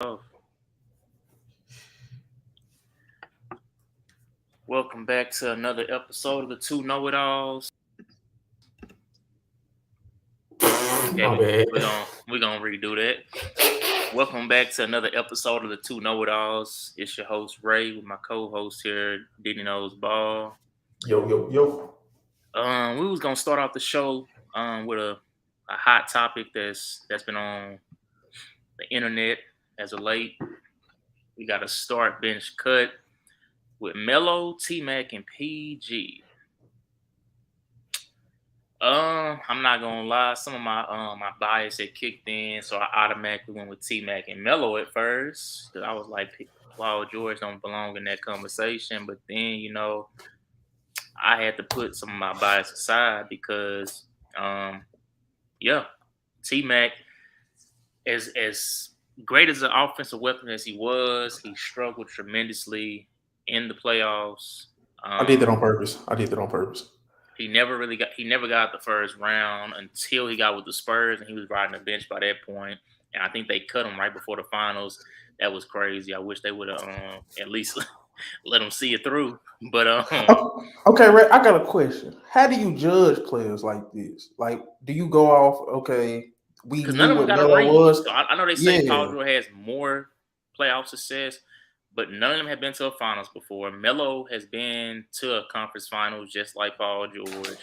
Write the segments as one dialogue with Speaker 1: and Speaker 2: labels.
Speaker 1: Oh, welcome back to another episode of the TwoKnowItAll's. Okay,
Speaker 2: My bad.
Speaker 1: we're gonna redo that. Welcome back to another episode of the TwoKnowItAll's. It's your host Ray with my co-host here, Diddy Knows Ball.
Speaker 2: Yo.
Speaker 1: We was gonna start off the show with a hot topic that's been on the internet as of late. We got a start bench cut with Melo T-mac and PG. I'm not gonna lie. Some of my bias had kicked in, so I automatically went with T-Mac and Melo at first because I was like, Paul George don't belong in that conversation. But then, I had to put some of my bias aside because, yeah, T-Mac, as great as an offensive weapon as he struggled tremendously in the playoffs.
Speaker 2: I did that on purpose.
Speaker 1: He never got the first round until he got with the Spurs, and he was riding the bench by that point. And I think they cut him right before the finals. That was crazy. I wish they would have at least let him see it through. But
Speaker 2: Okay, Ray, I got a question. How do you judge players like this? Like, do you go off? Okay, we
Speaker 1: because none
Speaker 2: knew
Speaker 1: of them
Speaker 2: what
Speaker 1: got a
Speaker 2: Melo
Speaker 1: ring.
Speaker 2: was.
Speaker 1: So I know they say
Speaker 2: Yeah,
Speaker 1: Paul George has more playoff success, but none of them have been to a finals before. Melo has been to a conference finals just like Paul George.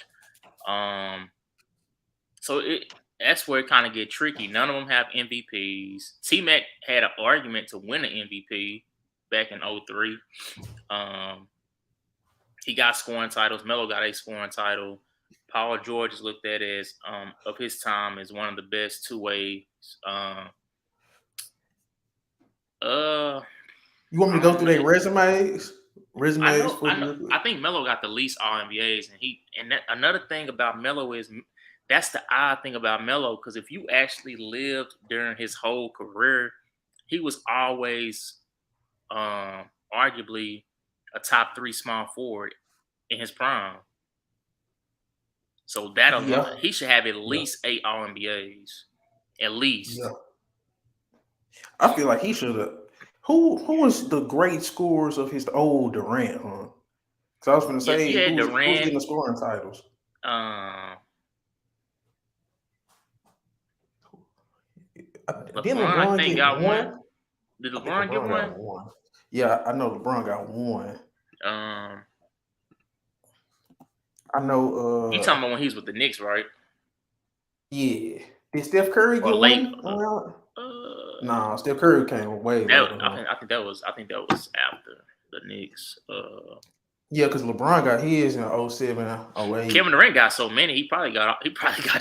Speaker 1: Um, So that's where it kind of get tricky. None of them have MVPs. T-Mac had an argument to win an MVP back in 03. Um, he got scoring titles. Melo got a scoring title. Paul George is looked at as of his time as one of the best two-way. Uh,
Speaker 2: you want me to
Speaker 1: I
Speaker 2: go
Speaker 1: don't
Speaker 2: through
Speaker 1: know.
Speaker 2: their resumes? Resumes for
Speaker 1: I know.
Speaker 2: you?
Speaker 1: I think Melo got the least All NBAs, another thing about Melo is that's the odd thing about Melo because if you actually lived during his whole career, he was always arguably a top three small forward in his prime. So that
Speaker 2: Yeah,
Speaker 1: he should have at
Speaker 2: yeah,
Speaker 1: least 8 All NBAs, at least.
Speaker 2: yeah. I feel like he should have. Who was the great scorers of his old Durant? Huh? Because I was going to
Speaker 1: Yeah, you
Speaker 2: say
Speaker 1: had
Speaker 2: who's
Speaker 1: Durant.
Speaker 2: getting the scoring titles.
Speaker 1: Uh,
Speaker 2: Didn't
Speaker 1: LeBron, I
Speaker 2: LeBron
Speaker 1: think,
Speaker 2: get
Speaker 1: got one.
Speaker 2: one?
Speaker 1: Did
Speaker 2: I think
Speaker 1: LeBron get
Speaker 2: LeBron
Speaker 1: one?
Speaker 2: got one. Yeah, I know LeBron got one.
Speaker 1: Um,
Speaker 2: I
Speaker 1: you
Speaker 2: know.
Speaker 1: talking about when he was with the Knicks, right?
Speaker 2: Yeah. Did Steph Curry
Speaker 1: Or
Speaker 2: get
Speaker 1: late?
Speaker 2: one around?
Speaker 1: Uh,
Speaker 2: Nah, Steph Curry came way
Speaker 1: That
Speaker 2: later, huh?
Speaker 1: I think that was after the Knicks.
Speaker 2: Yeah, because LeBron got his in '07, '08.
Speaker 1: Kevin Durant got so many. He probably got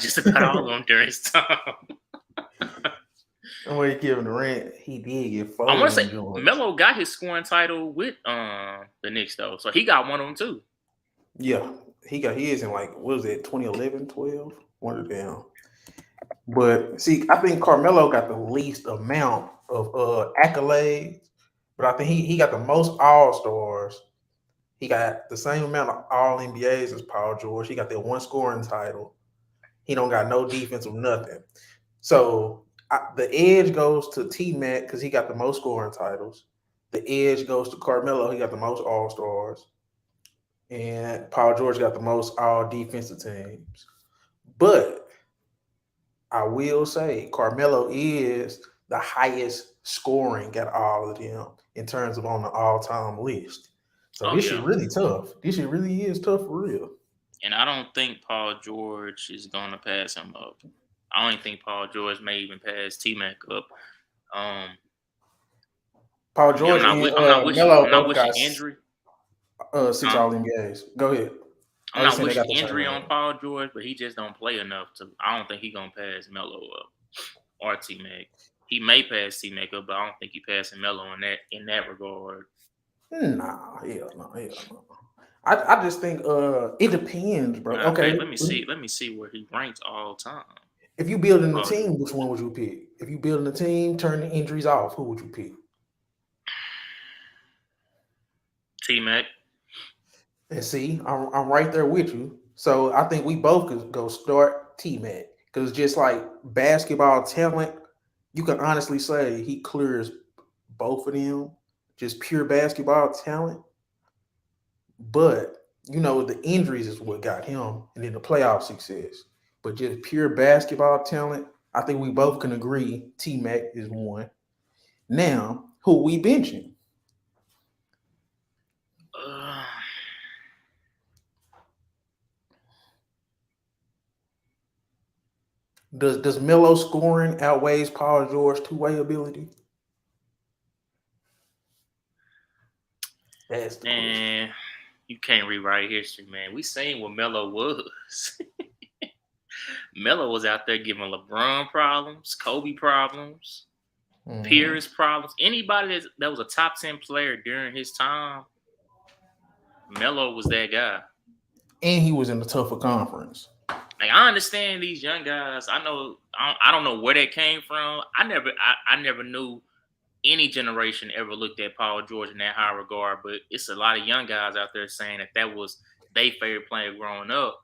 Speaker 1: just about all of them during his time.
Speaker 2: And when Kevin Durant, he did get
Speaker 1: I
Speaker 2: four
Speaker 1: want
Speaker 2: of
Speaker 1: to say
Speaker 2: them joints.
Speaker 1: Melo got his scoring title with the Knicks though, so he got one of them too.
Speaker 2: Yeah, he got his in like, what was it, 2011, 12? One of them. But see, I think Carmelo got the least amount of accolades, but I think he got the most All Stars. He got the same amount of All NBAs as Paul George. He got that one scoring title. He don't got no defense or nothing. So the edge goes to T-Mac because he got the most scoring titles. The edge goes to Carmelo. He got the most All Stars, and Paul George got the most All Defensive teams. But I will say Carmelo is the highest scoring at all of them in terms of on the all-time list. So
Speaker 1: Oh
Speaker 2: this shit
Speaker 1: yeah,
Speaker 2: really tough. This shit really is tough for real.
Speaker 1: and I don't think Paul George is gonna pass him up. I don't even think Paul George may even pass T Mac up. Um,
Speaker 2: Paul
Speaker 1: I mean,
Speaker 2: George and
Speaker 1: I'm
Speaker 2: Melo
Speaker 1: not
Speaker 2: both
Speaker 1: wishing
Speaker 2: got
Speaker 1: injury.
Speaker 2: six
Speaker 1: Huh?
Speaker 2: All NBAs. Go ahead.
Speaker 1: I'm
Speaker 2: I just
Speaker 1: not
Speaker 2: saying they
Speaker 1: wishing
Speaker 2: got the
Speaker 1: injury
Speaker 2: same.
Speaker 1: on Paul George, but he just don't play enough to. I don't think he gonna pass Melo up or T Mac. He may pass T Mac up, but I don't think he passing Melo in that regard.
Speaker 2: Nah, hell no. I just think it depends, bro.
Speaker 1: Matter of fact,
Speaker 2: Okay,
Speaker 1: let me see. Let me see where he ranks all time.
Speaker 2: if you building a
Speaker 1: Paul George.
Speaker 2: team, which one would you pick? If you building a team, turn the injuries off, who would you pick?
Speaker 1: T Mac.
Speaker 2: And see, I'm right there with you. So I think we both could go start T-Mac because just like basketball talent, you can honestly say he clears both of them, just pure basketball talent. But the injuries is what got him, and then the playoff success. But just pure basketball talent, I think we both can agree T-Mac is one. Now, who we benching?
Speaker 1: Uh,
Speaker 2: Does Melo scoring outweighs Paul George two-way ability? That's the question.
Speaker 1: man, you can't rewrite history, man. We seen what Melo was. Melo was out there giving LeBron problems, Kobe problems,
Speaker 2: Mhm.
Speaker 1: Pierce problems. Anybody that was a top 10 player during his time, Melo was that guy.
Speaker 2: And he was in a tougher conference.
Speaker 1: Like I understand these young guys. I don't know where they came from. I never knew any generation ever looked at Paul George in that high regard. But it's a lot of young guys out there saying that was their favorite player growing up.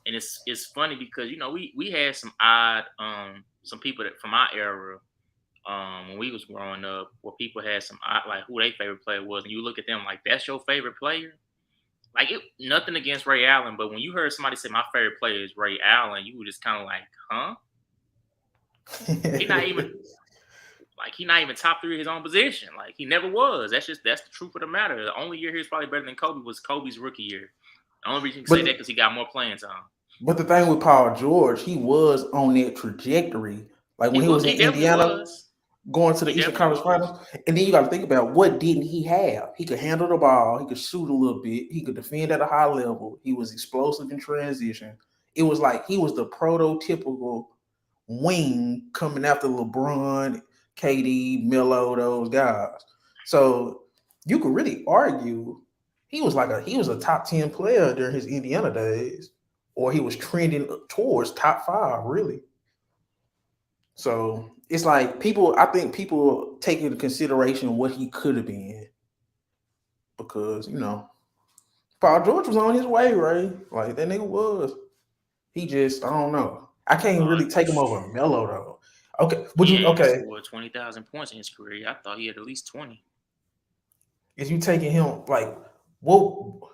Speaker 1: And it's funny because we had some odd some people that from our era when we was growing up where people had some odd like who their favorite player was, and you look at them like that's your favorite player. Like nothing against Ray Allen, but when you heard somebody say my favorite player is Ray Allen, you were just kind of like, huh? He not even he not even top three of his own position. Like he never was. That's the truth of the matter. The only year he was probably better than Kobe was Kobe's rookie year. The only reason you can say that
Speaker 2: but
Speaker 1: because he got more playing time.
Speaker 2: but the thing with Paul George, he was on that trajectory. Like when he was in
Speaker 1: He definitely
Speaker 2: Indiana,
Speaker 1: was.
Speaker 2: going to the
Speaker 1: He
Speaker 2: Eastern
Speaker 1: definitely
Speaker 2: Conference
Speaker 1: was.
Speaker 2: Finals. And then you got to think about what didn't he have? He could handle the ball. He could shoot a little bit. He could defend at a high level. He was explosive in transition. It was like he was the prototypical wing coming after LeBron, KD, Melo, those guys. So you could really argue he was a top 10 player during his Indiana days, or he was trending towards top five, really. So it's like I think people take into consideration what he could have been because, Paul George was on his way, right? Like that nigga was. He just, I don't know. I can't
Speaker 1: Uh,
Speaker 2: really take him over Melo though. Okay.
Speaker 1: he ain't
Speaker 2: Okay.
Speaker 1: scored 20,000 points in his career. I thought he had at least 20.
Speaker 2: Is you taking him like what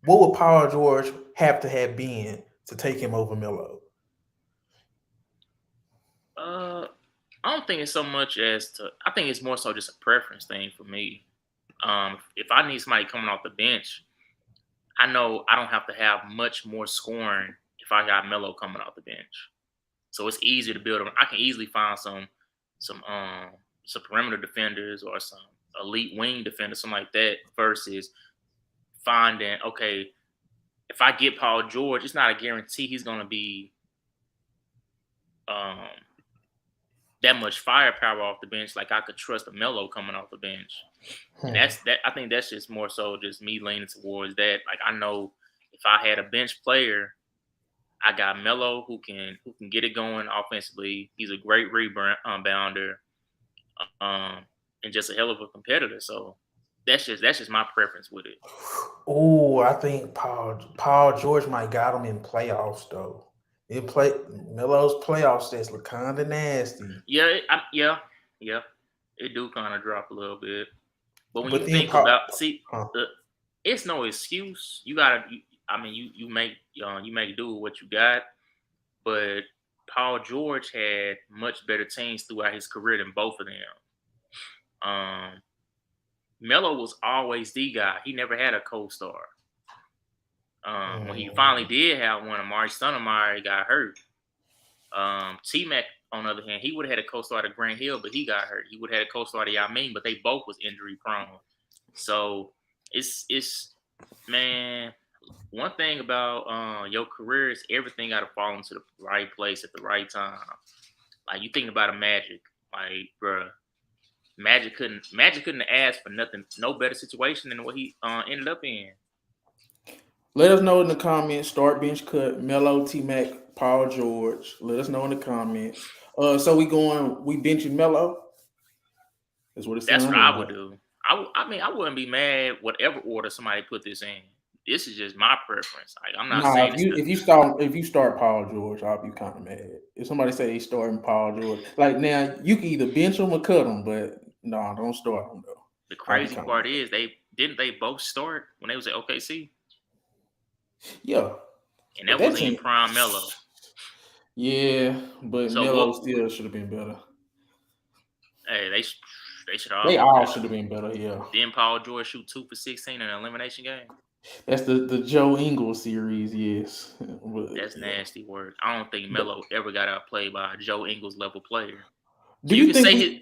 Speaker 2: would Paul George have to have been to take him over Melo?
Speaker 1: Uh, I don't think it's so much as to. I think it's more so just a preference thing for me. If I need somebody coming off the bench, I know I don't have to have much more scoring if I got Melo coming off the bench. So it's easy to build them. I can easily find some some perimeter defenders or some elite wing defenders, something like that, versus finding okay, if I get Paul George, it's not a guarantee he's gonna be um that much firepower off the bench. Like I could trust a Melo coming off the bench. And
Speaker 2: Hmm.
Speaker 1: that's that. I think that's just more so just me leaning towards that. Like I know if I had a bench player, I got Melo who can get it going offensively. He's a great rebounder, um, and just a hell of a competitor. So that's just my preference with it.
Speaker 2: Oh, I think Paul George might got him in playoffs though. It play Melo's playoff stats look kind of nasty.
Speaker 1: Yeah. It do kind of drop a little bit. But when
Speaker 2: But
Speaker 1: you
Speaker 2: then
Speaker 1: think
Speaker 2: Paul,
Speaker 1: about see,
Speaker 2: huh.
Speaker 1: the, it's no excuse. You gotta. I mean, you make do with what you got. But Paul George had much better teams throughout his career than both of them. Um, Melo was always the guy. He never had a co-star. When he finally
Speaker 2: Mm.
Speaker 1: did have one, Amari Stoudemire got hurt. T-Mac, on the other hand, he would have had a co-star to Grant Hill, but he got hurt. He would have had a co-star to Yamin, but they both was injury prone. So it's man, one thing about your career is everything got to fall into the right place at the right time. Like you think about a Magic, like bruh, Magic couldn't ask for nothing, no better situation than what he ended up in.
Speaker 2: Let us know in the comments. Start bench cut. Melo T-Mac, Paul George. Let us know in the comments. So we benching Melo. That's what it
Speaker 1: That's what
Speaker 2: sounded
Speaker 1: I would
Speaker 2: like.
Speaker 1: do. I mean, I wouldn't be mad whatever order somebody put this in. This is just my preference. Like I'm not
Speaker 2: Nah,
Speaker 1: saying it's the
Speaker 2: if you start Paul George, I'll be kind of mad. If somebody say they starting Paul George, like now you can either bench him or cut him, but No, don't start them though.
Speaker 1: The crazy part is they both start when they was at OKC.
Speaker 2: Yeah,
Speaker 1: and that wasn't even prime Melo.
Speaker 2: Yeah, but Melo still should have been better.
Speaker 1: Hey, they should all.
Speaker 2: They all should have been better. Yeah.
Speaker 1: Didn't Paul George shoot 2 for 16 in an elimination game?
Speaker 2: That's the Joe Ingles series. Yes,
Speaker 1: but, that's nasty work. I don't think Melo ever got outplayed by a Joe Ingles level player.
Speaker 2: Do you think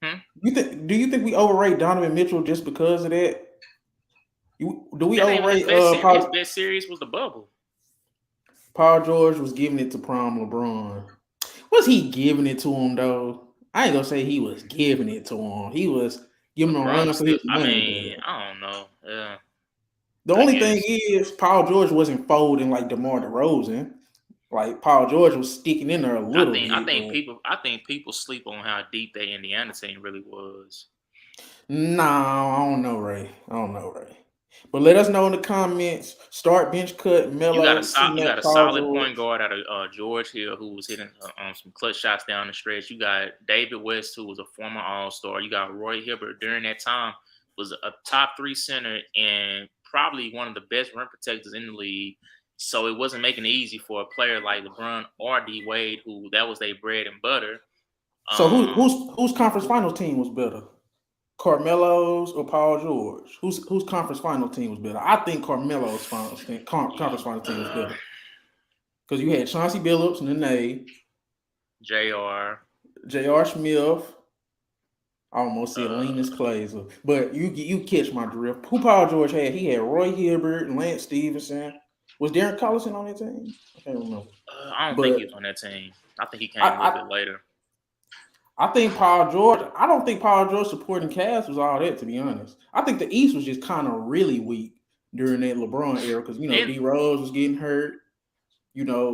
Speaker 2: do you think we overrate Donovan Mitchell just because of that? Do we overrate
Speaker 1: his best series was the bubble.
Speaker 2: Paul George was giving it to prime LeBron. Was he giving it to him though? I ain't gonna say he was giving it to him. He was giving him a run for his money.
Speaker 1: I don't know. Yeah.
Speaker 2: The only thing is Paul George wasn't folding like DeMar DeRozan. Like Paul George was sticking in there a little bit.
Speaker 1: I think people sleep on how deep that Indiana team really was.
Speaker 2: No, I don't know, Ray. But let us know in the comments. Start, bench, cut, Melo.
Speaker 1: You got a solid point guard out of George Hill who was hitting some clutch shots down the stretch. You got David West, who was a former All-Star. You got Roy Hibbert during that time was a top 3 center and probably one of the best rim protectors in the league. So it wasn't making it easy for a player like LeBron or D Wade, who that was their bread and butter.
Speaker 2: So whose conference finals team was better? Carmelo's or Paul George? Whose conference final team was better? I think Carmelo's conference final team was better. Because you had Chauncey Billups and Nene. J.R. Smith. I almost said Linus Clazer. But you catch my drift. Who Paul George had? He had Roy Hibbert and Lance Stevenson. Was Darren Collison on that team? I can't remember.
Speaker 1: I don't think he was on that team. I think he came a little bit later.
Speaker 2: I think Paul George. I don't think Paul George supporting cast was all that, to be honest. I think the East was just kind of really weak during that LeBron era because D Rose was getting hurt. That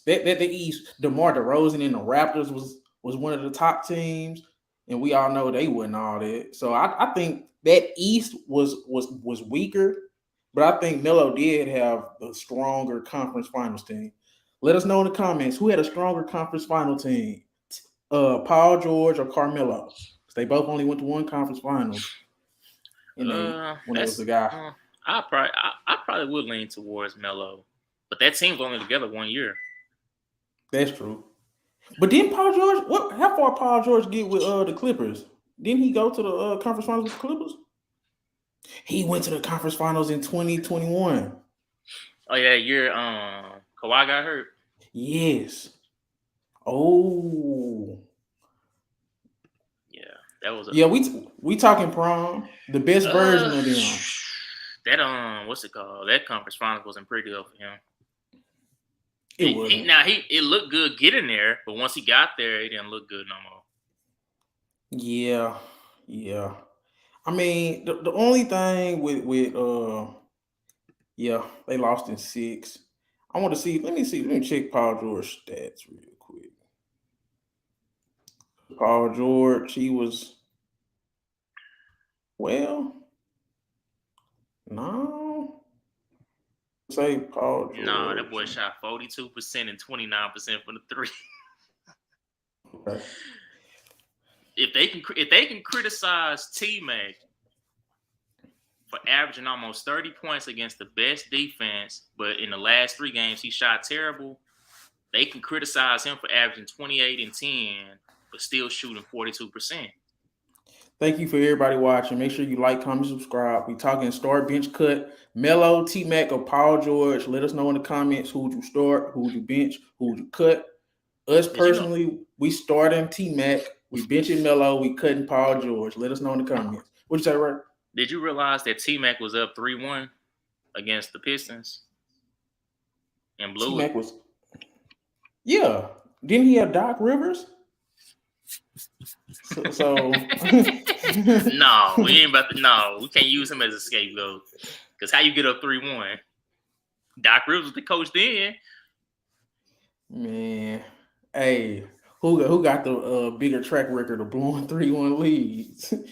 Speaker 2: the East, DeMar DeRozan and the Raptors was one of the top teams, and we all know they wasn't all that. So I think that East was weaker, but I think Melo did have a stronger conference finals team. Let us know in the comments who had a stronger conference final team. Paul George or Carmelo? They both only went to one conference finals. When they was the guy.
Speaker 1: I probably would lean towards Melo, but that team was only together 1 year.
Speaker 2: That's true. But didn't Paul George? How far Paul George get with the Clippers? Didn't he go to the conference finals with the Clippers? He went to the conference finals in 2021.
Speaker 1: Oh yeah, year Kawhi got hurt.
Speaker 2: Yes. Oh.
Speaker 1: Yeah, that was.
Speaker 2: We talking prom, the best version of them.
Speaker 1: That what's it called? That conference finals wasn't pretty good for him. It looked good getting there, but once he got there, it didn't look good no more.
Speaker 2: Yeah. I mean, the only thing with they lost in 6. I want to see. Let me check Paul George's stats real quick. Paul George, he was no. Say Paul George.
Speaker 1: No, that boy shot 42% and 29% from the 3.
Speaker 2: Okay.
Speaker 1: If they can criticize T-Mac for averaging almost 30 points against the best defense, but in the last 3 games he shot terrible, they can criticize him for averaging 28 and 10, but still shooting 42%.
Speaker 2: Thank you for everybody watching. Make sure you like, comment, subscribe. We talking start, bench, cut, Melo, T-Mac, or Paul George. Let us know in the comments who would you start, who would you bench, who would you cut. Us personally, we starting T-Mac, we benching Melo, we cutting Paul George. Let us know in the comments. What'd you say, Ray?
Speaker 1: Did you realize that T-Mac was up 3-1 against the Pistons and blew
Speaker 2: T-Mac was. Yeah. Didn't he have Doc Rivers? So
Speaker 1: no, we ain't about to. No, we can't use him as a scapegoat. Because how you get up 3-1? Doc Rivers was the coach then.
Speaker 2: Man, hey, who got the bigger track record of blowing 3-1 leads? And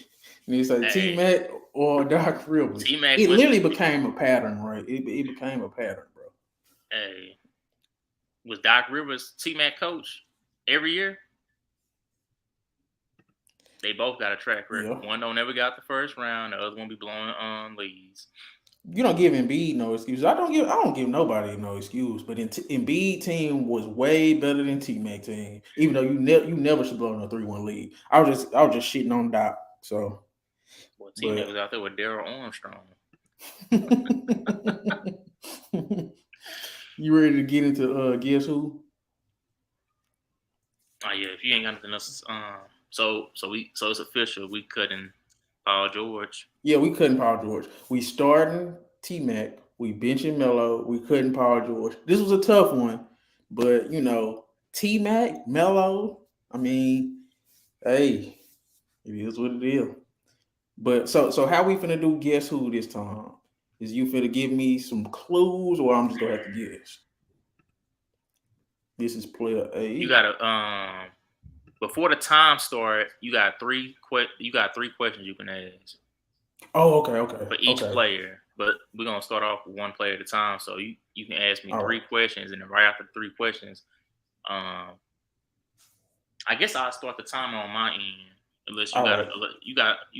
Speaker 2: you say T-Mac or Doc Rivers?
Speaker 1: T-Mac
Speaker 2: it literally became a pattern, right? It became a pattern, bro.
Speaker 1: Hey, was Doc Rivers T-Mac coach every year? They both got a track record.
Speaker 2: Yeah.
Speaker 1: One don't never got the first round. The other one be blowing leads.
Speaker 2: You don't give Embiid no excuse. I don't give nobody no excuse. But Embiid team was way better than T-Mac team. Even though you never should blow in a 3-1 lead. I was just shitting on Doc. So,
Speaker 1: well, T-Mac was out there with Daryl Armstrong.
Speaker 2: You ready to get into guess who?
Speaker 1: Oh yeah, if you ain't got nothing else, so it's official. We cutting Paul George.
Speaker 2: Yeah, we couldn't Paul George. We starting T-Mac. We benching Melo. We couldn't Paul George. This was a tough one, but T-Mac, Melo. I mean, hey, it is what it is. But so how we finna do guess who this time? Is you finna give me some clues, or I'm just gonna have to guess? This is player A.
Speaker 1: You gotta before the time start, you got three questions you can ask.
Speaker 2: Oh, okay.
Speaker 1: For each player, but we're gonna start off with one player at a time. So you can ask me three questions, and then right after 3 questions, I guess I'll start the timer on my end. Unless you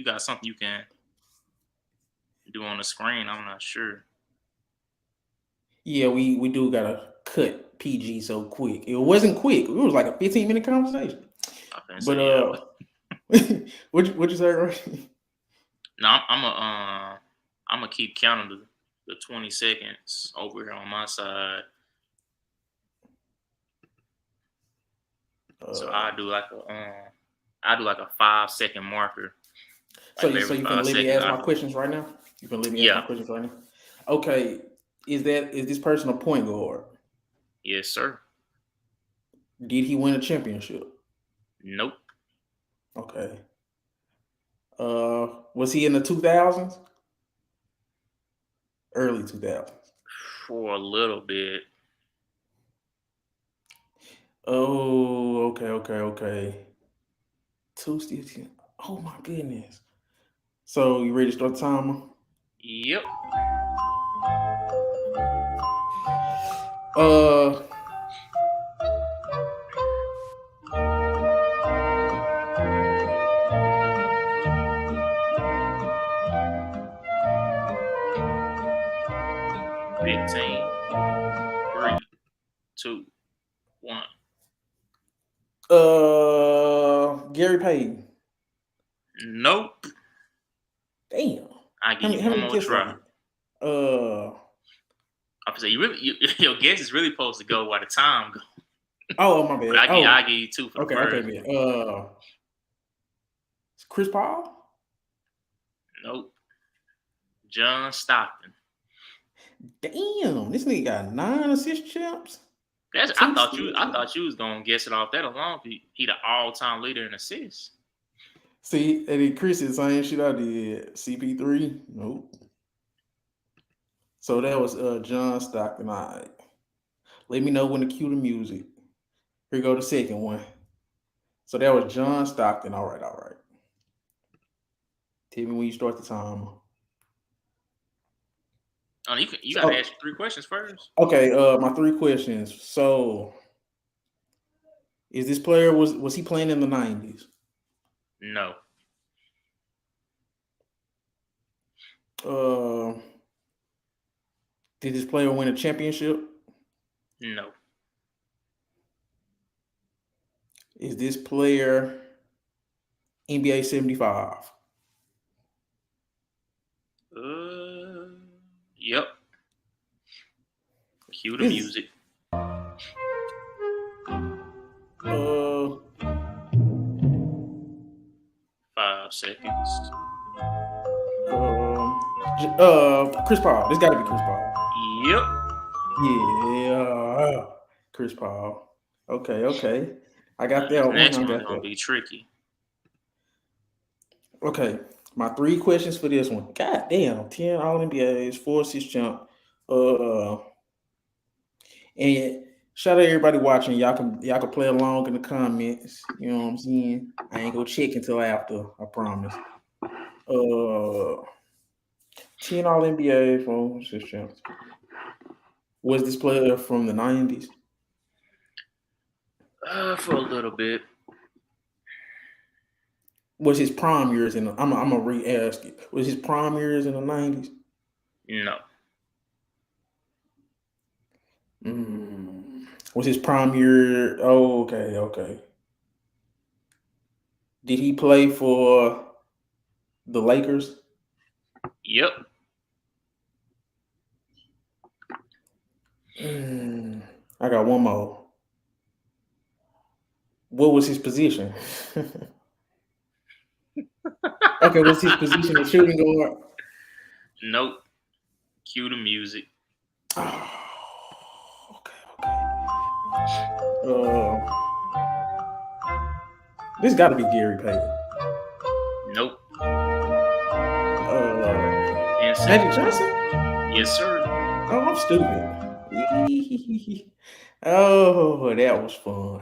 Speaker 1: got something you can do on the screen. I'm not sure.
Speaker 2: Yeah, we do gotta cut PG so quick. It wasn't quick. It was like a 15-minute conversation. But what you say, right?
Speaker 1: No, I'm gonna keep counting the 20 seconds over here on my side. So I do like a 5-second marker.
Speaker 2: So you can let me ask my questions right now? You can let me ask my questions right now? Okay. Is this person a point guard?
Speaker 1: Yes, sir.
Speaker 2: Did he win a championship?
Speaker 1: Nope.
Speaker 2: Okay. Was he in the 2000s? Early 2000s?
Speaker 1: For a little bit.
Speaker 2: Oh, okay. 2 steals. Oh my goodness. So you ready to start the timer?
Speaker 1: Yep. Big team. 3, 2, 1.
Speaker 2: Gary Payton.
Speaker 1: Nope.
Speaker 2: Damn.
Speaker 1: I give you one more try. I say your guess is really supposed to go while the time goes.
Speaker 2: Oh, my bad.
Speaker 1: I give you 2 for the first.
Speaker 2: Okay, man. Chris Paul?
Speaker 1: Nope. John Stockton.
Speaker 2: Damn, this nigga got 9 assist champs.
Speaker 1: I thought you was gonna guess it off that alone. He the all-time leader in assists.
Speaker 2: See, and then Chris is saying shit I did. CP3? Nope. So that was John Stockton. All right. Let me know when to cue the music. Here go the second one. So that was John Stockton. All right. Tell me when you start the timer.
Speaker 1: Oh, you gotta ask 3 questions first.
Speaker 2: Okay, my 3 questions. So is this player was he playing in the 90s?
Speaker 1: No.
Speaker 2: Did this player win a championship?
Speaker 1: No.
Speaker 2: Is this player NBA 75?
Speaker 1: Yep. Cue the music. 5 seconds.
Speaker 2: Chris Paul. This gotta be Chris Paul.
Speaker 1: Yep.
Speaker 2: Yeah. Chris Paul. Okay. I got that one.
Speaker 1: Next one's gonna be tricky.
Speaker 2: Okay. My 3 questions for this one. God damn, 10 All NBAs, 4 assist champ. And shout out to everybody watching. Y'all can play along in the comments. You know what I'm saying? I ain't gonna check until after, I promise. 10 All NBA, 4 assist champs. Was this player from the 90s?
Speaker 1: For a little bit.
Speaker 2: Was his prime years in? I'm gonna re-ask it. Was his prime years in the 90s?
Speaker 1: No.
Speaker 2: Was his prime year? Oh, okay, okay. Did he play for the Lakers?
Speaker 1: Yep.
Speaker 2: I got one more. What was his position? Okay, what's his position in shooting guard?
Speaker 1: Nope. Cue the music.
Speaker 2: Oh, okay. This got to be Gary Payton.
Speaker 1: Nope.
Speaker 2: Magic Johnson?
Speaker 1: Yes, sir.
Speaker 2: Oh, I'm stupid. Oh, that was fun.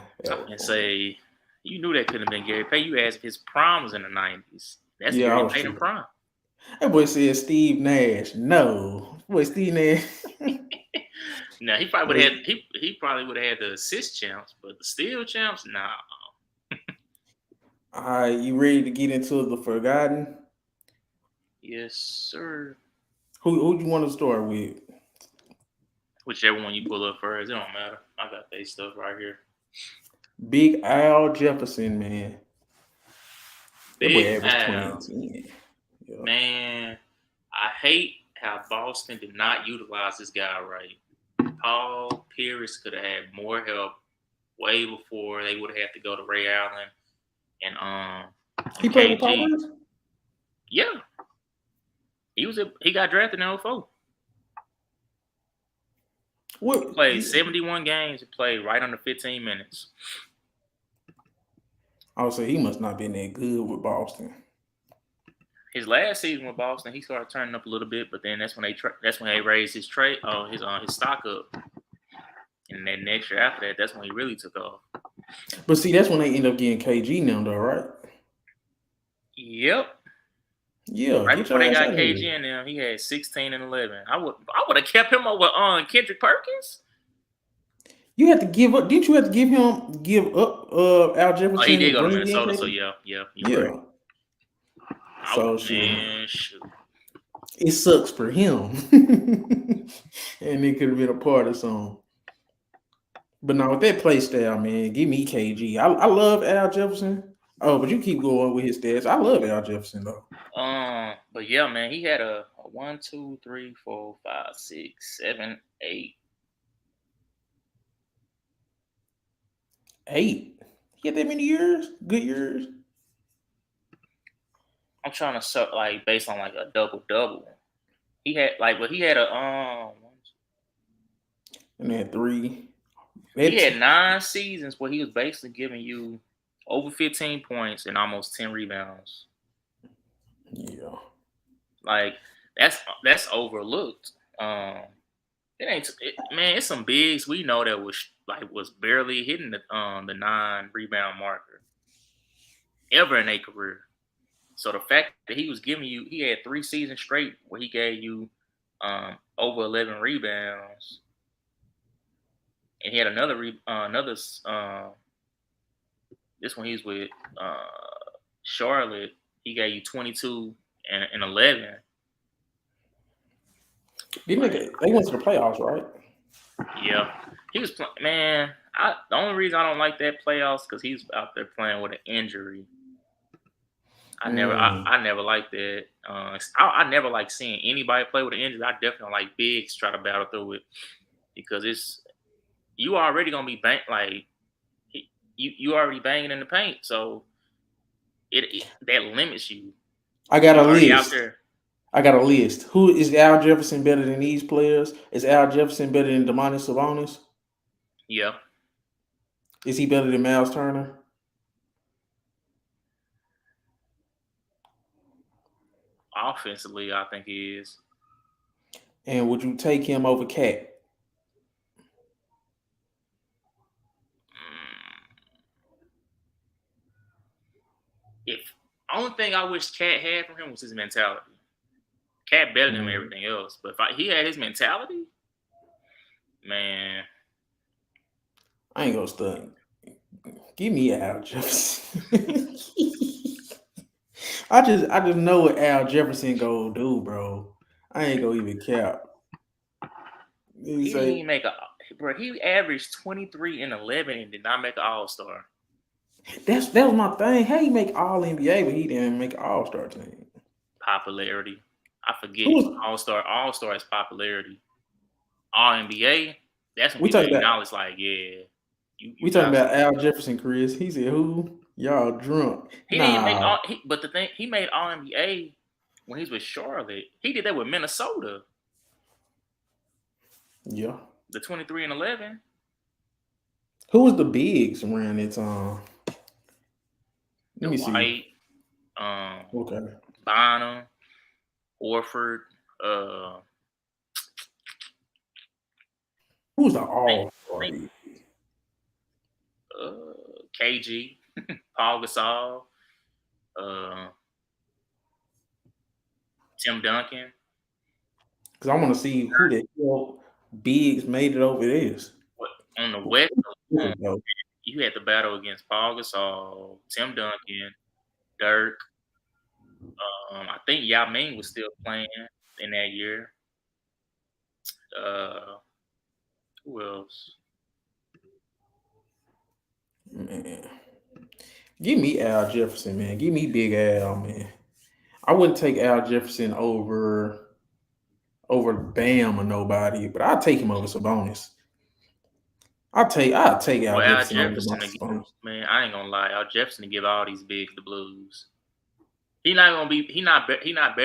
Speaker 1: And say, you knew that couldn't have been Gary Payton. You asked if his prime was in the 90s. That's
Speaker 2: Yeah,
Speaker 1: Gary Payton prime.
Speaker 2: That boy said Steve Nash. No, boy, Steve Nash.
Speaker 1: Now he probably would have had he probably would have had the assist champs, but the steal champs, nah.
Speaker 2: All right, you ready to get into the forgotten?
Speaker 1: Yes, sir.
Speaker 2: Who do you want to start with?
Speaker 1: Whichever one you pull up first, it don't matter. I got that stuff right here.
Speaker 2: Big Al Jefferson, man.
Speaker 1: Big Al. Yeah. Man, I hate how Boston did not utilize this guy right. Paul Pierce could have had more help way before they would have had to go to Ray Allen and
Speaker 2: he played with Paul Pierce?
Speaker 1: Yeah. He got drafted in 04. He played 71 games. He played right under 15 minutes.
Speaker 2: I would say he must not been that good with Boston.
Speaker 1: His last season with Boston, he started turning up a little bit, but then that's when they raised his his stock up. And then next year after that, that's when he really took off.
Speaker 2: But see, that's when they end up getting KG now, though, right?
Speaker 1: Yep.
Speaker 2: Yeah.
Speaker 1: Right before they got KG in there, he had 16 and 11. I would have kept him over Kendrick Perkins.
Speaker 2: You had to give up. Didn't you have to give up Al Jefferson?
Speaker 1: Oh, he did go to Minnesota, so yeah.
Speaker 2: Right. So
Speaker 1: shoot.
Speaker 2: It sucks for him, and it could have been a part of something. But now with that play style, man, give me KG. I love Al Jefferson. Oh, but you keep going with his stats. I love Al Jefferson though.
Speaker 1: But yeah, man, he had a 1, 2, 3, 4, 5, 6, 7, 8.
Speaker 2: 8. He had that many years? Good years?
Speaker 1: I'm trying to based on like a double. He had a
Speaker 2: and they had 3.
Speaker 1: He had 9 seasons where he was basically giving you over 15 points and almost 10 rebounds.
Speaker 2: Yeah.
Speaker 1: Like that's overlooked. It's some bigs we know that was barely hitting the 9 rebound marker ever in their career. So the fact that he was giving you, he had 3 seasons straight where he gave you over 11 rebounds, and he had this one he was with Charlotte. He gave you 22 and 11.
Speaker 2: They went to the playoffs, right?
Speaker 1: Yeah, he was playing. Man, the only reason I don't like that playoffs because he was out there playing with an injury. I never liked that. I never like seeing anybody play with an injury. I definitely like bigs try to battle through it because you already gonna be you already banging in the paint, so that limits you.
Speaker 2: I got a list. I got a list. Who is Al Jefferson better than these players? Is Al Jefferson better than Domantas Sabonis?
Speaker 1: Yeah.
Speaker 2: Is he better than Miles Turner?
Speaker 1: Offensively, I think he is.
Speaker 2: And would you take him over Cat?
Speaker 1: Only thing I wish Cat had from him was his mentality. Cat better than everything else, but if he had his mentality, man,
Speaker 2: I ain't gonna stunt. Give me Al Jefferson. I just know what Al Jefferson go do, bro. I ain't gonna even cap. You
Speaker 1: He didn't
Speaker 2: say
Speaker 1: even make a bro. He averaged 23 and 11 and did not make an All Star.
Speaker 2: that was my thing. How he make All NBA, but he didn't make All Star team.
Speaker 1: Popularity. I forget
Speaker 2: Who was
Speaker 1: All Star. All Star is popularity. All NBA. That's when
Speaker 2: we
Speaker 1: people
Speaker 2: talking about?
Speaker 1: acknowledge like, yeah,
Speaker 2: We
Speaker 1: you
Speaker 2: talking
Speaker 1: got
Speaker 2: about
Speaker 1: something.
Speaker 2: Al Jefferson, Chris? He said who? Y'all drunk?
Speaker 1: He didn't make
Speaker 2: Nah,
Speaker 1: all. But the thing, he made All NBA when he was with Charlotte. He did that with Minnesota.
Speaker 2: yeah.
Speaker 1: The 23 and 11.
Speaker 2: Who was the bigs around that time? Let me see.
Speaker 1: Dwight, um,
Speaker 2: Okay,
Speaker 1: Bonham, Horford,
Speaker 2: who's the
Speaker 1: think,
Speaker 2: All Star
Speaker 1: think,
Speaker 2: big?
Speaker 1: KG, Paul Gasol, uh, Tim Duncan.
Speaker 2: Because I want to see who the hell bigs made it over this.
Speaker 1: What on the West?
Speaker 2: Who though?
Speaker 1: You had the battle against Paul Gasol, Tim Duncan, Dirk. I think Yao Ming was still playing in that year. Uh, who else?
Speaker 2: Man, give me Al Jefferson, man. Give me Big Al, man. I wouldn't take Al Jefferson over Bam or nobody, but I'd take him over Sabonis. I'd take Al
Speaker 1: Well, Al
Speaker 2: Jefferson over
Speaker 1: Jefferson,
Speaker 2: Demontis Sabonis.
Speaker 1: man, I ain't gonna lie. Al Jefferson to give all these bigs the blues. He not gonna be. He not better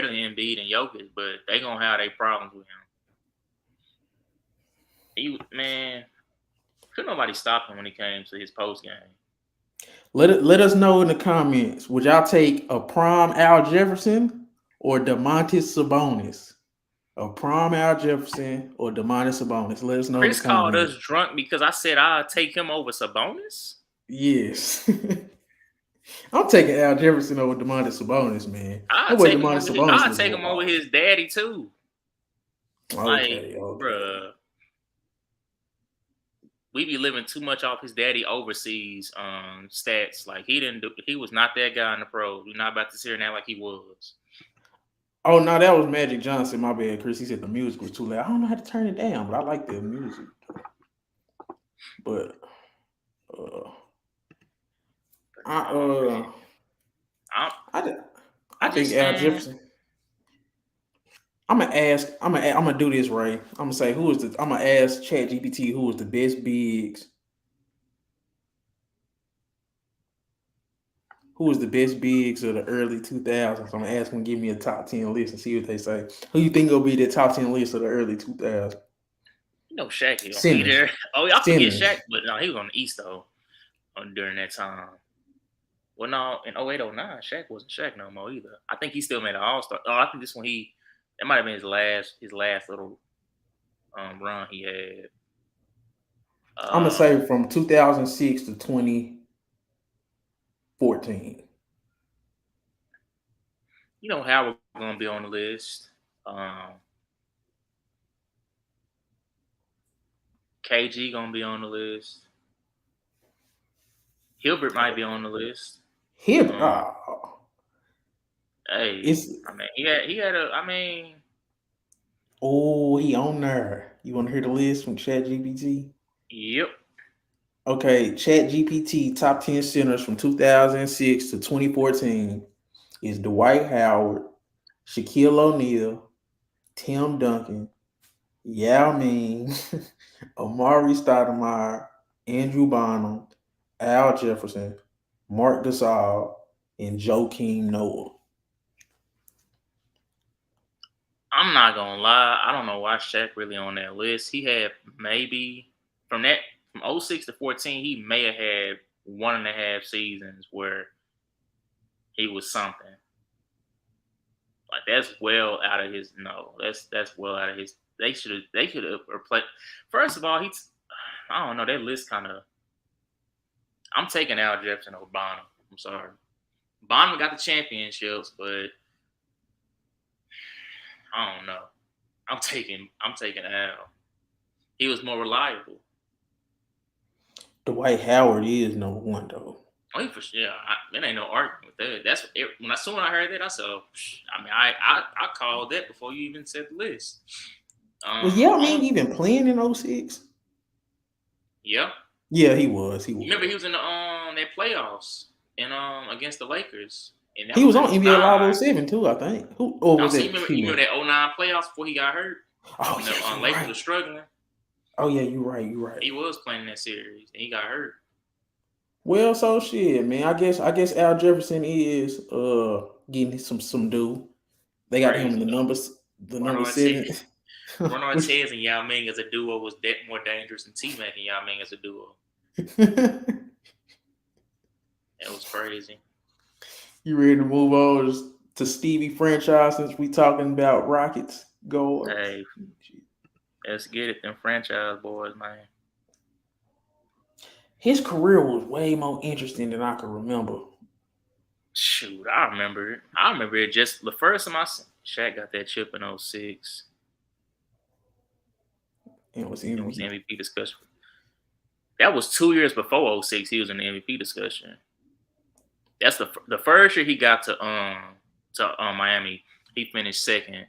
Speaker 1: than Embiid and Jokic, but they gonna have their problems with him. Man, couldn't nobody stop him when he came to his post game.
Speaker 2: Let us know in the comments. Would y'all take a prime Al Jefferson or Demontis Sabonis? A prime Al Jefferson or Demontis Sabonis? Let us know in the
Speaker 1: Chris called
Speaker 2: comments.
Speaker 1: us drunk because I said I'll take him over Sabonis.
Speaker 2: Yes. I'm taking Al Jefferson over Demontis Sabonis, man.
Speaker 1: I'll
Speaker 2: That boy
Speaker 1: take him
Speaker 2: Demontis
Speaker 1: over.
Speaker 2: Sabonis
Speaker 1: I'll
Speaker 2: is
Speaker 1: take him over
Speaker 2: wild.
Speaker 1: his daddy too. Like,
Speaker 2: Okay.
Speaker 1: bruh, we be living too much off his daddy overseas stats. Like he was not that guy in the pros. We're not about to sit here and act like he was.
Speaker 2: Oh no, that was Magic Johnson. My bad, Chris. He said the music was too loud. I don't know how to turn it down, but I like the music. But I
Speaker 1: I'm,
Speaker 2: I,
Speaker 1: I
Speaker 2: I think
Speaker 1: just
Speaker 2: Al
Speaker 1: man,
Speaker 2: Jefferson. I'm gonna ask. I'm gonna do this right. I'm gonna say who is the. I'm gonna ask ChatGPT who is the best bigs. Who is the best bigs of the early 2000s? I'm gonna ask them to give me a top 10 list and see what they say. Who you think will be the top 10 list of the early 2000s?
Speaker 1: you know Shaq he gonna be
Speaker 2: Sinners.
Speaker 1: there. Oh, I forget Shaq,
Speaker 2: Sinners.
Speaker 1: but no, he was on the East though during that time. Well, no, in 08, 09, Shaq wasn't Shaq no more either. I think he still made an All Star. Oh, I think this one that might have been his last little run he had.
Speaker 2: I'm gonna
Speaker 1: Uh,
Speaker 2: say from 2006 to 2014.
Speaker 1: you know Howard gonna be on the list. Um, KG gonna be on the list. Hilbert might be on the list.
Speaker 2: Hip.
Speaker 1: Um, hey,
Speaker 2: It's
Speaker 1: I mean he had a. I mean,
Speaker 2: he on there. You want to hear the list from ChatGPT?
Speaker 1: yep.
Speaker 2: Okay, ChatGPT top 10 centers from 2006 to 2014 is Dwight Howard, Shaquille O'Neal, Tim Duncan, Yao Ming, Amari Stoudemire, Andrew Bynum, Al Jefferson, Mark Gasol, and Joakim Noah.
Speaker 1: I'm not gonna lie. I don't know why Shaq really on that list. He had maybe from 06 to 14, he may have had 1.5 seasons where he was something. Like that's well out of his no. That's well out of his. They should have replaced. First of all, I don't know. That list kind of. I'm taking Al Jefferson over Bonham. I'm sorry. Bonham got the championships, but I don't know. I'm taking Al. He was more reliable.
Speaker 2: Dwight Howard is number one though.
Speaker 1: Oh, for sure. Yeah, there ain't no argument with that. That's when I heard that, I said, oh, I mean, I called that before you even said the list.
Speaker 2: Was Yao
Speaker 1: I
Speaker 2: Ming even playing in 06?
Speaker 1: yeah.
Speaker 2: Yeah, he was. He
Speaker 1: You remember
Speaker 2: was.
Speaker 1: he was in the that playoffs and against the Lakers, and that
Speaker 2: He
Speaker 1: was
Speaker 2: was
Speaker 1: in
Speaker 2: on NBA Live
Speaker 1: '09.
Speaker 2: 07 too, I think. Who or
Speaker 1: No,
Speaker 2: was
Speaker 1: see,
Speaker 2: it
Speaker 1: you remember
Speaker 2: T-Mac?
Speaker 1: that '09 playoffs before he got hurt
Speaker 2: Oh
Speaker 1: when the
Speaker 2: yeah, you're
Speaker 1: Lakers
Speaker 2: right.
Speaker 1: were struggling.
Speaker 2: Oh yeah, you're right. You're right.
Speaker 1: He was playing in that series and he got hurt.
Speaker 2: Well, so shit, man. I guess Al Jefferson is getting some due. They got him in
Speaker 1: Crazy
Speaker 2: the
Speaker 1: though.
Speaker 2: numbers, the
Speaker 1: Ron
Speaker 2: number 7.
Speaker 1: Artest, Ron Artest and Yao Ming as a duo was more dangerous than T-Mac and Yao Ming as a duo. That was crazy.
Speaker 2: You ready to move on to Stevie franchise since we talking about Rockets guards?
Speaker 1: Hey, let's get it, them franchise boys, man.
Speaker 2: His career was way more interesting than I can remember.
Speaker 1: Shoot, I remember it. I remember it just the first time Shaq got that chip in 06.
Speaker 2: It was
Speaker 1: It was the
Speaker 2: MVP.
Speaker 1: MVP discussion. That was 2 years before 06. He was in the MVP discussion. That's the first year he got to Miami. He finished second.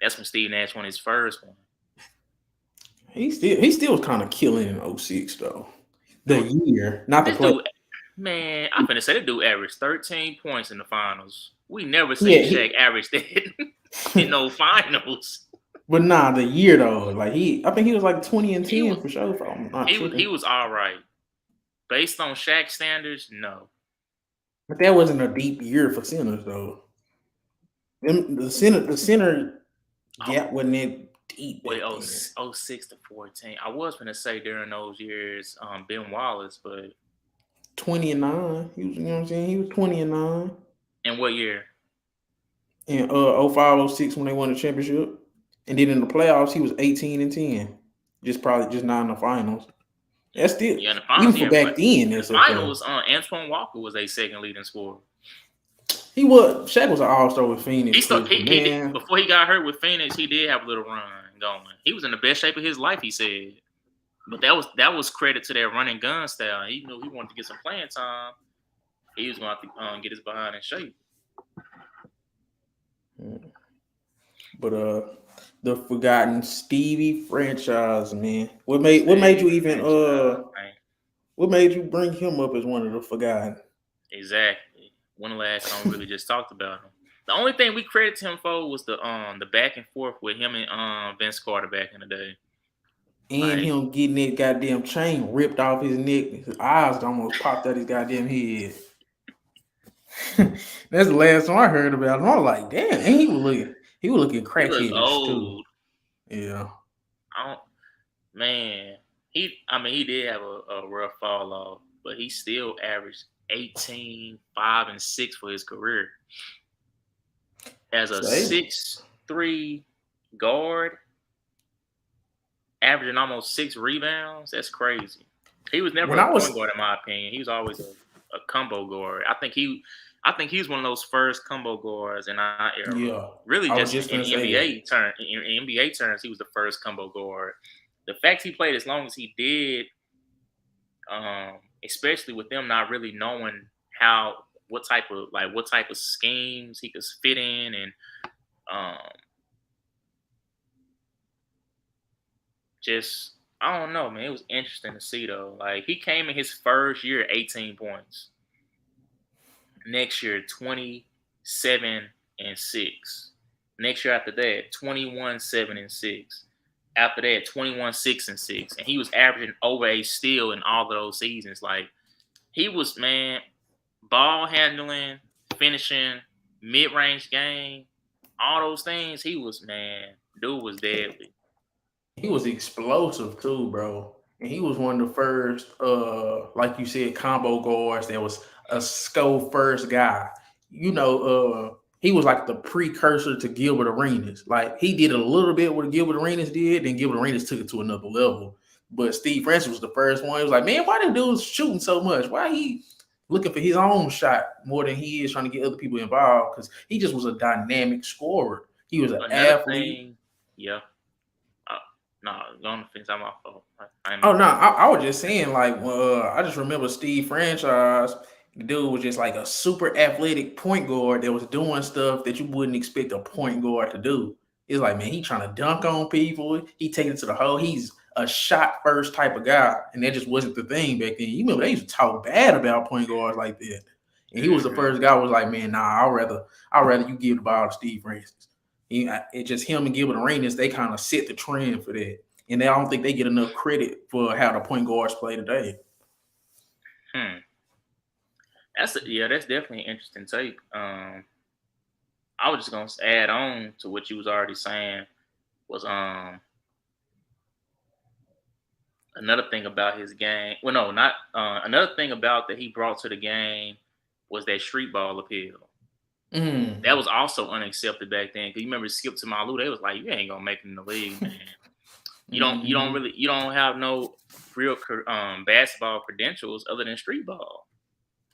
Speaker 1: That's when Steve Nash won his first one.
Speaker 2: He still was kind of killing in 06 though. The year, not the
Speaker 1: This
Speaker 2: play.
Speaker 1: dude, man, I'm finna say this dude averaged 13 points in the finals. We never
Speaker 2: Yeah,
Speaker 1: seen Shaq average that in no finals.
Speaker 2: but nah, the year though, like I think he was like 20 and 10
Speaker 1: He was
Speaker 2: for sure. If I'm not
Speaker 1: he
Speaker 2: tripping.
Speaker 1: was all right. Based on Shaq standards, no.
Speaker 2: But that wasn't a deep year for centers though. The center gap wasn't that deep back
Speaker 1: Wait,
Speaker 2: then.
Speaker 1: 06 to 14. I was gonna say during those years, Ben Wallace, but
Speaker 2: 20 and 9. He was, you know what I'm saying? He was 20 and 9.
Speaker 1: in what year?
Speaker 2: In 05, 06 when they won the championship. And then in the playoffs, he was 18 and 10. Probably just not in the finals. That's still
Speaker 1: Yeah, in the
Speaker 2: even
Speaker 1: finals,
Speaker 2: for back then,
Speaker 1: in the
Speaker 2: that's up there.
Speaker 1: finals, Antoine Walker was a second leading scorer.
Speaker 2: Shaq was an all-star with Phoenix too. Man.
Speaker 1: Before he got hurt with Phoenix, he did have a little run going. He was in the best shape of his life, he said. But that was credit to that running gun style. He knew he wanted to get some playing time. He was going to have to get his behind in shape.
Speaker 2: But the forgotten Stevie franchise, man. What made you even what made you bring him up as one of the forgotten?
Speaker 1: Exactly. When the last time we really just talked about him. The only thing we credit him for was the back and forth with him and Vince Carter back in the day.
Speaker 2: And him getting that goddamn chain ripped off his neck. His eyes almost popped out his goddamn head. That's the last time I heard about him. I was like, damn. And he was looking crackheadish too. Yeah.
Speaker 1: He did have a rough fall off, but he still averaged 18, 5, and 6 for his career. As a 6'3" guard, averaging almost 6 rebounds, that's crazy. He was never a point guard in my opinion. He was always a combo guard. I think he was one of those first combo guards in our era.
Speaker 2: Yeah.
Speaker 1: Really just in NBA terms, he was the first combo guard. The fact he played as long as he did, especially with them not really knowing what type of schemes he could fit in, and just I don't know, man. It was interesting to see though. Like he came in his first year 18 points. Next year 27 and 6. Next year after that 21 7 and 6. After that 21 6 and 6. And he was averaging over a steal in all of those seasons. Like he was, man, ball handling, finishing, mid-range game, all those things. He was, man, dude was deadly.
Speaker 2: He was explosive too, bro. And he was one of the first, like you said, combo guards that was a score first guy. You know, he was like the precursor to Gilbert Arenas. Like he did a little bit what Gilbert Arenas did, then Gilbert Arenas took it to another level. But Steve Francis was the first one. He was like, man, why this dude's shooting so much? Why he looking for his own shot more than he is trying to get other people involved? Because he just was a dynamic scorer. He was an athlete.
Speaker 1: Yeah. No, go on the fence. I'm off.
Speaker 2: I was just saying, like, I just remember Steve franchise. The dude was just like a super athletic point guard that was doing stuff that you wouldn't expect a point guard to do. It's like, man, he trying to dunk on people. He taking it to the hole. He's a shot first type of guy, and that just wasn't the thing back then. You remember they used to talk bad about point guards like that, and he was the first guy who was like, man, nah, I'd rather you give the ball to Steve Francis. It's just him and Gilbert Arenas. They kind of set the trend for that, and I don't think they get enough credit for how the point guards play today.
Speaker 1: That's definitely an interesting take. I was just gonna add on to what you was already saying was another thing about his game. Well, no, not another thing about that he brought to the game was that street ball appeal. That was also unaccepted back then. Cause you remember Skip to Malu, they was like, you ain't gonna make it in the league, man. You don't have no real basketball credentials other than street ball.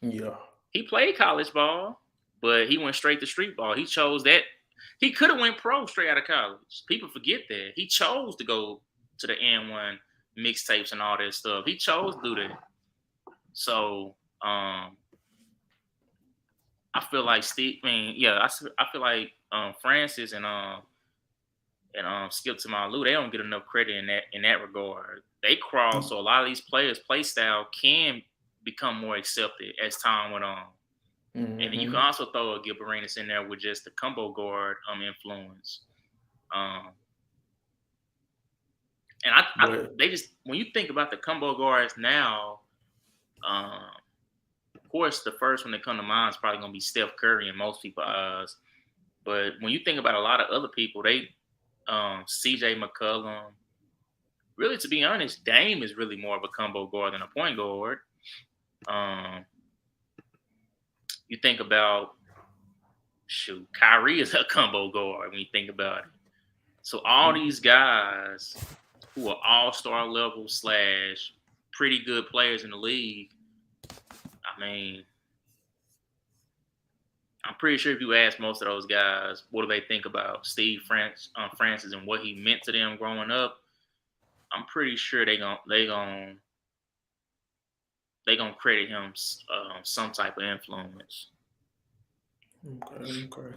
Speaker 2: Yeah.
Speaker 1: He played college ball, but he went straight to street ball. He chose that. He could have went pro straight out of college. People forget that. He chose to go to the N1 mixtapes and all that stuff. He chose to do that. So, I feel like Steve. I mean, yeah, I feel like Francis and Skip to Malu, they don't get enough credit in that regard. They crawl, so a lot of these players' play style can become more accepted as time went on. And then you can also throw a Gilbert Arenas in there with just the combo guard influence. And they just, when you think about the combo guards now, of course, the first one that come to mind is probably going to be Steph Curry in most people's eyes. But when you think about a lot of other people, they CJ McCollum, really, to be honest, Dame is really more of a combo guard than a point guard. You think about, Kyrie is a combo guard when you think about it. So all these guys who are all-star level / pretty good players in the league, I mean, I'm pretty sure if you ask most of those guys, what do they think about Steve Francis and what he meant to them growing up, I'm pretty sure they gonna credit him some type of influence.
Speaker 2: Okay.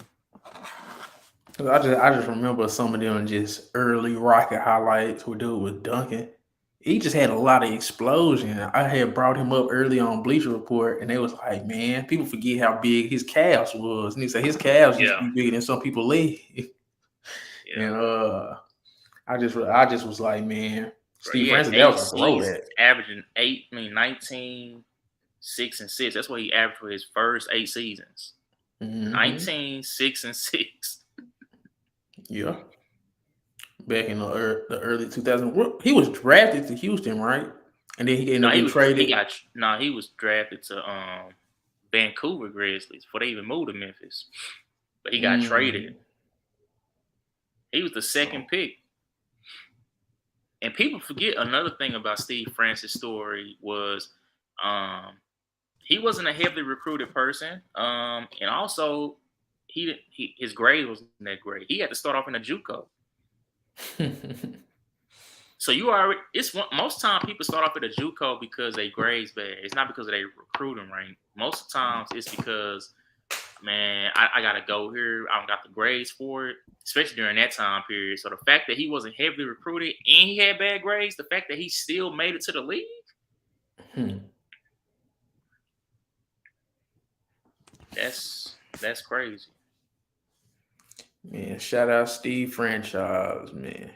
Speaker 2: I just remember some of them just early Rocket highlights where dude was dunking. He just had a lot of explosion. I had brought him up early on Bleacher Report, and they was like, man, people forget how big his calves was. And he said his calves used to be bigger than some people's legs. And I just was like, man, Steve Francis, that was like roll that.
Speaker 1: Averaging 19, 6, and 6. That's what he averaged for his first 8 seasons. 19, 6, and 6.
Speaker 2: Yeah. Back in the early 2000s. He was drafted to Houston, right? And then he ended up getting traded.
Speaker 1: He was drafted to Vancouver Grizzlies before they even moved to Memphis. But he got traded. He was the second pick. And people forget another thing about Steve Francis' story was he wasn't a heavily recruited person. And also his grade wasn't that great. He had to start off in a JUCO. So most time people start off at a JUCO because they grades bad. It's not because of their recruiting rank. Most of the times it's because, man, I gotta go here. I don't got the grades for it, especially during that time period. So the fact that he wasn't heavily recruited and he had bad grades, the fact that he still made it to the league, that's crazy.
Speaker 2: Man, shout out Steve Franchise, man.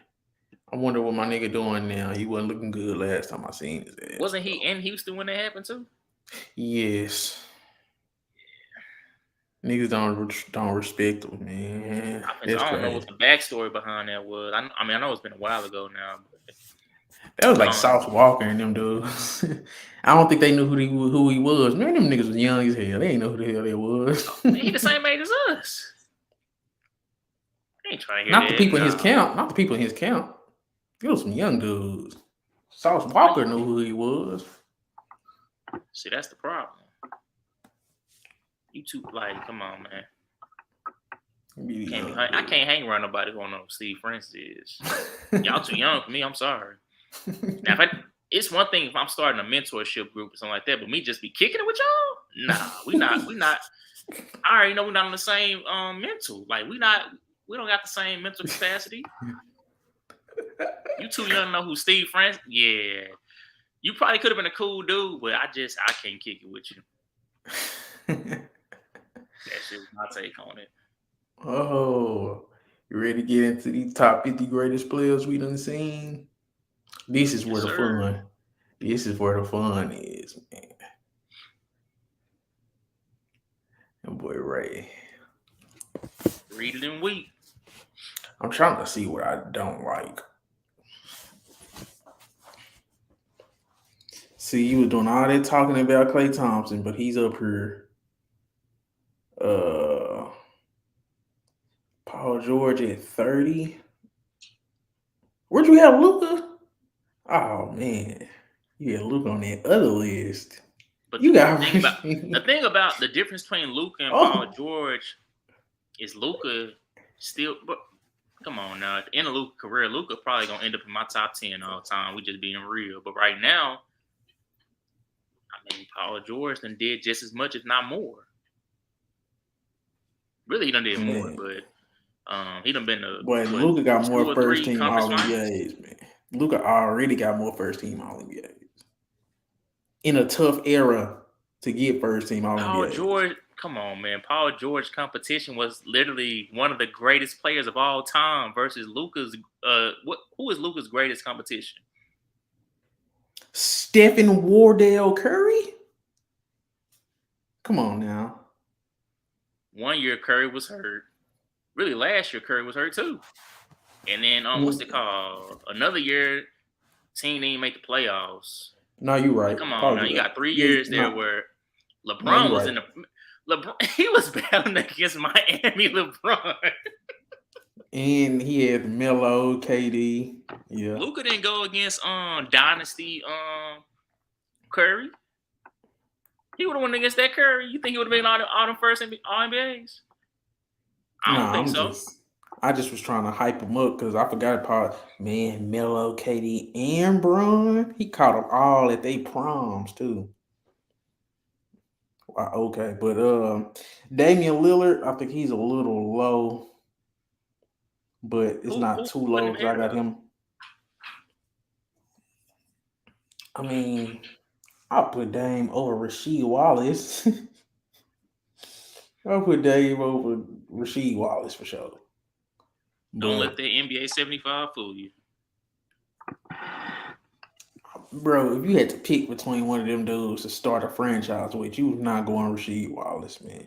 Speaker 2: I wonder what my nigga doing now. He wasn't looking good last time I seen his ass.
Speaker 1: Wasn't he in Houston when that happened too?
Speaker 2: Yes. Niggas don't respect him, man.
Speaker 1: I don't know what the backstory behind that was. I know it's been a while ago now. But
Speaker 2: that was like Sauce Walker and them dudes. I don't think they knew who he was. Man, them niggas was young as hell. They ain't know who the hell they was.
Speaker 1: He the same age as us. I ain't trying to hear
Speaker 2: Not the people in his camp. Not the people in his camp. It was some young dudes. Sauce Walker knew who he was.
Speaker 1: See, that's the problem. You two, like, come on, man. I can't hang around nobody who don't know who Steve Francis is. Y'all too young for me. I'm sorry. Now, it's one thing if I'm starting a mentorship group or something like that, but me just be kicking it with y'all? Nah, we not. I already know we're not on the same mental. Like we don't got the same mental capacity. You too young to know who Steve Francis. Yeah, you probably could have been a cool dude, but I can't kick it with you. That shit was my take on it.
Speaker 2: Oh, you ready to get into these top 50 greatest players we done seen? This is where the fun. This is where the fun is, man. And boy, Ray.
Speaker 1: Read it and weep.
Speaker 2: I'm trying to see what I don't like. See, you was doing all that talking about Klay Thompson, but he's up here. Paul George at 30. Where'd you have Luka? Oh man, you had Luka on that other list.
Speaker 1: But
Speaker 2: you got
Speaker 1: the thing about the difference between Luka and Paul George is Luka still. But come on now, at the end of Luka's career, Luka probably gonna end up in my top 10 all the time. We just being real. But right now, I mean, Paul George done did just as much, if not more. Really, he done did more, but he done been the.
Speaker 2: But Luka got more first team All NBAs, man. Luka already got more first team All NBAs. In a tough era to get first team All
Speaker 1: Paul
Speaker 2: NBAs.
Speaker 1: George, come on, man. Paul George's competition was literally one of the greatest players of all time versus Luka's. Who is Luka's greatest competition?
Speaker 2: Stephen Wardell Curry? Come on now.
Speaker 1: 1 year Curry was hurt. Really, last year Curry was hurt too. And then what's it called? Another year, team didn't make the playoffs.
Speaker 2: No, you're right.
Speaker 1: Come on, now you got 3 years there where LeBron was in the. LeBron, he was battling against Miami LeBron.
Speaker 2: And he had Melo, KD. Yeah.
Speaker 1: Luka didn't go against Dynasty Curry. He would have won against that Curry. You think he would have been all them first All-NBAs? I don't think so.
Speaker 2: I just was trying to hype him up because I forgot about, man, Melo, KD, and Bron. He caught them all at their proms, too. Okay, but Damian Lillard, I think he's a little low, but it's not too low because I got him. I mean, I'll put Dame over Rasheed Wallace. I'll put Dame over Rasheed Wallace for sure.
Speaker 1: Don't let the NBA 75 fool you.
Speaker 2: Bro, if you had to pick between one of them dudes to start a franchise with, you was not going Rasheed Wallace, man.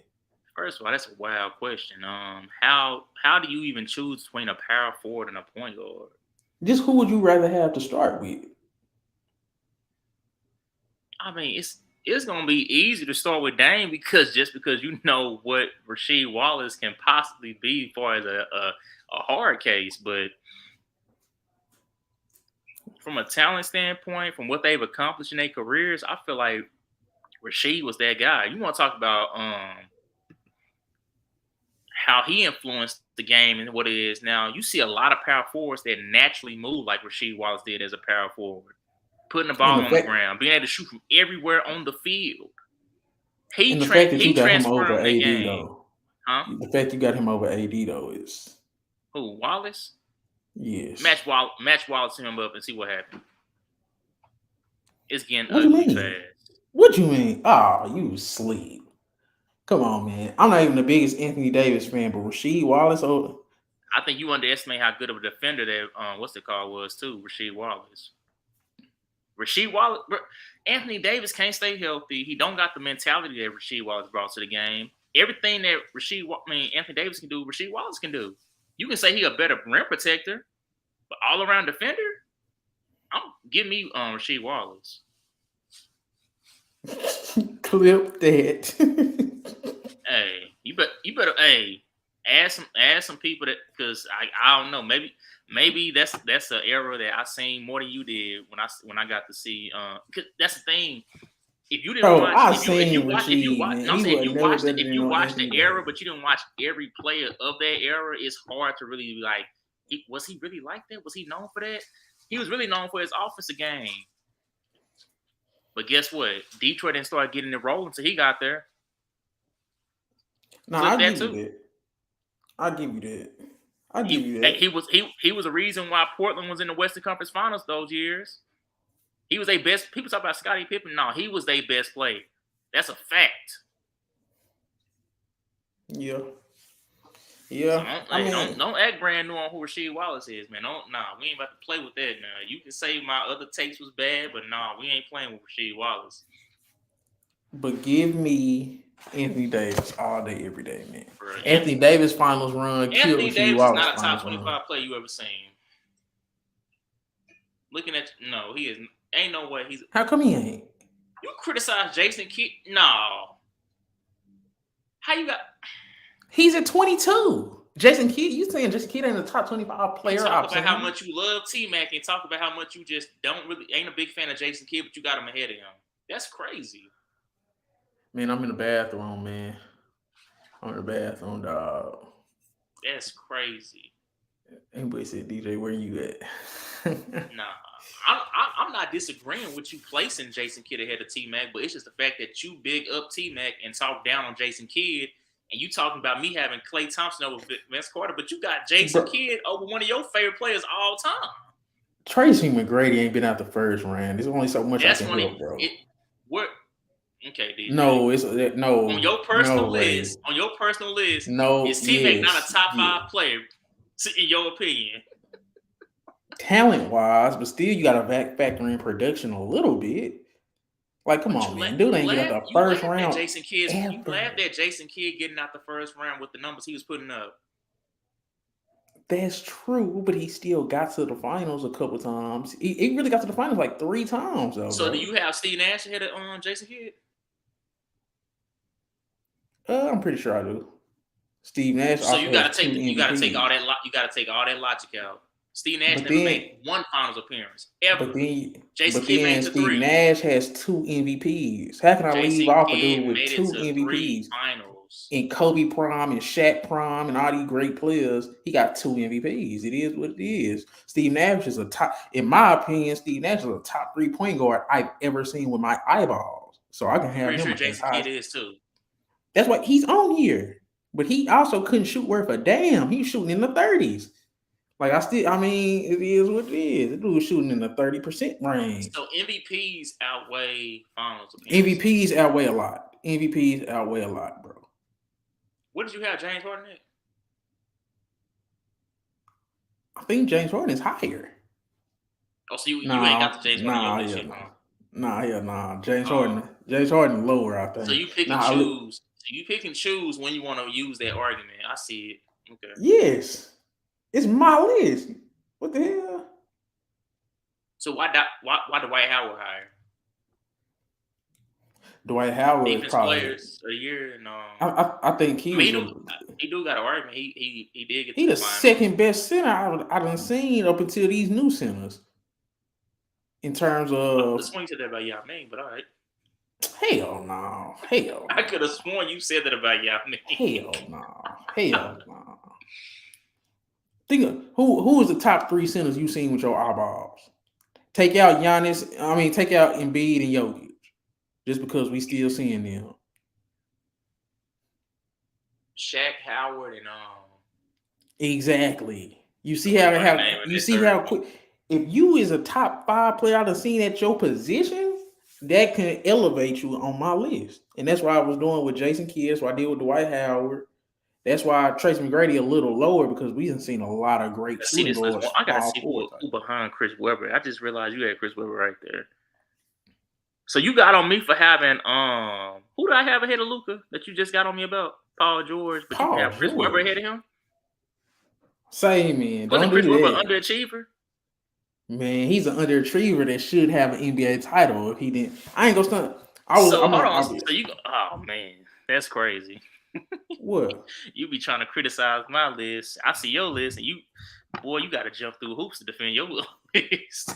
Speaker 1: First of all, that's a wild question. How do you even choose between a power forward and a point guard?
Speaker 2: Just who would you rather have to start with?
Speaker 1: I mean, it's gonna be easy to start with Dame because you know what Rasheed Wallace can possibly be as far as a hard case, but from a talent standpoint, from what they've accomplished in their careers, I feel like Rasheed was that guy. You want to talk about how he influenced the game and what it is now. You see a lot of power forwards that naturally move like Rasheed Wallace did as a power forward. Putting the ball on the ground, being able to shoot from everywhere on the field. He transformed
Speaker 2: over
Speaker 1: the
Speaker 2: AD
Speaker 1: game.
Speaker 2: Though.
Speaker 1: Huh?
Speaker 2: The fact you got him over AD though is
Speaker 1: who? Wallace?
Speaker 2: Yes.
Speaker 1: Match Wallace him up and see what happens. It's getting ugly fast.
Speaker 2: What you mean? Oh, you sleep. Come on, man. I'm not even the biggest Anthony Davis fan, but Rasheed Wallace.
Speaker 1: I think you underestimate how good of a defender that was too. Rasheed Wallace. Anthony Davis can't stay healthy. He don't got the mentality that Rasheed Wallace brought to the game. Everything that Anthony Davis can do, Rasheed Wallace can do. You can say he a better rim protector, but all around defender, give me Rasheed Wallace.
Speaker 2: Clip that.
Speaker 1: Hey, you better add some people that, because I don't know, maybe that's an era that I seen more than you did when I got to see. Cause that's the thing. If you didn't watch, if you watched the era, but you didn't watch every player of that era, it's hard to really be like, was he really like that? Was he known for that? He was really known for his offensive game. But guess what? Detroit didn't start getting it rolling until he got there.
Speaker 2: No, I'll give you that. I'll give you that. I'll give you that.
Speaker 1: He was a reason why Portland was in the Western Conference Finals those years. He was their best. People talk about Scottie Pippen. No, he was their best player. That's a fact.
Speaker 2: Yeah.
Speaker 1: So don't act brand new on who Rasheed Wallace is, man. We ain't about to play with that now. You can say my other takes was bad, but we ain't playing with Rasheed Wallace.
Speaker 2: But give me Anthony Davis all day, every day, man. Bro, Anthony Davis finals run.
Speaker 1: Anthony Davis is not a top 25 player you ever seen. Looking at he is. Ain't no way he's.
Speaker 2: How come he ain't?
Speaker 1: You criticize Jason Kidd? No. How you got?
Speaker 2: He's at 22. Jason Kidd, you saying Jason Kidd ain't a top 25 player?
Speaker 1: Talk about how much you love T-Mac and talk about how much you just ain't a big fan of Jason Kidd, but you got him ahead of him. That's crazy.
Speaker 2: Man, I'm in the bathroom, man. I'm in the bathroom, dog.
Speaker 1: That's crazy.
Speaker 2: Anybody said, DJ, where you at?
Speaker 1: Nah. I'm not disagreeing with you placing Jason Kidd ahead of T-Mac, but it's just the fact that you big up T-Mac and talk down on Jason Kidd, and you talking about me having Klay Thompson over Vince Carter, but you got Jason Kidd over one of your favorite players all time.
Speaker 2: Tracy McGrady ain't been out the first round. There's only so much I can help, bro.
Speaker 1: Okay, DJ.
Speaker 2: No, no.
Speaker 1: On your personal list, is T-Mac not a top 5 player, in your opinion?
Speaker 2: Talent-wise, but still you got to factor in production a little bit. Like, come on, man. Dude ain't getting out the first round.
Speaker 1: You laughed at Jason Kidd getting out the first round with the numbers he was putting up.
Speaker 2: That's true, but he still got to the finals a couple times. He really got to the finals like 3 times, though.
Speaker 1: So, do you have Steve Nash ahead of Jason Kidd?
Speaker 2: I'm pretty sure I do. Steve Nash.
Speaker 1: So you gotta take all that logic out. Steve Nash never made 1 finals appearance ever.
Speaker 2: Jason Kidd made it to 3. Steve Nash has 2 MVPs. How can I leave off a dude with 2 MVPs?
Speaker 1: Finals.
Speaker 2: In Kobe Prime and Shaq Prime and all these great players, he got 2 MVPs. It is what it is. Steve Nash is in my opinion, Steve Nash is a top 3 point guard I've ever seen with my eyeballs. So I can have him.
Speaker 1: Pretty sure Jason Kidd is too.
Speaker 2: That's why he's on here. But he also couldn't shoot worth a damn. He's shooting in the 30s. Like, it is what it is. The dude was shooting in the 30% range.
Speaker 1: So MVPs outweigh finals
Speaker 2: appearances. MVPs outweigh a lot, bro.
Speaker 1: What did you have James Harden at?
Speaker 2: I think James Harden is higher.
Speaker 1: Oh, so you ain't got the James Harden shit, huh?
Speaker 2: Nah. James Harden lower, I think.
Speaker 1: So you pick and choose. So you pick and choose when you want to use that argument. I see it. Okay.
Speaker 2: Yes. It's my list. What the hell?
Speaker 1: So why Dwight Howard higher?
Speaker 2: Dwight Howard
Speaker 1: defense
Speaker 2: probably
Speaker 1: players a year, and
Speaker 2: I think he
Speaker 1: do got an argument. He did get.
Speaker 2: He the second best center I done seen up until these new centers. In terms of
Speaker 1: the swing said that about Yao Ming, but all right.
Speaker 2: Hell no.
Speaker 1: I could have sworn you said that about Yao Ming.
Speaker 2: Hell no. Think of who is the top 3 centers you've seen with your eyeballs? Take out Giannis. Take out Embiid and Jokic, just because we still seeing them.
Speaker 1: Shaq, Howard, and
Speaker 2: Exactly. You see how quick. If you is a top 5 player I've seen at your position, that can elevate you on my list. And that's what I was doing with Jason Kidd. That's what I did with Dwight Howard. That's why Tracy McGrady a little lower, because we done seen a lot of great shooting guards.
Speaker 1: I gotta see who behind Chris Webber. I just realized you had Chris Webber right there. So you got on me for having who do I have ahead of Luka that you just got on me about? Paul George, but you have Chris Webber ahead of him?
Speaker 2: Say, man,
Speaker 1: wasn't Chris Webber an underachiever?
Speaker 2: Man, he's an underachiever that should have an NBA title if he didn't. I ain't gonna stunt. Oh
Speaker 1: man, that's crazy.
Speaker 2: What?
Speaker 1: You be trying to criticize my list. I see your list, and you got to jump through hoops to defend your list.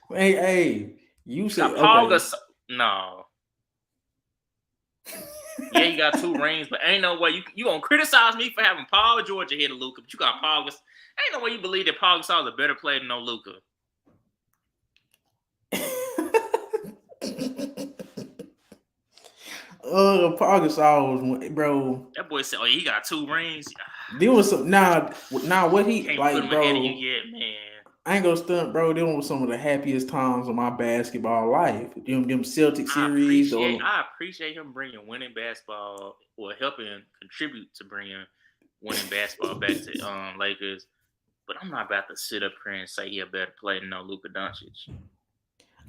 Speaker 2: hey, you said
Speaker 1: Pau Gasol. No. Yeah, you got 2 rings, but ain't no way you gonna criticize me for having Paul George ahead of Luka, but you got Pau Gasol. Ain't no way you believe that Pau Gasol is a better player than Luka.
Speaker 2: Pau Gasol was, bro.
Speaker 1: That boy said, "Oh, he got 2 rings."
Speaker 2: There was some what he
Speaker 1: Can't put
Speaker 2: like,
Speaker 1: him ahead of you
Speaker 2: bro.
Speaker 1: yet, man.
Speaker 2: I ain't gonna stunt, bro. Them was some of the happiest times of my basketball life. Them Celtic series,
Speaker 1: I appreciate him bringing winning basketball or helping contribute to bringing winning basketball back to Lakers. But I'm not about to sit up here and say he a better player than no Luka Doncic.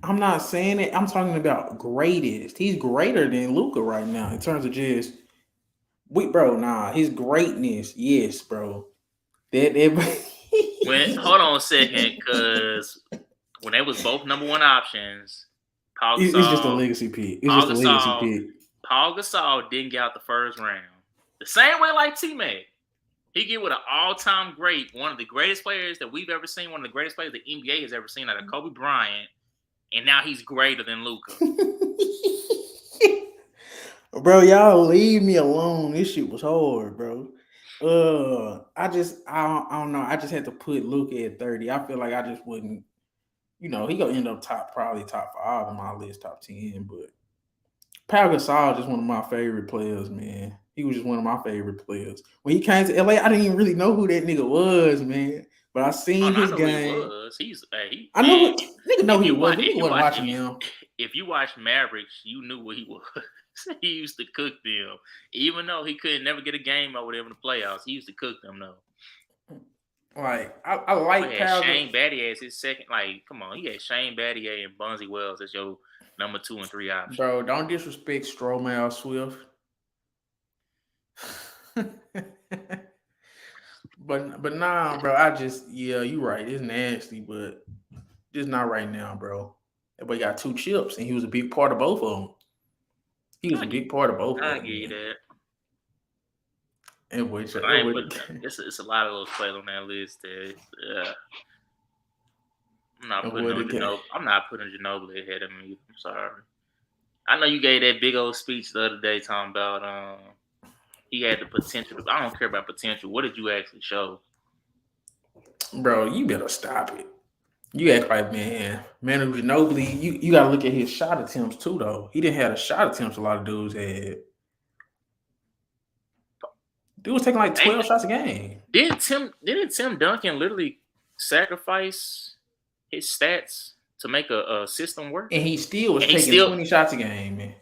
Speaker 2: I'm not saying it. I'm talking about greatest. He's greater than Luka right now in terms of just his greatness. Yes, bro.
Speaker 1: Hold on a second, because when they was both number 1 options,
Speaker 2: It's just a legacy pick. It's just a legacy pick.
Speaker 1: Pau Gasol didn't get out the first round. The same way like T-Mac. He get with an all-time great, one of the greatest players that we've ever seen, one of the greatest players the NBA has ever seen, out of Kobe Bryant, and now he's greater than Luka.
Speaker 2: Bro, y'all leave me alone. This shit was hard, bro. I don't know. I just had to put Luka at 30. I feel like I just wouldn't, he gonna end up probably top 5 on my list, top 10. But Pau Gasol just one of my favorite players, man. He was just one of my favorite players. When he came to LA, I didn't even really know who that nigga was, man. But I seen his game. I know nigga know who he was. Nigga wasn't watching him.
Speaker 1: If you watched Mavericks, you knew what he was. He used to cook them. Even though he couldn't never get a game or whatever in the playoffs, he used to cook them though.
Speaker 2: Like I like
Speaker 1: Pau. Shane Battier as his second. Like, come on, he had Shane Battier and Bonzi Wells as your number 2 and 3 options.
Speaker 2: Bro, don't disrespect Stromile Swift. but nah, bro. You right. It's nasty, but just not right now, bro. That boy got 2 chips, and he was a big part of both of them. He was a big part of both of them.
Speaker 1: I give you that.
Speaker 2: And
Speaker 1: it's a lot of those players on that list. I'm not putting Ginobili ahead of me. I'm sorry. I know you gave that big old speech the other day talking about he had the potential. I don't care about potential. What did you actually show?
Speaker 2: Bro, you better stop it. You act like, man, Manu Ginobili, you got to look at his shot attempts too, though. He didn't have the shot attempts a lot of dudes had. Dude was taking like 12 shots a game.
Speaker 1: Didn't Tim Duncan literally sacrifice his stats to make a system work?
Speaker 2: And he still was taking 20 shots a game, man.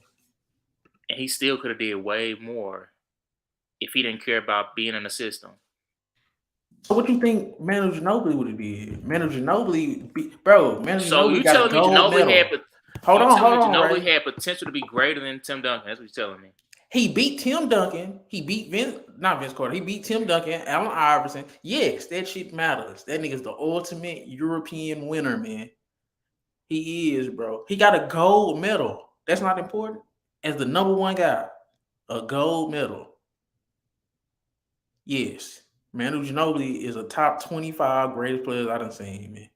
Speaker 1: And he still could have did way more if he didn't care about being in the system.
Speaker 2: So what do you think Manu Ginobili would have did? Manu Ginobili got a gold medal. Hold on.
Speaker 1: Ginobili had potential to be greater than Tim Duncan. That's what you're telling me.
Speaker 2: He beat Tim Duncan. He beat not Vince Carter. He beat Tim Duncan, Allen Iverson. Yes, that shit matters. That nigga's the ultimate European winner, man. He is, bro. He got a gold medal. That's not important. As the number 1 guy, a gold medal. Yes. Manu Ginobili is a top 25 greatest players I done seen, man.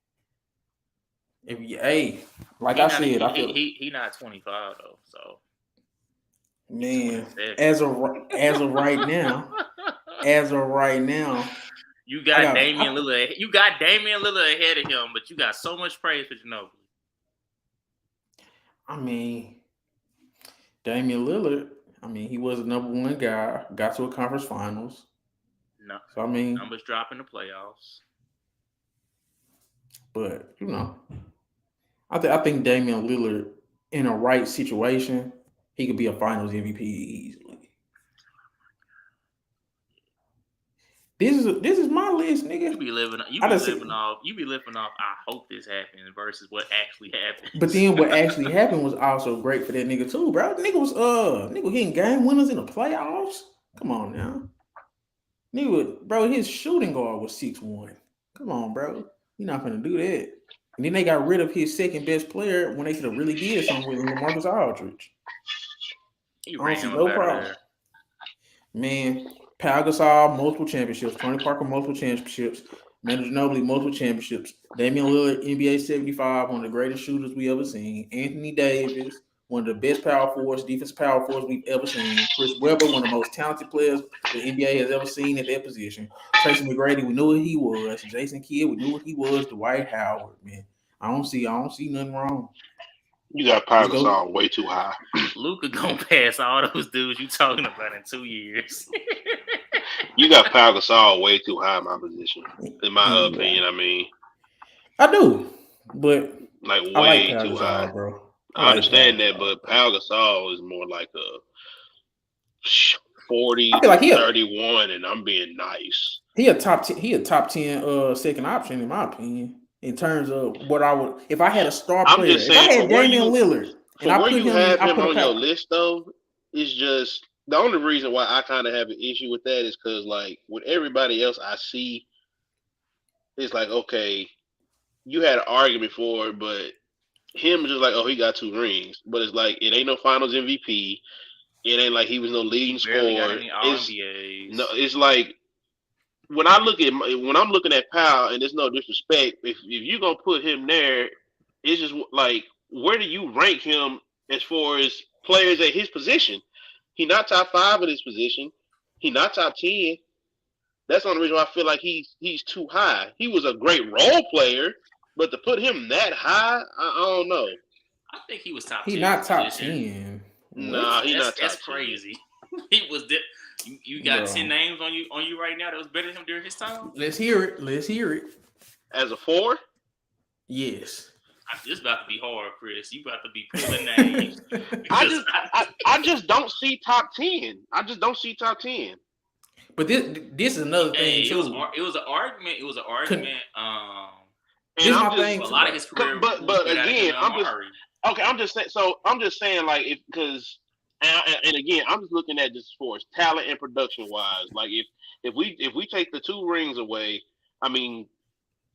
Speaker 2: I feel
Speaker 1: he not 25 though, so.
Speaker 2: Man, as of right now,
Speaker 1: you got Damian Lillard. You got Damian Lillard ahead of him, but you got so much praise for Ginobili.
Speaker 2: I mean, Damian Lillard. He was the number 1 guy. Got to a conference finals.
Speaker 1: No,
Speaker 2: so
Speaker 1: numbers drop in the playoffs.
Speaker 2: But I think Damian Lillard in a right situation, he could be a Finals MVP easily. This is my list, nigga.
Speaker 1: You be living off. I hope this happens versus what actually happened.
Speaker 2: But then what actually happened was also great for that nigga too, bro. Nigga was getting game winners in the playoffs. Come on now. His shooting guard was 6'1". Come on, bro. You're not gonna do that. And then they got rid of his second best player when they could have really did something with LaMarcus Aldridge.
Speaker 1: I don't see no problem.
Speaker 2: Man, Pau Gasol, multiple championships. Tony Parker, multiple championships. Manu Ginobili, multiple championships. Damian Lillard, NBA 75, one of the greatest shooters we ever seen. Anthony Davis, one of the best defensive power forwards we've ever seen. Chris Webber, one of the most talented players the NBA has ever seen at that position. Tracy McGrady, we knew what he was. Jason Kidd, we knew what he was. Dwight Howard, man. I don't see nothing wrong.
Speaker 3: You got Pau Gasol way too high.
Speaker 1: Luka gonna pass all those dudes you talking about in 2 years.
Speaker 3: You got Pau Gasol way too high in my position. In my opinion, I mean.
Speaker 2: I do, but
Speaker 3: like way
Speaker 2: I like Pau
Speaker 3: too
Speaker 2: Gasol,
Speaker 3: high.
Speaker 2: bro.
Speaker 3: I understand that, but Pau Gasol is more like a 40
Speaker 2: I feel like
Speaker 3: 31, and I'm being nice.
Speaker 2: He a top 10 second option in my opinion. In terms of what I would, if I had a star player,
Speaker 3: just saying,
Speaker 2: if I had Damian Lillard,
Speaker 3: and I put him on your list though, it's just the only reason why I kind of have an issue with that is because like with everybody else I see, it's like okay, you had an argument for it, but him just like, oh, he got 2 rings, but it's like it ain't no Finals MVP. It ain't like he was no leading scorer. It's like when I'm looking at Powell, and there's no disrespect, if you're gonna put him there, it's just like where do you rank him as far as players at his position? He not top 5 in his position. He not top 10. That's the only reason why I feel like he's too high. He was a great role player, but to put him that high, I don't know.
Speaker 1: I think he was top
Speaker 2: 10.
Speaker 1: He
Speaker 2: not top 10.
Speaker 3: Nah, he's not top 10.
Speaker 1: That's crazy. He was. You got 10 names on you right now that was better than him during his time.
Speaker 2: Let's hear it.
Speaker 3: As a 4?
Speaker 2: Yes.
Speaker 1: This about to be hard, Chris. You about to be pulling names.
Speaker 3: I just don't see top 10. I just don't see top 10.
Speaker 2: But this is another thing too.
Speaker 1: It was an argument. It was an argument.
Speaker 2: And I'm just,
Speaker 1: a lot of his career.
Speaker 3: But again, I'm just saying like because. And again, I'm just looking at just as far as talent and production wise. Like if we take the 2 rings away, I mean,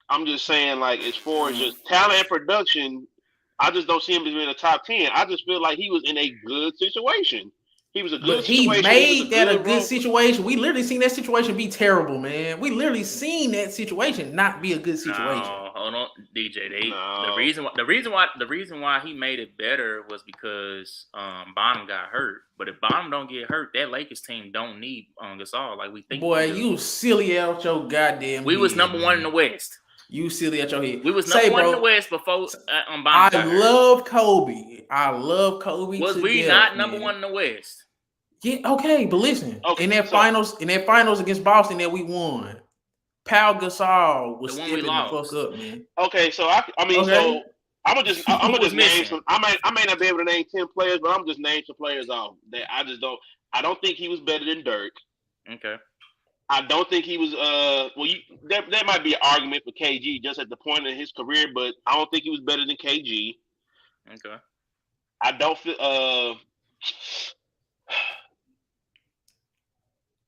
Speaker 3: I'm just saying like as far as just talent and production, I just don't see him as being a top 10. I just feel like he was in a good situation. He was a good situation.
Speaker 2: He made that a good situation. We literally seen that situation be terrible, man. We literally seen that situation not be a good situation.
Speaker 1: No, hold on, DJ. The reason why he made it better was because Bonham got hurt. But if Bonham don't get hurt, that Lakers team don't need Gasol like we think.
Speaker 2: Boy, you silly out your goddamn.
Speaker 1: We was number 1 in the West.
Speaker 2: You silly at your head.
Speaker 1: We was number 1 in the West before Bonham
Speaker 2: I
Speaker 1: got
Speaker 2: love
Speaker 1: hurt.
Speaker 2: Kobe. I love Kobe.
Speaker 1: Was we not number 1 in the West?
Speaker 2: Yeah, okay, but listen, in that finals against Boston that we won, Pau Gasol was stepping the fuck up, man.
Speaker 3: Okay, so I'm gonna just name some. I may not be able to name 10 players, but I'm just name some players off that I don't think he was better than Dirk.
Speaker 1: Okay.
Speaker 3: I don't think he was. There might be an argument for KG just at the point in his career, but I don't think he was better than KG.
Speaker 1: Okay.
Speaker 3: I don't feel.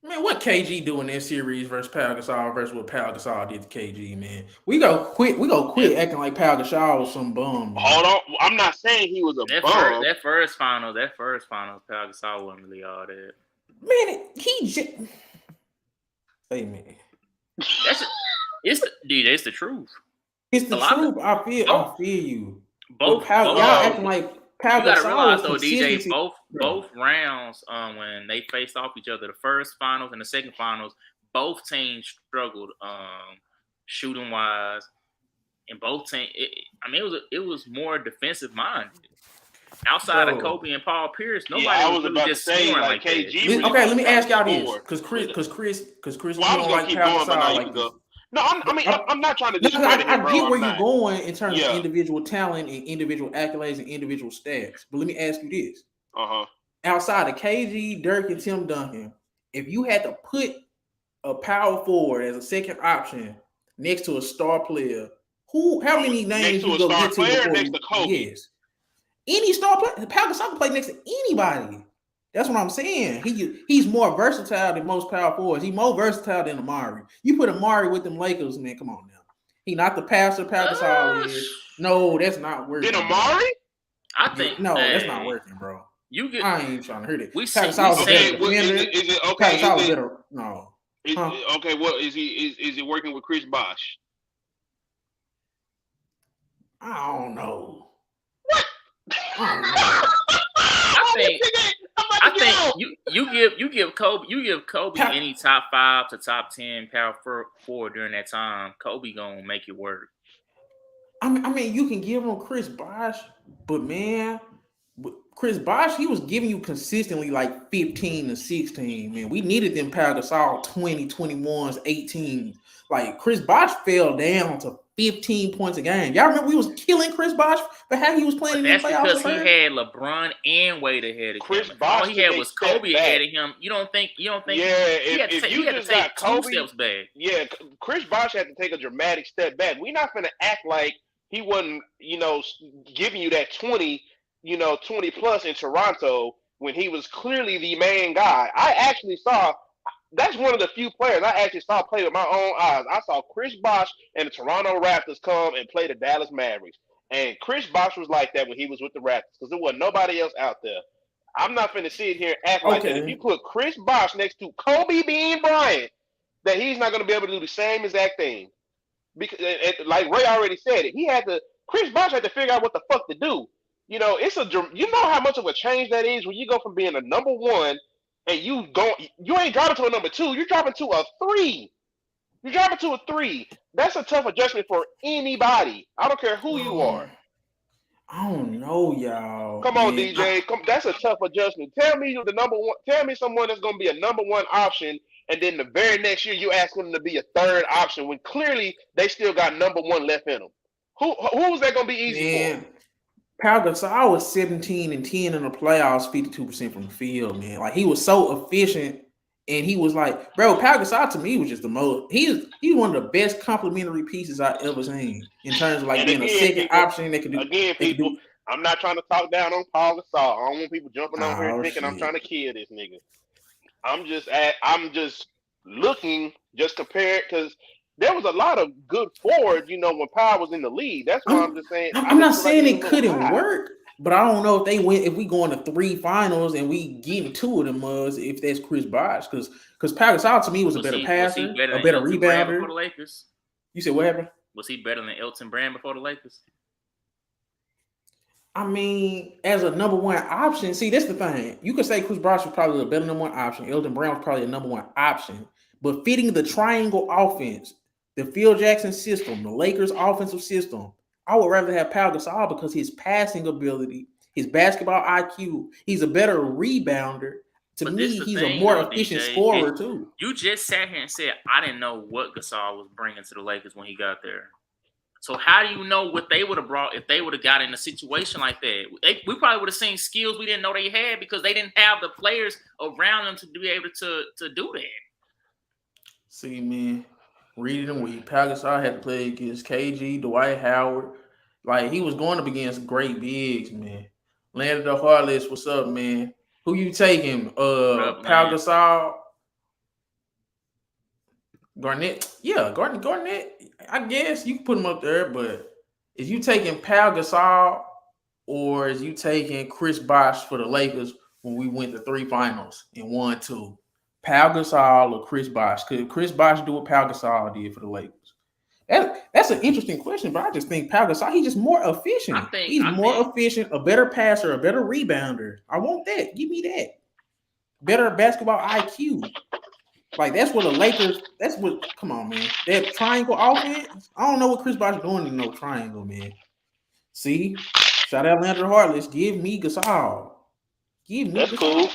Speaker 2: Man, what KG do in that series versus Pau Gasol versus what Pau Gasol did to KG, man? We go quit acting like Pau Gasol was some bum. Man.
Speaker 3: Hold on, I'm not saying he was a bum.
Speaker 1: That first finals, Pau Gasol wasn't really all that.
Speaker 2: Man, hey man,
Speaker 1: it's the truth.
Speaker 2: It's the truth. I feel you.
Speaker 1: Both
Speaker 2: y'all acting like Pau Gasol.
Speaker 1: You gotta realize though, DJ, both rounds when they faced off each other, the first finals and the second finals, both teams struggled shooting wise, and both teams. It was more defensive minded. Outside of Kobe and Paul Pierce, nobody was really just scoring like KG.
Speaker 2: Okay, let me ask y'all this, because Chris, you don't like Pau Gasol like this.
Speaker 3: No, I'm not trying to discredit him, bro.
Speaker 2: I get where you're going in terms of individual talent and individual accolades and individual stats. But let me ask you this. Outside of KG, Dirk, and Tim Duncan, if you had to put a power forward as a second option next to a star player, how many names you go get to before
Speaker 3: next to Kobe?
Speaker 2: Yes. Any star player, Pau Gasol can play next to anybody. That's what I'm saying. He's more versatile than most power forwards. He's more versatile than Amari. You put Amari with them Lakers, man. Come on now. He not the passer Pau Gasol is. No, that's not working.
Speaker 3: Then Amari?
Speaker 1: I think
Speaker 2: that's not working, bro. I ain't trying to hear it.
Speaker 3: Pau
Speaker 2: Gasol
Speaker 3: is
Speaker 2: better. No.
Speaker 3: Okay, what is he? Is it working with Chris Bosh?
Speaker 2: I don't know.
Speaker 3: What?
Speaker 1: I think you give Kobe any top 5 to top 10 power forward during that time. Kobe gonna make it work.
Speaker 2: I mean, you can give him Chris Bosh, but man, Chris Bosh, he was giving you consistently like 15 to 16, man. We needed them Pau Gasol 20, 21s, 18. Like Chris Bosh fell down to 15 points a game. Y'all remember we was killing Chris Bosh for how he was playing
Speaker 1: But
Speaker 2: in the
Speaker 1: that's
Speaker 2: playoffs
Speaker 1: because
Speaker 2: at
Speaker 1: he
Speaker 2: first?
Speaker 1: had LeBron and Wade ahead of
Speaker 4: Chris
Speaker 1: him.
Speaker 4: Bosh
Speaker 1: All he had was Kobe
Speaker 4: back.
Speaker 1: ahead of him. You don't think
Speaker 4: Yeah,
Speaker 1: he had
Speaker 4: if
Speaker 1: to
Speaker 4: you just got
Speaker 1: take
Speaker 4: Kobe,
Speaker 1: 2 steps back.
Speaker 4: yeah, Chris Bosh had to take a dramatic step back. We're not gonna act like he wasn't, giving you that 20, 20 plus in Toronto when he was clearly the main guy. I actually saw that's one of the few players I actually saw play with my own eyes. I saw Chris Bosh and the Toronto Raptors come and play the Dallas Mavericks. And Chris Bosh was like that when he was with the Raptors because there wasn't nobody else out there. I'm not finna sit here and act like that. If you put Chris Bosh next to Kobe Bean Bryant, that he's not going to be able to do the same exact thing. Because, like Ray already said it, Chris Bosh had to figure out what the fuck to do. You know how much of a change that is when you go from being a number one and you ain't dropping to a number two, you're dropping to a three. You're dropping to a three. That's a tough adjustment for anybody. I don't care who you are.
Speaker 2: I don't know, y'all.
Speaker 4: Come on, DJ. That's a tough adjustment. Tell me the number one. Tell me someone that's going to be a number one option, and then the very next year you ask them to be a third option when clearly they still got number one left in them. Who's that going to be easy for?
Speaker 2: Pau Gasol was 17 and 10 in the playoffs, 52% from the field, man. Like he was so efficient, and he was like, bro, Pau Gasol to me was just the most. He's one of the best complementary pieces I ever seen in terms of like being a second option. They could do
Speaker 4: again, people. I'm not trying to talk down on Pau Gasol. I don't want people jumping on here thinking I'm trying to kill this nigga. I'm just looking, just compared because there was a lot of good forwards, when Pau was in the league. That's why I'm just saying.
Speaker 2: I'm not saying it couldn't work, but I don't know if we go into 3 finals and we get 2 of them if that's Chris Bosh, because Pau Gasol to me was a better passer, a better rebounder.
Speaker 1: Before the Lakers?
Speaker 2: You said what happened?
Speaker 1: Was he better than Elton Brand before the Lakers?
Speaker 2: I mean, as a number one option, see, that's the thing. You could say Chris Bosh was probably a better number one option. Elton Brand was probably a number one option. But fitting the triangle offense, the Phil Jackson system, the Lakers offensive system, I would rather have Pau Gasol because his passing ability, his basketball IQ, he's a better rebounder. To me, he's a more efficient scorer too.
Speaker 1: You just sat here and said, I didn't know what Gasol was bringing to the Lakers when he got there. So how do you know what they would have brought if they would have got in a situation like that? We probably would have seen skills we didn't know they had because they didn't have the players around them to be able to do that.
Speaker 2: See, man, read it and weed. Pau Gasol had to play against KG, Dwight Howard. Like, he was going up against great bigs, man. Landed the Heartless, what's up, man? Who you taking? Pau Gasol? Garnett? Yeah, Garnett. I guess you can put him up there, but is you taking Pau Gasol or is you taking Chris Bosh for the Lakers when we went to 3 finals and won 2? Pau Gasol or Chris Bosh? Could Chris Bosh do what Pau Gasol did for the Lakers? That's an interesting question, but I just think Pau Gasol, he's just more efficient. He's more efficient, a better passer, a better rebounder. I want that. Give me that. Better basketball IQ. Like, that's what the Lakers, come on, man. That triangle offense, I don't know what Chris Bosh doing in no triangle, man. See? Shout out Landry Heartless. Give me Gasol.
Speaker 4: That's Gasol. Cool.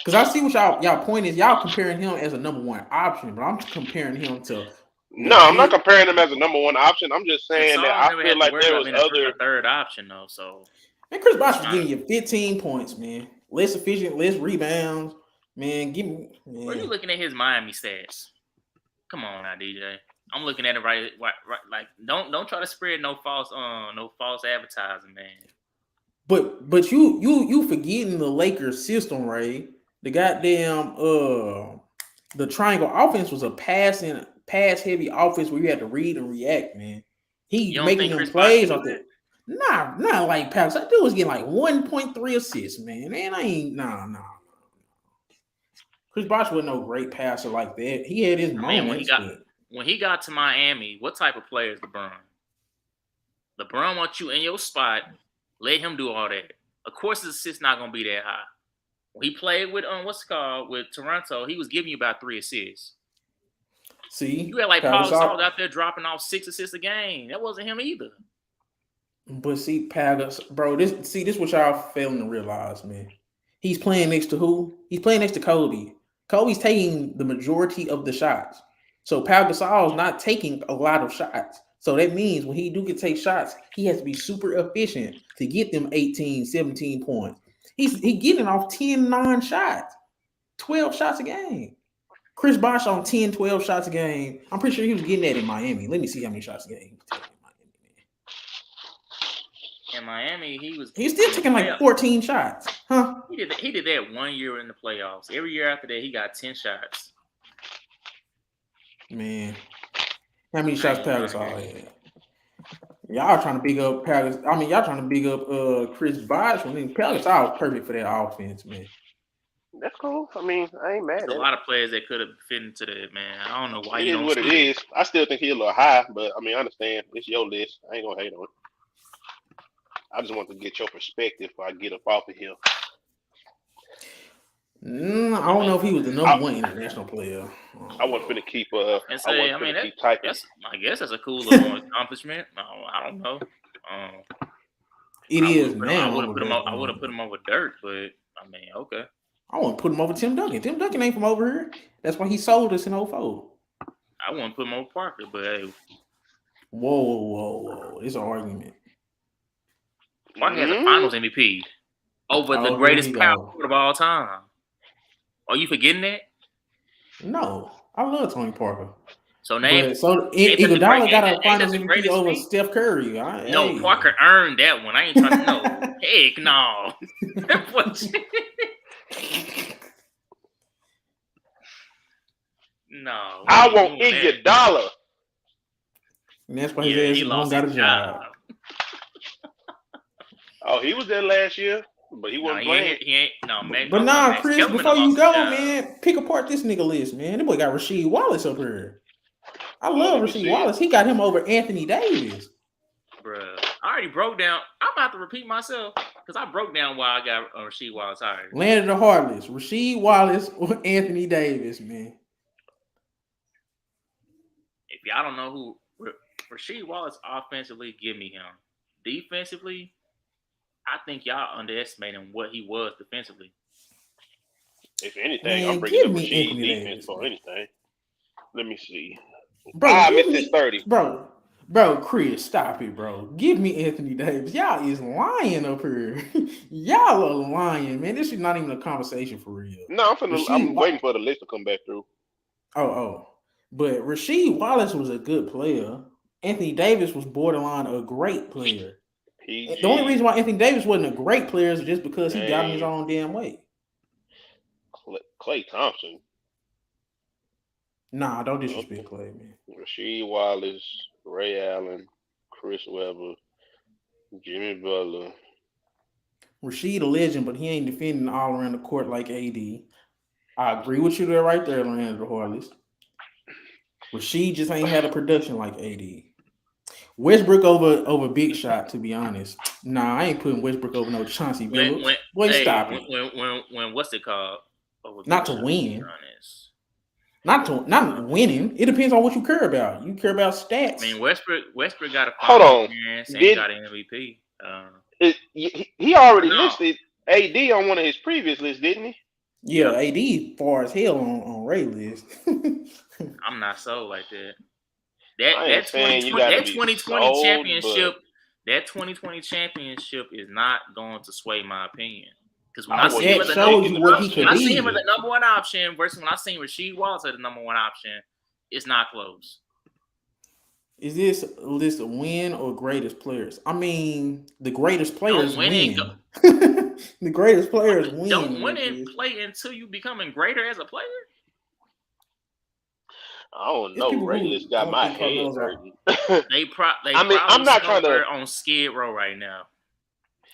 Speaker 2: Because I see what y'all point is. Y'all comparing him as a number one option, but I'm comparing him to.
Speaker 4: No, I'm not comparing him as a number one option. I'm just saying that I feel like there was other
Speaker 1: third option though. So,
Speaker 2: and Chris Bosh was giving you 15 points, man. Less efficient, less rebounds, man. Give me. Man.
Speaker 1: Are you looking at his Miami stats? Come on now, DJ. I'm looking at it right. Like, don't try to spread no false advertising, man.
Speaker 2: But you forgetting the Lakers system, Ray. The goddamn the triangle offense was a pass heavy offense where you had to read and react, man. He making them plays off that. Nah, not like Pau. That dude was getting like 1.3 assists, man. Man, I ain't nah. Chris Bosh wasn't no great passer like that. He had his moments.
Speaker 1: When he got to Miami, what type of player is LeBron? LeBron wants you in your spot. Let him do all that. Of course, his assist not gonna be that high. When he played with with Toronto, he was giving you about 3 assists.
Speaker 2: See,
Speaker 1: you had like Pau Gasol out there dropping off 6 assists a game. That wasn't him either.
Speaker 2: But see, Pau Gasol, bro, this what y'all failing to realize, man. He's playing next to who? He's playing next to Kobe. Kobe's taking the majority of the shots. So Pau Gasol is not taking a lot of shots. So that means when he do get take shots, he has to be super efficient to get them 18, 17 points. He's getting off 10, 9 shots, 12 shots a game. Chris Bosh on 10, 12 shots a game. I'm pretty sure he was getting that in Miami. Let me see how many shots a game he was taking
Speaker 1: in Miami.
Speaker 2: He's still taking like 14 shots. Huh?
Speaker 1: He did that 1 year in the playoffs. Every year after that, he got 10 shots.
Speaker 2: Man. How many shots Pau Gasol had? Y'all trying to big up Pau Gasol. I mean, y'all trying to big up Chris Bosh. I mean, Pau Gasol was perfect for that offense, man.
Speaker 4: That's cool. I mean, I ain't mad.
Speaker 1: There's a lot of players that could have fit into that, man. I don't know why you don't.
Speaker 4: It is what it is. I still think he's a little high, but I mean, I understand. It's your list. I ain't gonna hate on it. I just want to get your perspective before I get up off of here.
Speaker 2: I don't know if he was the number one international player.
Speaker 4: I wasn't finna keep I
Speaker 1: guess that's a cool little accomplishment. I don't know.
Speaker 2: It is now.
Speaker 1: I would have put him over Dirk, but I mean, okay.
Speaker 2: I want to put him over Tim Duncan. Tim Duncan ain't from over here. That's why he sold us in 04.
Speaker 1: I want to put him over Parker, but hey.
Speaker 2: Whoa. It's an argument.
Speaker 1: Parker has a Finals MVP over the greatest power forward of all time. Are you forgetting that?
Speaker 2: No, I love Tony Parker.
Speaker 1: So
Speaker 2: Iguodala got a Finals MVP over Steph Curry.
Speaker 1: No, Parker earned that one. I ain't trying to know. Heck no. No.
Speaker 4: I want Iguodala.
Speaker 2: And that's why he lost got a job.
Speaker 4: Oh, he was there last year. But he wasn't playing.
Speaker 1: He ain't. No, man.
Speaker 2: But Chris, before you go, man, pick apart this nigga list, man. That boy got Rasheed Wallace up here. I love Rasheed Wallace. He got him over Anthony Davis.
Speaker 1: Bruh. I already broke down. I'm about to repeat myself because I broke down why I got Rasheed Wallace higher.
Speaker 2: Landed the hard list. Rasheed Wallace or Anthony Davis, man.
Speaker 1: If y'all don't know who Rasheed Wallace offensively, give me him. Defensively, I think y'all underestimating what he was defensively.
Speaker 4: If anything, I'm bringing up Rasheed defense for anything. Let me see.
Speaker 2: Bro,
Speaker 4: I missed his 30.
Speaker 2: Bro, Chris, stop it, bro. Give me Anthony Davis. Y'all is lying up here. Y'all are lying, man. This is not even a conversation for real.
Speaker 4: No, I'm waiting for the list to come back through.
Speaker 2: Oh. But Rasheed Wallace was a good player. Anthony Davis was borderline a great player. The only reason why Anthony Davis wasn't a great player is just because he got in his own damn way.
Speaker 3: Klay Thompson.
Speaker 2: Nah, don't disrespect Klay, man.
Speaker 3: Rasheed Wallace, Ray Allen, Chris Webber, Jimmy Butler.
Speaker 2: Rasheed a legend, but he ain't defending all around the court like AD. I agree with you there right there, Leandro Harless. Rasheed just ain't had a production like AD. Westbrook over Big Shot, to be honest. Nah, I ain't putting Westbrook over no Chauncey Billups. Stop it.
Speaker 1: When what's it called?
Speaker 2: Not to win. Not winning. It depends on what you care about. You care about stats.
Speaker 1: I mean, Westbrook got a
Speaker 4: hold on.
Speaker 1: He got an MVP.
Speaker 4: He already listed AD on one of his previous lists, didn't he?
Speaker 2: Yeah, AD far as hell on Ray list.
Speaker 1: I'm not sold like that. That 2020 championship, that 2020 championship is not going to sway my opinion. Because when I see him as the number one option versus when I seen Rasheed Wallace as the number one option, it's not close.
Speaker 2: Is this a list of win or greatest players? I mean, the greatest players win. The greatest players win.
Speaker 1: Don't win and play until you becoming greater as a player.
Speaker 3: I don't know. Ray just got my head hurting.
Speaker 1: I'm not trying to on Skid Row right now.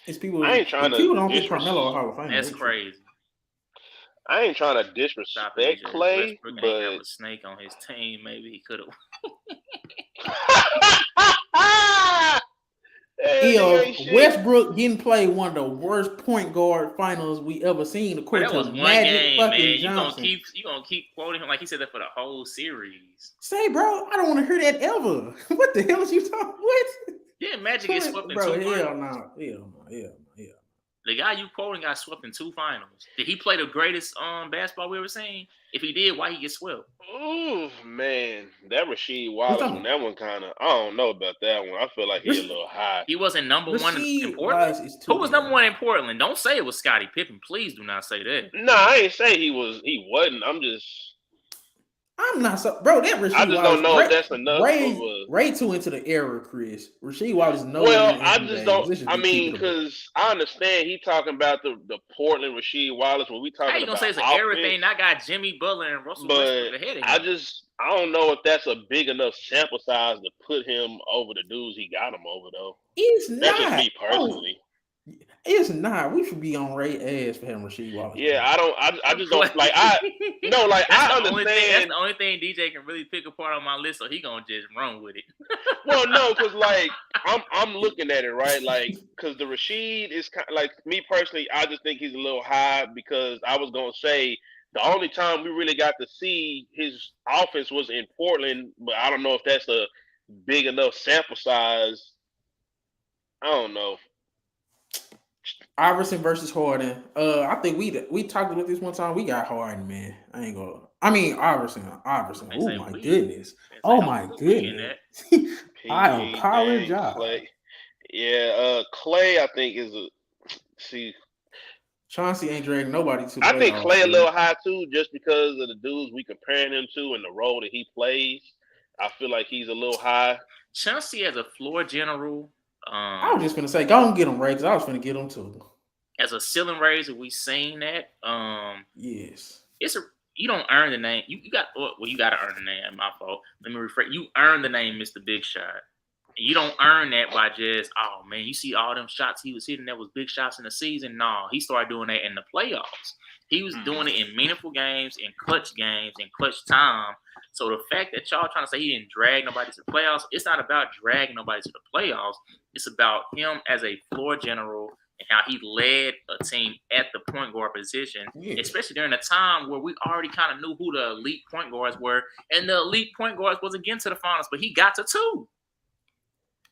Speaker 2: It's people.
Speaker 3: I ain't trying to.
Speaker 2: People don't think Carmelo a Hall of Fame.
Speaker 1: That's crazy.
Speaker 3: I ain't trying to disrespect Klay, but
Speaker 1: have a snake on his team. Maybe he could have.
Speaker 2: if Westbrook didn't play one of the worst point guard finals we ever seen, according
Speaker 1: that was
Speaker 2: to
Speaker 1: one
Speaker 2: Magic
Speaker 1: game,
Speaker 2: fucking
Speaker 1: man.
Speaker 2: Johnson.
Speaker 1: You gonna keep quoting him like he said that for the whole series.
Speaker 2: Say, bro, I don't want to hear that ever. What the hell is you talking? What?
Speaker 1: Yeah, Magic gets swept in
Speaker 2: bro,
Speaker 1: two finals.
Speaker 2: Hell no.
Speaker 1: The guy you quoting got swept in two finals. Did he play the greatest basketball we ever seen? If he did, why he get swept?
Speaker 4: Oh man, that Rasheed Wallace one, that one kind of, I don't know about that one. I feel like he's a little high.
Speaker 1: He wasn't number one in Portland.
Speaker 2: Wallace
Speaker 1: Who was number one in Portland? Don't say it was Scottie Pippen. Please do not say that.
Speaker 4: No, I ain't say he wasn't.
Speaker 2: I'm not so, bro. That Rasheed
Speaker 4: I just
Speaker 2: Wallace,
Speaker 4: don't know if that's enough.
Speaker 2: Ray too into the era, Chris. Rasheed Wallace knows.
Speaker 4: Well, I just don't. I mean, because I understand he talking about the Portland Rasheed Wallace when we talking about.
Speaker 1: I ain't gonna say it's an era thing. I got Jimmy Butler and Russell Westbrook ahead of him.
Speaker 4: I don't know if that's a big enough sample size to put him over the dudes he got him over though.
Speaker 2: It's not.
Speaker 4: That's just me personally.
Speaker 2: It's not. We should be on Ray ass for him, Rasheed Wallace.
Speaker 4: Yeah, I just don't like. I understand.
Speaker 1: That's the only thing DJ can really pick apart on my list, so he gonna just run with it.
Speaker 4: Well, no, because like I'm looking at it right, like because the Rasheed is kind of like me personally. I just think he's a little high because I was gonna say the only time we really got to see his offense was in Portland, but I don't know if that's a big enough sample size. I don't know.
Speaker 2: Iverson versus Harden. I think we talked about this one time. We got Harden, man. Iverson. Oh my goodness. Oh my goodness. I apologize.
Speaker 4: Clay. Yeah, Clay. I think is
Speaker 2: Chauncey ain't dragging nobody to.
Speaker 4: I think Clay a little high too, just because of the dudes we comparing him to and the role that he plays. I feel like he's a little high.
Speaker 1: Chauncey as a floor general.
Speaker 2: I was just gonna say, go and get him, Ray, because I was gonna get him too.
Speaker 1: As a ceiling raiser, we seen that.
Speaker 2: Yes,
Speaker 1: you don't earn the name. You got to earn the name. My fault. Let me rephrase. You earn the name, Mr. Big Shot. And you don't earn that by just, oh man, you see all them shots he was hitting that was big shots in the season. No, he started doing that in the playoffs. He was doing it in meaningful games, in clutch time. So the fact that y'all trying to say he didn't drag nobody to the playoffs, it's not about dragging nobody to the playoffs. It's about him as a floor general and how he led a team at the point guard position, especially during a time where we already kind of knew who the elite point guards were, and the elite point guards wasn't getting to the finals, but he got to two.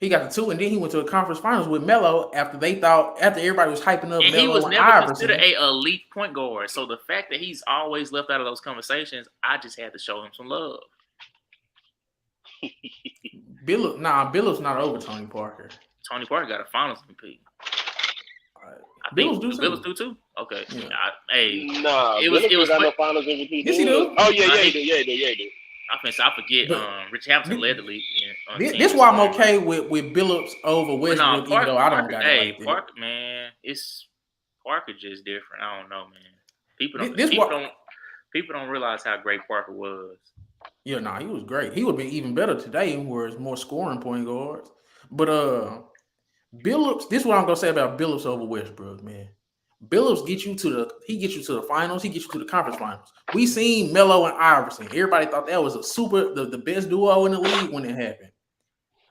Speaker 2: He got to two, and then he went to the conference finals with Melo after everybody was hyping up
Speaker 1: and
Speaker 2: Melo
Speaker 1: he was
Speaker 2: and
Speaker 1: never
Speaker 2: Iverson.
Speaker 1: Considered a elite point guard. So the fact that he's always left out of those conversations, I just had to show him some love.
Speaker 2: Billups not over Tony Parker.
Speaker 1: Tony Parker got a Finals MVP. I
Speaker 2: think
Speaker 1: Billups do too. Okay.
Speaker 2: Yeah.
Speaker 4: It was got no Finals MVP.
Speaker 2: Yes, he do.
Speaker 4: Oh yeah, he do.
Speaker 1: I forget. Rich Hamilton led the league.
Speaker 2: This is why I'm okay with Billups over Westbrook, even though I don't got it.
Speaker 1: Hey, Parker, man, Parker just different. I don't know, man. People don't realize how great Parker was.
Speaker 2: Yeah, he was great. He would be even better today, where it's more scoring point guards. But Billups, this is what I'm gonna say about Billups over Westbrook, man. Billups gets you to the finals. He gets you to the conference finals. We seen Melo and Iverson. Everybody thought that was the best duo in the league when it happened.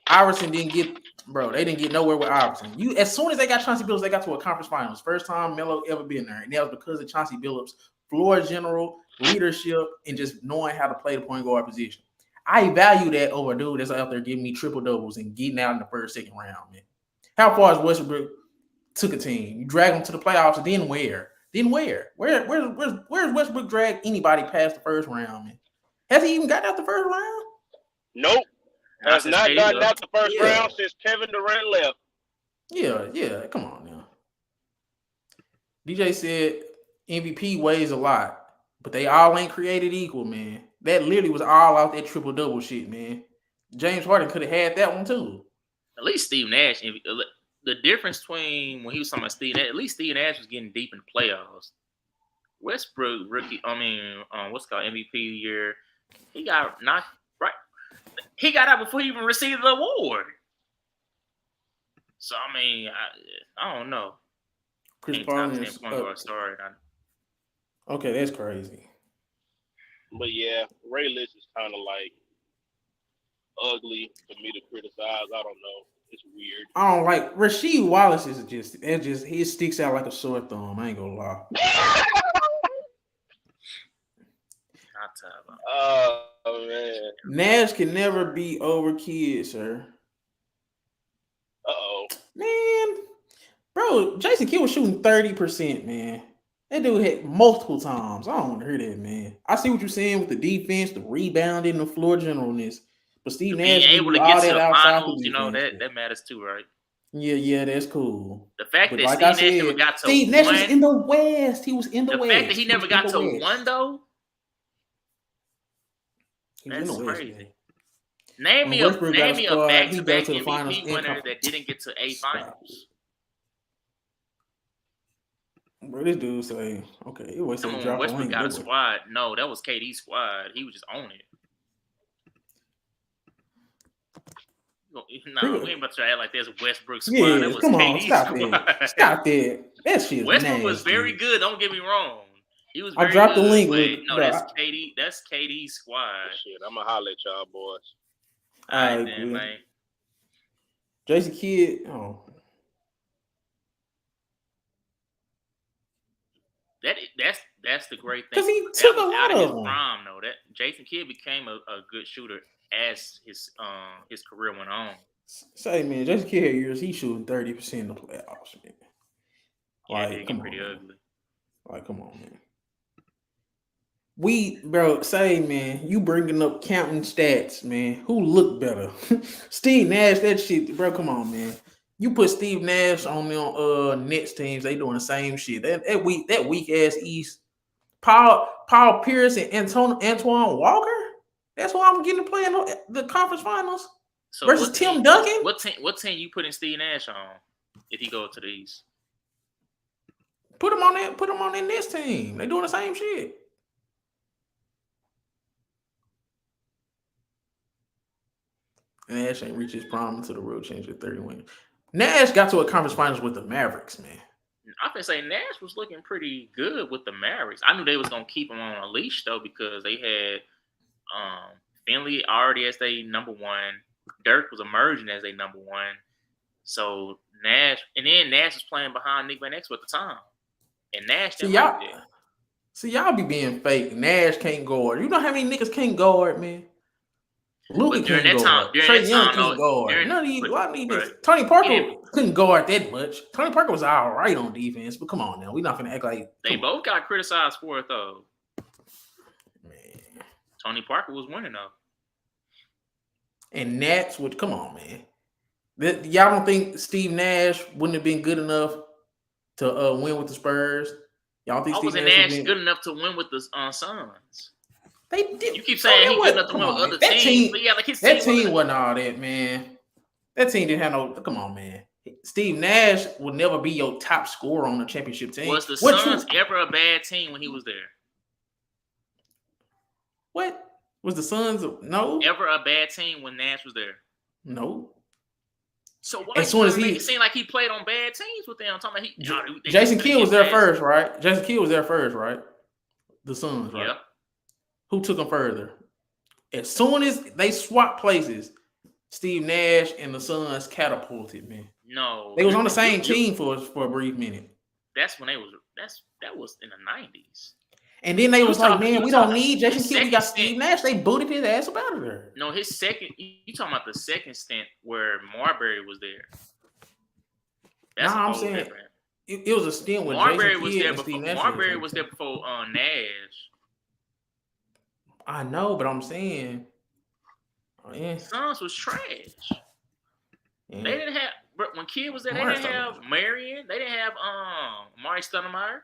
Speaker 2: Iverson they didn't get nowhere with Iverson. As soon as they got Chauncey Billups, they got to a conference finals. First time Melo ever been there, and that was because of Chauncey Billups' floor general leadership and just knowing how to play the point guard position. I value that over a dude that's out there giving me triple doubles and getting out in the first, second round, man. How far has Westbrook took a team? You drag them to the playoffs, and then where? Where's Westbrook drag anybody past the first round, man? Has he even got out the first round?
Speaker 4: Nope. Has not gotten out the first round since Kevin Durant left.
Speaker 2: Yeah. Come on now. DJ said MVP weighs a lot, but they all ain't created equal, man. That literally was all out that triple-double shit, man. James Harden could have had that one, too.
Speaker 1: At least Steve Nash. The difference between when he was talking about Steve Nash, at least Steve Nash was getting deep in the playoffs. Westbrook, what's called MVP year, he got knocked right. He got out before he even received the award. So, I don't know.
Speaker 2: Chris Paul is okay, that's crazy.
Speaker 3: But yeah, Ray list is kind of like ugly for me to criticize. I don't know. It's weird.
Speaker 2: I don't like Rasheed Wallace. Is just he sticks out like a sore thumb. I ain't gonna lie.
Speaker 3: Oh man.
Speaker 2: Nash can never be over kids, sir.
Speaker 3: Uh-oh.
Speaker 2: Man, bro, Jason Kidd was shooting 30%, man. That dude hit multiple times. I don't want to hear that, man. I see what you're saying with the defense, the rebounding, the floor generalness. But Steve Nash
Speaker 1: being able to
Speaker 2: all
Speaker 1: get to
Speaker 2: that
Speaker 1: the
Speaker 2: outside
Speaker 1: finals,
Speaker 2: the
Speaker 1: you know,
Speaker 2: defense.
Speaker 1: that matters too, right?
Speaker 2: Yeah, that's cool.
Speaker 1: The fact
Speaker 2: But
Speaker 1: that
Speaker 2: like
Speaker 1: Steve
Speaker 2: I said,
Speaker 1: Nash never got to
Speaker 2: Steve
Speaker 1: one.
Speaker 2: Nash was in the West. He was in the West.
Speaker 1: The fact that he never got to one, though, that's crazy.
Speaker 2: Man.
Speaker 1: Name me a back-to-back MVP winner that didn't get to a finals.
Speaker 2: Bro, this dude say, okay, it was say
Speaker 1: Westbrook got a squad. No, that was KD's squad. He was just on it. No, we ain't about to try to act like there's a Westbrook squad.
Speaker 2: Yeah,
Speaker 1: that was
Speaker 2: come
Speaker 1: KD's
Speaker 2: on,
Speaker 1: squad.
Speaker 2: Stop that. That shit.
Speaker 1: Westbrook was very good. Don't get me wrong. He was.
Speaker 2: I dropped
Speaker 1: good,
Speaker 2: the link.
Speaker 1: No, that's KD. That's KD's squad.
Speaker 3: Shit, I'm gonna holler at y'all boys.
Speaker 1: All right, then, man.
Speaker 2: Jason Kidd. Oh.
Speaker 1: That's the great thing.
Speaker 2: Because he took a lot of them.
Speaker 1: Prime, though. That Jason Kidd became a good shooter as his career went on.
Speaker 2: Say, man, Jason Kidd had years he shooting 30% in the playoffs, man.
Speaker 1: Yeah, it get pretty ugly.
Speaker 2: Like, come on, man. Man, you bringing up counting stats, man. Who looked better? Steve Nash, that shit, bro, come on, man. You put Steve Nash on Nets teams, they doing the same shit. That weak ass East. Paul Pierce and Antoine Walker? That's why I'm getting to play in the conference finals. So versus Tim Duncan?
Speaker 1: What team you putting Steve Nash on if he go to the East?
Speaker 2: Put him on that Nets team. They doing the same shit. Nash ain't reached his prime until the World Championship 30 win. Nash got to a conference finals with the Mavericks, man.
Speaker 1: I can say Nash was looking pretty good with the Mavericks. I knew they was gonna keep him on a leash though because they had Finley already as their number one. Dirk was emerging as their number one. So Nash was playing behind Nick Van Exel at the time, and Nash didn't like that.
Speaker 2: See, y'all be being fake. Nash can't guard. You know how many niggas can't guard, man? Luka can't guard. Trae Young can't guard. None of these. Tony Parker couldn't guard that much. Tony Parker was all right on defense, but come on now, we not gonna act like
Speaker 1: they both got criticized for it though.
Speaker 2: Man,
Speaker 1: Tony Parker was winning though,
Speaker 2: and Nats would come on, man. Y'all don't think Steve Nash wouldn't have been good enough to win with the Spurs? Y'all think Steve
Speaker 1: Nash good enough to win with the Suns?
Speaker 2: They did.
Speaker 1: You keep saying he good enough to win with other teams.
Speaker 2: That team wasn't all that, man. That team didn't have no. Come on, man. Steve Nash would never be your top scorer on the championship team.
Speaker 1: Was the Suns ever a bad team when he was there?
Speaker 2: What? Was the Suns no?
Speaker 1: Ever a bad team when Nash was there?
Speaker 2: No.
Speaker 1: So why as soon as it seemed like he played on bad teams with them? I'm talking about
Speaker 2: Jason Kidd was there first, right? Jason Kidd was there first, right? The Suns, right?
Speaker 1: Yeah.
Speaker 2: Who took them further? As soon as they swapped places, Steve Nash and the Suns catapulted, man.
Speaker 1: No,
Speaker 2: they was on the same team for a brief minute.
Speaker 1: That's when that was in the 90s.
Speaker 2: And then they was like, man, we don't need Jason Kidd. We got Steve Nash. They booted his ass up out of there.
Speaker 1: No, his second. You talking about the second stint where Marbury was there?
Speaker 2: That's I'm saying it was a stint when Marbury was there before.
Speaker 1: Marbury was there before Nash.
Speaker 2: I know, but I'm saying,
Speaker 1: Suns was trash. Yeah. They didn't have when Kidd was there. They didn't have Marion. They didn't have Mari Stoudemire.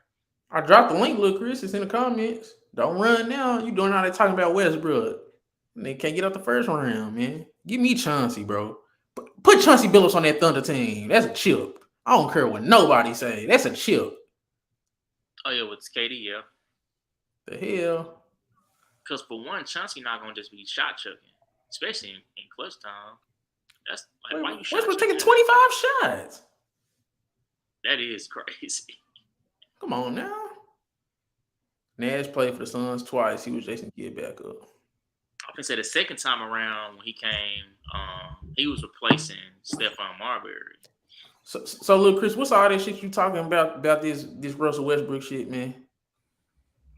Speaker 2: I dropped the link, Lil Chris. It's in the comments. Don't run now. You doing how they talking about Westbrook? They can't get out the first round, man. Give me Chauncey, bro. Put Chauncey Billups on that Thunder team. That's a chip. I don't care what nobody say. That's a chip.
Speaker 1: Oh yeah, with KD, yeah.
Speaker 2: The hell.
Speaker 1: Because for one, Chauncey not gonna just be shot chucking, especially in clutch time. That's like why you
Speaker 2: Westbrook taking 25 shots.
Speaker 1: That is crazy.
Speaker 2: Come on now. Nash played for the Suns twice. He was Jason Kidd back up.
Speaker 1: I said the second time around when he came, he was replacing Stephon Marbury.
Speaker 2: So look, Chris, what's all that shit you talking about this Russell Westbrook shit, man?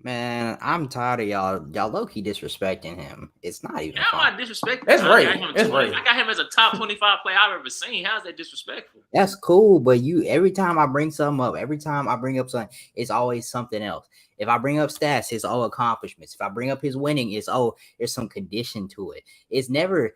Speaker 5: Man, I'm tired of y'all low-key disrespecting him. It's not even
Speaker 1: How
Speaker 5: fun.
Speaker 1: am I disrespecting?
Speaker 2: That's right. That's right.
Speaker 1: I got him as a top 25 player I've ever seen. How's that disrespectful?
Speaker 5: That's cool, but every time I bring something up, every time I bring up something, it's always something else. If I bring up stats, it's all accomplishments. If I bring up his winning, it's there's some condition to it. It's never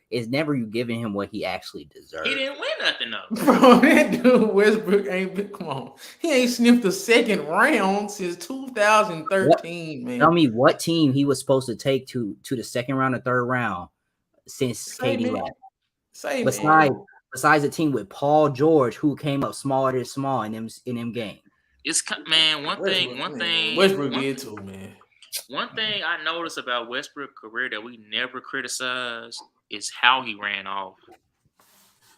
Speaker 5: you giving him what he actually deserves.
Speaker 1: He didn't win nothing though.
Speaker 2: Bro, that dude Westbrook come on. He ain't sniffed the second round since 2013, man.
Speaker 5: Tell me what team he was supposed to take to the second round or third round since KD left. Besides a team with Paul George, who came up smaller than small in them games.
Speaker 1: It's one thing
Speaker 2: Westbrook did too, man.
Speaker 1: One thing I noticed about Westbrook's career that we never criticized is how he ran off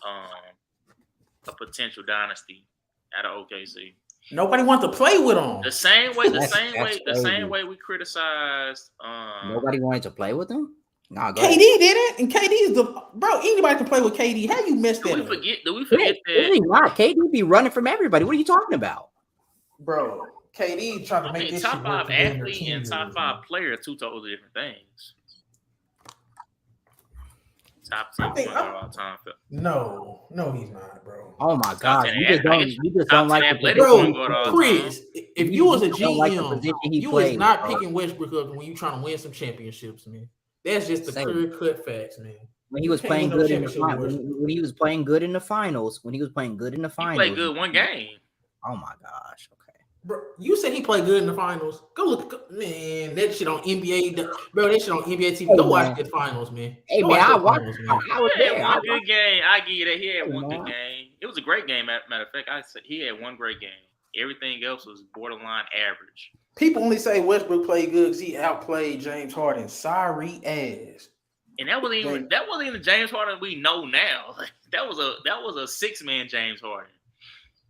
Speaker 1: a potential dynasty out of OKC.
Speaker 2: Nobody wanted to play with him.
Speaker 1: The same way we criticized.
Speaker 5: Nobody wanted to play with him. Nah,
Speaker 2: KD didn't, and KD's bro. Anybody can play with KD. How you messed that up?
Speaker 1: Do we forget that?
Speaker 5: KD be running from everybody. What are you talking about?
Speaker 2: Bro, KD trying to make this
Speaker 1: top
Speaker 2: shit
Speaker 1: 5 athlete and top 5 player are two totally different things. Top 10 player of all time.
Speaker 2: No, he's not, bro.
Speaker 5: Oh my God, you just don't like the
Speaker 2: bro, Chris. If you was a GM, you was not picking Westbrook up when you trying to win some championships, man. That's just the clear cut facts, man.
Speaker 5: When he was playing good in the finals, when he was playing good in the finals,
Speaker 1: he played good one game.
Speaker 5: Oh my gosh. Okay.
Speaker 2: Bro, you said he played good in the finals. Go look, man. That shit on NBA, bro. That shit on NBA TV. Go watch the finals, man.
Speaker 5: Hey, man, I watched.
Speaker 1: I was there. One good game. I give you that. He had one good game. It was a great game. Matter of fact, I said he had one great game. Everything else was borderline average.
Speaker 2: People only say Westbrook played good because he outplayed James Harden. Sorry ass.
Speaker 1: And that wasn't even the James Harden we know now. That was a 6-man James Harden.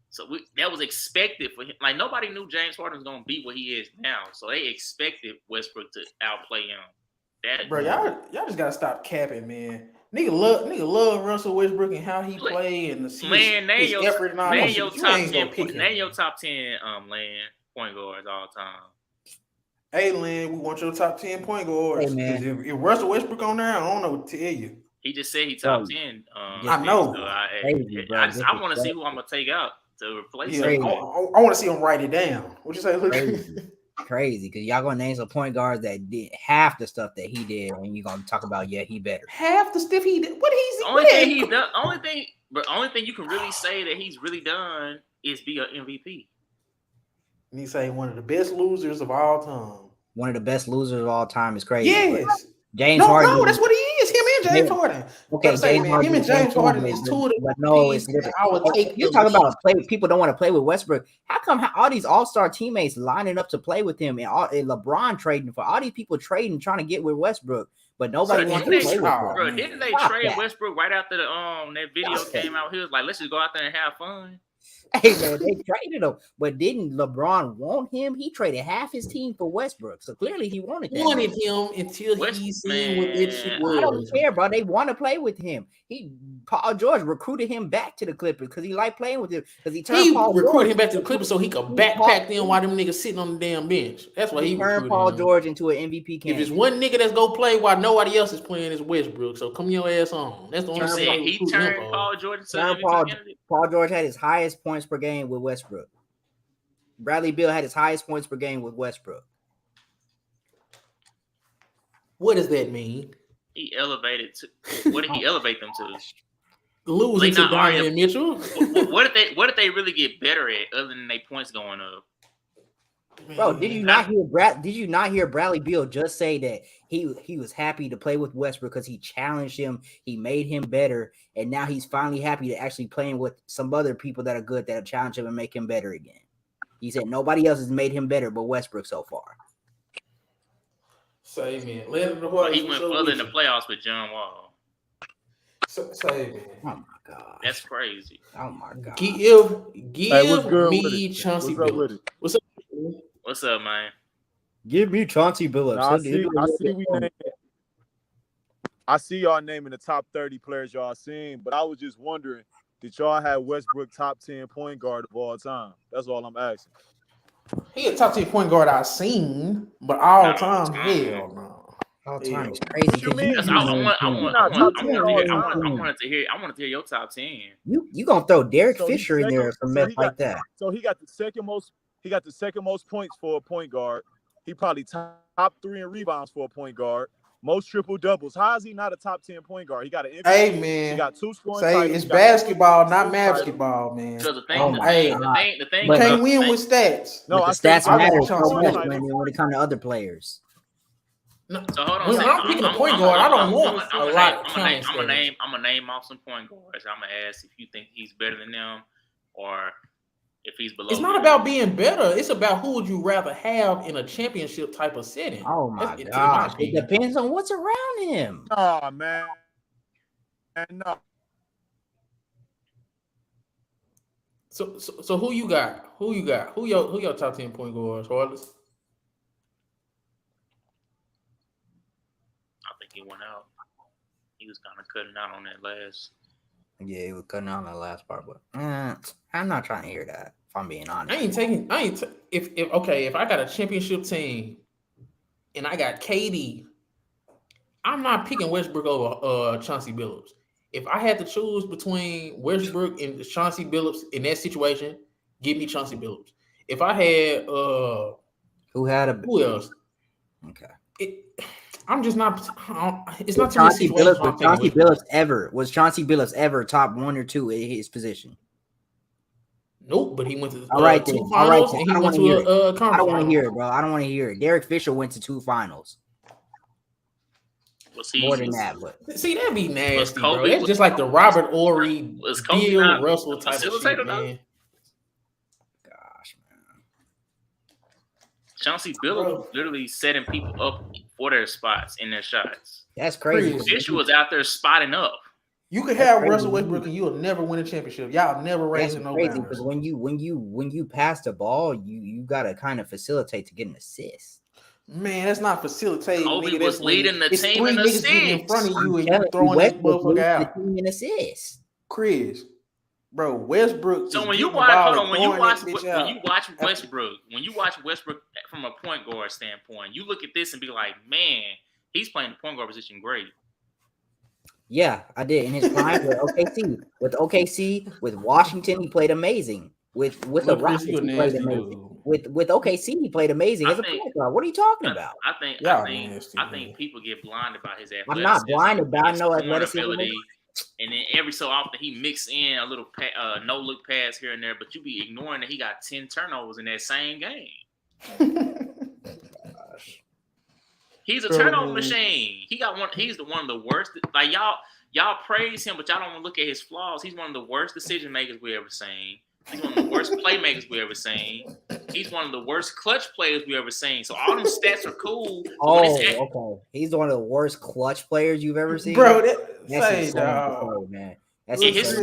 Speaker 1: So that was expected for him. Like nobody knew James Harden was gonna be what he is now. So they expected Westbrook to outplay him.
Speaker 2: Bro, y'all just gotta stop capping, man. Nigga love Russell Westbrook and how he played and his effort and all that shit.
Speaker 1: Name your top 10 point guards all time.
Speaker 2: Hey, Lynn, we want your top 10 point guards.
Speaker 5: Hey, man.
Speaker 2: If Russell Westbrook on there, I don't know what to tell you.
Speaker 1: He just said he top 10.
Speaker 2: I know.
Speaker 1: So I want to see who I'm gonna take out to replace him.
Speaker 2: I want to see him write it down. What you say?
Speaker 5: Crazy, because y'all gonna name some point guards that did half the stuff that he did, and you're gonna talk about he better.
Speaker 2: Half the stuff he did. What he's
Speaker 1: only thing you can really say that he's really done is be an MVP.
Speaker 2: And he say one of the best losers of all time.
Speaker 5: One of the best losers of all time is crazy.
Speaker 2: Yes.
Speaker 5: James Harden.
Speaker 2: No, that's what he is. Him and James Harden.
Speaker 5: Okay,
Speaker 2: him and James Harden is two of the.
Speaker 5: But no, it's different. You talk about people don't want to play with Westbrook. How come all these all-star teammates lining up to play with him and LeBron trading for all these people trading trying to get with Westbrook, but nobody wants to play with him?
Speaker 1: Bro, didn't they trade Westbrook right after that video came out? He was like, "Let's just go out there and have fun."
Speaker 5: Hey man, they traded him, but didn't LeBron want him? He traded half his team for Westbrook, so clearly he wanted that.
Speaker 2: Wanted him until he seen what that shit was.
Speaker 5: I don't care, bro. They want to play with him. Paul George recruited him back to the Clippers because he liked playing with him. Because he
Speaker 2: recruited him back to the Clippers so he could backpack them while them niggas sitting on the damn bench. That's why he
Speaker 5: turned Paul George into an MVP candidate.
Speaker 2: If it's one nigga that's gonna play while nobody else is playing, it's Westbrook. So come your ass on. That's the only thing.
Speaker 1: He turned Paul George into an MVP candidate.
Speaker 5: Paul George had his highest points per game with Westbrook. Bradley Beal had his highest points per game with Westbrook.
Speaker 2: What does that mean?
Speaker 1: He elevated to what did he elevate them to?
Speaker 2: Losing to Donovan Mitchell.
Speaker 1: What did they really get better at other than their points going up?
Speaker 5: Bro, did you not hear Bradley Beal just say that he was happy to play with Westbrook because he challenged him, he made him better, and now he's finally happy to actually playing with some other people that are good that'll challenge him and make him better again. He said nobody else has made him better but Westbrook so far.
Speaker 2: Say man,
Speaker 1: he went further in the playoffs with John Wall.
Speaker 2: Say man.
Speaker 5: Oh my god,
Speaker 1: that's crazy.
Speaker 5: Oh my god.
Speaker 2: Give me Chauncey Billups. What's up?
Speaker 1: What's up, man?
Speaker 5: Give me Chauncey Billups.
Speaker 6: I see we named I see y'all naming the top 30 players y'all seen, but I was just wondering, did y'all have Westbrook top 10 point guard of all time? That's all I'm asking.
Speaker 2: He a top 10 point guard I've seen, but all time, hell no.
Speaker 5: All time is crazy.
Speaker 6: You mean?
Speaker 1: I wanted to hear your top 10.
Speaker 5: You gonna throw Derek Fisher in there for mess like that?
Speaker 6: So he got the second most. He got the second most points for a point guard. He probably top 3 in rebounds for a point guard. Most triple doubles. How is he not a top 10 point guard? He got an MVP.
Speaker 2: Hey man,
Speaker 6: he got 2 scoring.
Speaker 2: Say it's basketball, not basketball, man.
Speaker 1: So the thing,
Speaker 2: the thing, you can't win with stats.
Speaker 5: No, the stats matter so much when it comes to other players.
Speaker 2: No,
Speaker 1: so hold on.
Speaker 2: When I'm picking a point guard, I don't want a lot.
Speaker 1: I'm gonna name off some point guards. I'm gonna ask if you think he's better than them or if he's below.
Speaker 2: It's not about being better. It's about who would you rather have in a championship type of setting.
Speaker 5: Oh my god! It depends on what's around him.
Speaker 6: Oh man, no.
Speaker 2: So who you got? Who your top 10 point guards, Harless?
Speaker 1: He went out. He was kind of cutting out on that last.
Speaker 5: Yeah, he was cutting out on that last part, but I'm not trying to hear that. If I'm being honest,
Speaker 2: if I got a championship team and I got KD, I'm not picking Westbrook over Chauncey Billups. If I had to choose between Westbrook and Chauncey Billups in that situation, give me Chauncey Billups. If I had
Speaker 5: who
Speaker 2: else?
Speaker 5: Okay.
Speaker 2: I'm just not. It's not
Speaker 5: Chauncey Billups. Was Chauncey Billups ever top 1 or 2 in his position?
Speaker 2: Nope, but he went to the
Speaker 5: all right.
Speaker 2: Then. I don't want to hear it.
Speaker 5: I don't want to hear it, bro. I don't want to hear it. Derek Fisher went to 2 finals. More than that, but
Speaker 2: see, that'd be nasty, bro. That's just like the Robert Ory, Bill Russell type of shit, man.
Speaker 1: Chauncey Billups literally setting people up for their spots in their shots.
Speaker 5: That's crazy.
Speaker 1: Fisher was out there spotting up.
Speaker 2: You could have Russell Westbrook and you'll never win a championship. Y'all never raising no
Speaker 5: crazy because when you pass the ball, you gotta kind of facilitate to get an assist.
Speaker 2: Man, that's not facilitating.
Speaker 1: Kobe was leading the team in assists.
Speaker 2: In front of you and you throwing that motherfucker out.
Speaker 5: The team in assists.
Speaker 2: Chris. Bro, Westbrook.
Speaker 1: So when you watch Westbrook from a point guard standpoint, you look at this and be like, man, he's playing the point guard position great.
Speaker 5: Yeah, I did in his prime with OKC. With OKC, with Washington, he played amazing. With the Rockets, he played amazing. With OKC, he played amazing as a point guard. What are you talking about?
Speaker 1: I think people get blinded by his athleticism.
Speaker 5: I'm not blinded by no athleticism.
Speaker 1: And then every so often he mix in a little no look pass here and there, but you be ignoring that he got 10 turnovers in that same game. He's a turnover machine. He's one of the worst. Like y'all praise him, but y'all don't want to look at his flaws. He's one of the worst decision makers we ever seen. He's one of the worst playmakers we ever seen. He's one of the worst clutch players we ever seen. So all them stats are cool.
Speaker 5: Okay. He's one of the worst clutch players you've ever seen,
Speaker 2: bro.
Speaker 5: Man.
Speaker 1: In his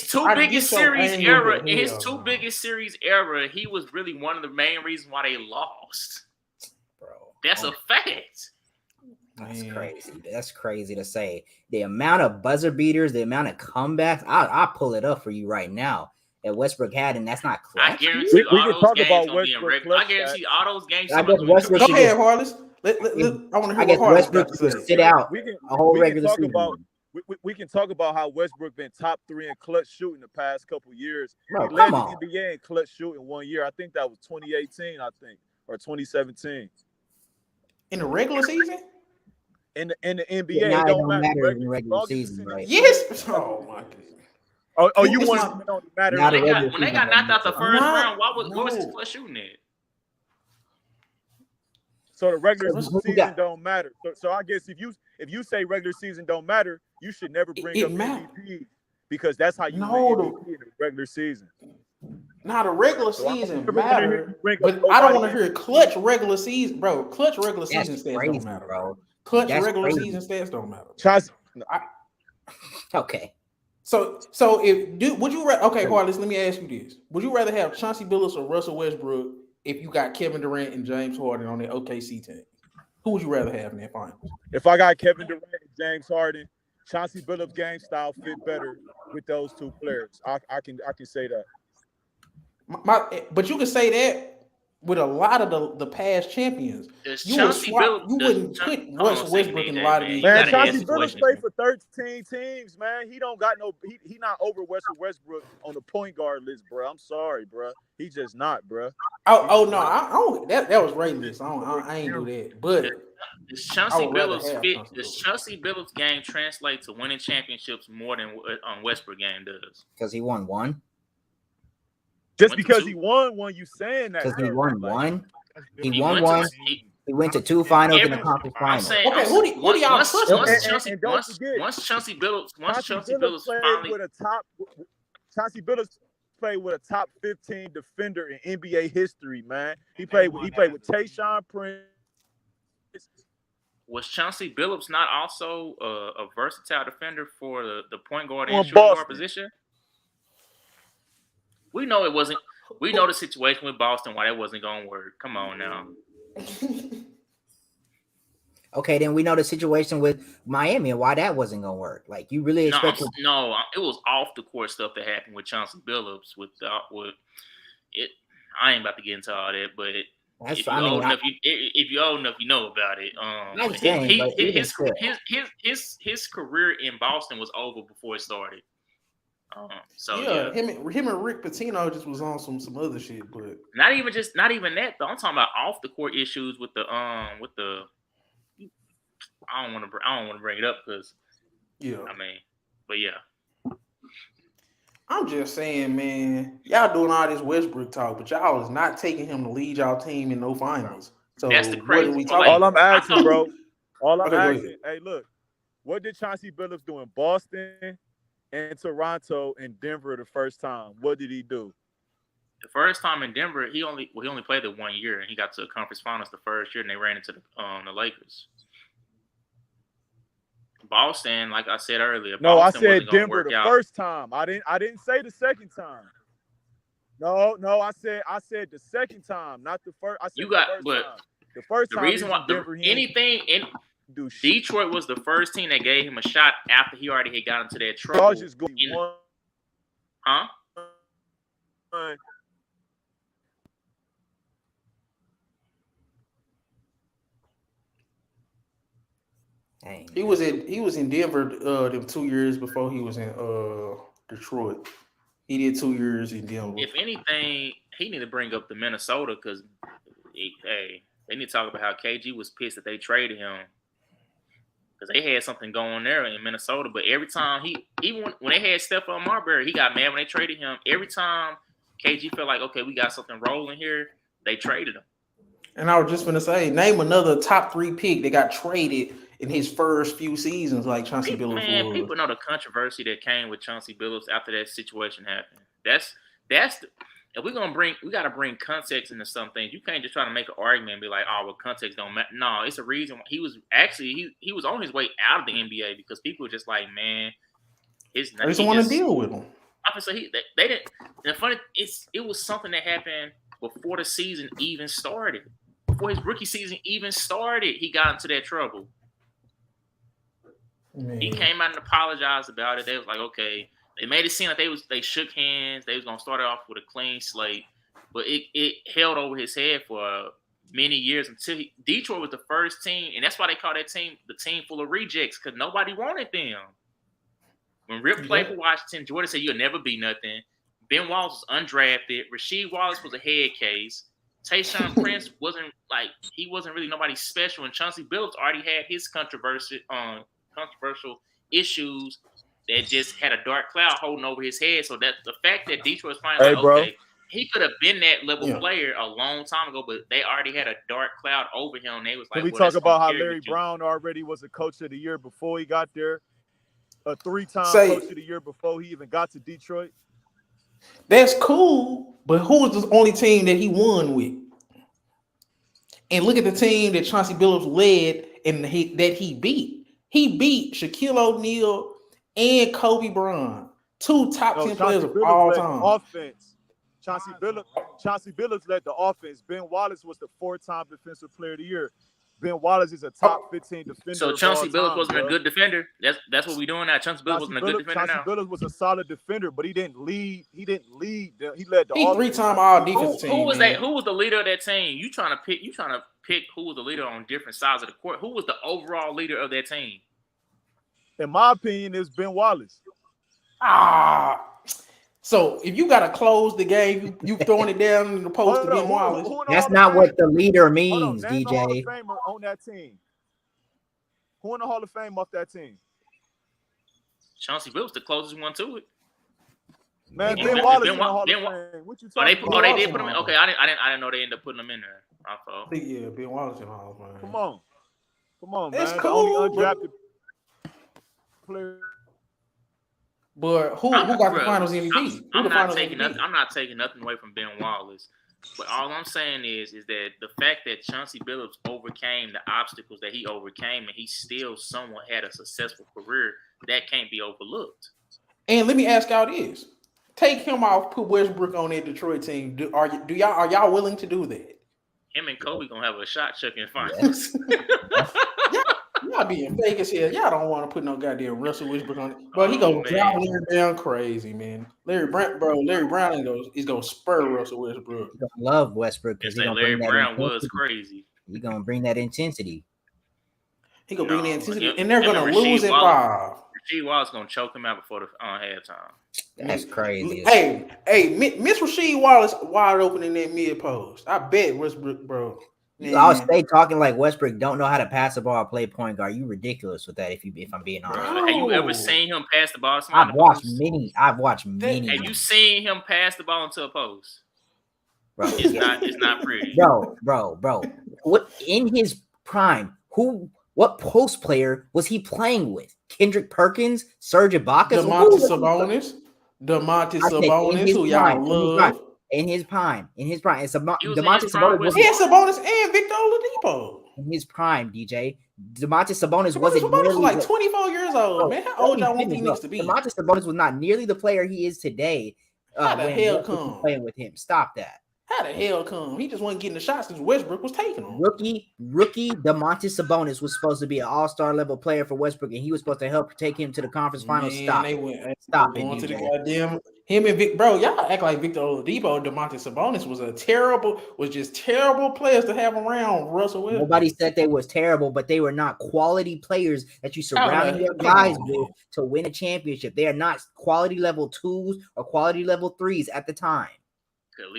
Speaker 1: two biggest series era, he was really one of the main reasons why they lost.
Speaker 5: Bro,
Speaker 1: that's a fact.
Speaker 5: That's crazy. That's crazy to say. The amount of buzzer beaters, the amount of comebacks, I'll pull it up for you right now. That Westbrook had, and that's not clutch.
Speaker 1: I guarantee all those games gonna be in regular. I guarantee all those games.
Speaker 5: I guess Westbrook.
Speaker 2: Go ahead, Harless. I want to hear what
Speaker 5: Westbrook should sit out a whole regular season.
Speaker 6: We can talk about how Westbrook been top 3 in clutch shooting the past couple years.
Speaker 5: Bro,
Speaker 6: he led the NBA in clutch shooting 1 year. I think that was 2018, or 2017.
Speaker 2: In the regular season?
Speaker 6: In the NBA, it don't matter
Speaker 5: in the regular season, right?
Speaker 2: Yes. Oh my God.
Speaker 6: Oh, you want to matter?
Speaker 1: When they got knocked out the first round, what was his clutch shooting at?
Speaker 6: So the regular season don't matter. So I guess if you say regular season don't matter, you should never bring up MVP because that's how you win in the regular season.
Speaker 2: Now the regular season matter, but I don't want to hear clutch regular season, bro. Clutch regular season stats don't matter, bro. Clutch regular season stats don't matter.
Speaker 5: Okay.
Speaker 2: So would you rather? Okay, Harless, let me ask you this: would you rather have Chauncey Billups or Russell Westbrook if you got Kevin Durant and James Harden on the OKC team? Who would you rather have in that finals?
Speaker 6: If I got Kevin Durant and James Harden. Chauncey Billups' game style fit better with those two players. I can say that.
Speaker 2: But you can say that with a lot of the past champions. You would swap. You wouldn't put Westbrook in a lot of these.
Speaker 6: Man, Chauncey Billups played for 13 teams, man. He don't got no. He not over Westbrook on the point guard list, bro. I'm sorry, bro. He just not, bro.
Speaker 2: Oh no, I don't. That was racist. I ain't do that. But
Speaker 1: does Chauncey Billups' game translate to winning championships more than Westbrook game does?
Speaker 5: Because he won one.
Speaker 6: Just because he won one, you saying that?
Speaker 5: Because he won one. He won one. He went to two finals in the conference finals.
Speaker 2: Okay, who do y'all trust?
Speaker 1: Once Chauncey Billups finally
Speaker 6: with a top. Chauncey Billups played with a top 15 defender in NBA history, man. He played with Tayshaun Prince.
Speaker 1: Was Chauncey Billups not also a versatile defender for the point guard and shooting guard position? We know it wasn't. We know the situation with Boston, why that wasn't going to work. Come on now.
Speaker 5: Okay, then we know the situation with Miami and why that wasn't going to work. Like, you really expect?
Speaker 1: No, it was off the court stuff that happened with Chauncey Billups. With it, I ain't about to get into all that, but if you're old enough, you know about it. His career in Boston was over before it started.
Speaker 2: Him and Rick Pitino just was on some other shit, but
Speaker 1: not even that though. I'm talking about off the court issues with the I don't want to bring it up because
Speaker 2: I'm just saying, man, y'all doing all this Westbrook talk, but y'all is not taking him to lead y'all team in no finals. So
Speaker 1: that's the crazy.
Speaker 2: What are we talking
Speaker 6: all I'm asking, bro. All I'm asking, hey, look, what did Chauncey Billups do in Boston? And Toronto and Denver the first time. What did he do?
Speaker 1: The first time in Denver, he only played it 1 year, and he got to the conference finals the first year, and they ran into the Lakers. Boston, like I said earlier.
Speaker 6: No, I said Denver the first time. I didn't say the second time. No, I said the second time, not the first. I said the first time.
Speaker 1: The reason why Detroit was the first team that gave him a shot after he already had got into that trouble. Huh?
Speaker 2: Dang. He was in Denver them 2 years before he was in Detroit. He did 2 years in Denver.
Speaker 1: If anything, he need to bring up the Minnesota because they need to talk about how KG was pissed that they traded him. Because they had something going there in Minnesota. But every time even when they had Stephon Marbury, he got mad when they traded him. Every time KG felt like, okay, we got something rolling here, they traded him.
Speaker 2: And I was just going to say, name another top 3 pick that got traded in his first few seasons like Chauncey Billups.
Speaker 1: Man, people know the controversy that came with Chauncey Billups after that situation happened. If we're gonna we gotta bring context into some things. You can't just try to make an argument and be like, "Oh, well, context don't matter." No, it's a reason. He was on his way out of the NBA because people were just like, "Man,
Speaker 2: I just want to deal with him."
Speaker 1: Obviously, they didn't. The funny, it was something that happened before the season even started. Before his rookie season even started, he got into that trouble. Man. He came out and apologized about it. They was like, okay. They made it seem like they shook hands. They was gonna start it off with a clean slate, but it held over his head for many years until Detroit was the first team, and that's why they call that team the team full of rejects because nobody wanted them. When Rip played for Washington, Jordan said you'll never be nothing. Ben Wallace was undrafted. Rasheed Wallace was a head case. Tayshaun Prince wasn't really nobody special, and Chauncey Billups already had his controversial issues. That just had a dark cloud holding over his head. So that the fact that Detroit's finally okay, he could have been that level player a long time ago, but they already had a dark cloud over him. They was like,
Speaker 6: can we talk about how Larry Brown already was a coach of the year before he got there? A 3-time coach of the year before he even got to Detroit?
Speaker 2: That's cool, but who was the only team that he won with? And look at the team that Chauncey Billups led and that he beat. He beat Shaquille O'Neal and Kobe Bryant, 2 top 10 players of all time.
Speaker 6: Offense. Chauncey Billups led the offense. Ben Wallace was the 4-time defensive player of the year. Ben Wallace is a top 15 defender.
Speaker 1: So Chauncey Billups wasn't a good defender. That's what we doing now. Chauncey Billups wasn't a good defender.
Speaker 6: Chauncey Billups was a solid defender, but he didn't lead. He led the.
Speaker 2: He 3-time all defense team.
Speaker 1: Who was that? Who was the leader of that team? You trying to pick who was the leader on different sides of the court. Who was the overall leader of that team?
Speaker 6: In my opinion, it's Ben Wallace.
Speaker 2: So if you gotta close the game, you throwing it down in the post to Ben Wallace.
Speaker 5: That's not what the leader means,
Speaker 6: DJ.
Speaker 5: DJ.
Speaker 6: The Hall of Famer on that team. Who in the Hall of Fame off that team?
Speaker 1: Chauncey Billups, the closest one to it.
Speaker 6: Man, Ben Wallace in the Hall of Fame. What you talking about?
Speaker 1: They did put him in. Okay, I didn't know they ended up putting him in there. My fault.
Speaker 2: Yeah, Ben Wallace in the Hall of Fame.
Speaker 6: Come on, man.
Speaker 2: It's
Speaker 6: the
Speaker 2: cool,
Speaker 6: only undrafted player.
Speaker 2: But who got the Finals MVP?
Speaker 1: I'm not taking nothing away from Ben Wallace. But all I'm saying is that the fact that Chauncey Billups overcame the obstacles that he overcame and he still somewhat had a successful career, that can't be overlooked.
Speaker 2: And let me ask y'all this. Take him off, put Westbrook on that Detroit team. Are y'all willing to do that?
Speaker 1: Him and Kobe gonna have a shot chucking finals.
Speaker 2: Y'all being fake as hell. Y'all don't want to put no goddamn Russell Westbrook on it. But he gonna drive Larry down crazy, man. Larry Brown is gonna spur Russell Westbrook.
Speaker 5: He gonna love Westbrook because
Speaker 1: Larry Brown was crazy.
Speaker 5: He gonna bring that intensity.
Speaker 2: He gonna bring that intensity, and they're gonna lose at 5.
Speaker 1: Rasheed Wallace gonna choke him out before the halftime.
Speaker 5: That's crazy.
Speaker 2: Hey, Miss Rasheed Wallace wide open in that mid post. I bet Westbrook, bro.
Speaker 5: You always stay talking like Westbrook don't know how to pass the ball or play point guard. You ridiculous with that if I'm being honest.
Speaker 1: Have you ever seen him pass the ball?
Speaker 5: I've watched many. Have
Speaker 1: you seen him pass the ball into a post?
Speaker 5: Bro,
Speaker 1: it's not pretty.
Speaker 5: Bro. What in his prime? What post player was he playing with? Kendrick Perkins, Serge Ibaka,
Speaker 2: Domantas Sabonis, who y'all love.
Speaker 5: In his prime, Domantas
Speaker 2: Sabonis. He had Sabonis and Victor Oladipo.
Speaker 5: In his prime, DJ. Domantas Sabonis
Speaker 2: was like 24 years old, man. How old y'all want he needs to be?
Speaker 5: Domantas Sabonis was not nearly the player he is today.
Speaker 2: How the hell come
Speaker 5: playing with him? Stop that.
Speaker 2: How the hell come? He just wasn't getting the shots because Westbrook was taking them.
Speaker 5: Rookie Domantas Sabonis was supposed to be an all-star level player for Westbrook, and he was supposed to help take him to the conference finals. Stop it.
Speaker 2: To the goddamn him and Vic, bro. Y'all act like Victor Oladipo and Domantas Sabonis was just terrible players to have around Russell Wilson.
Speaker 5: Nobody said they was terrible, but they were not quality players that you surrounded your guys with to win a championship. They are not quality level 2s or quality level 3s at the time.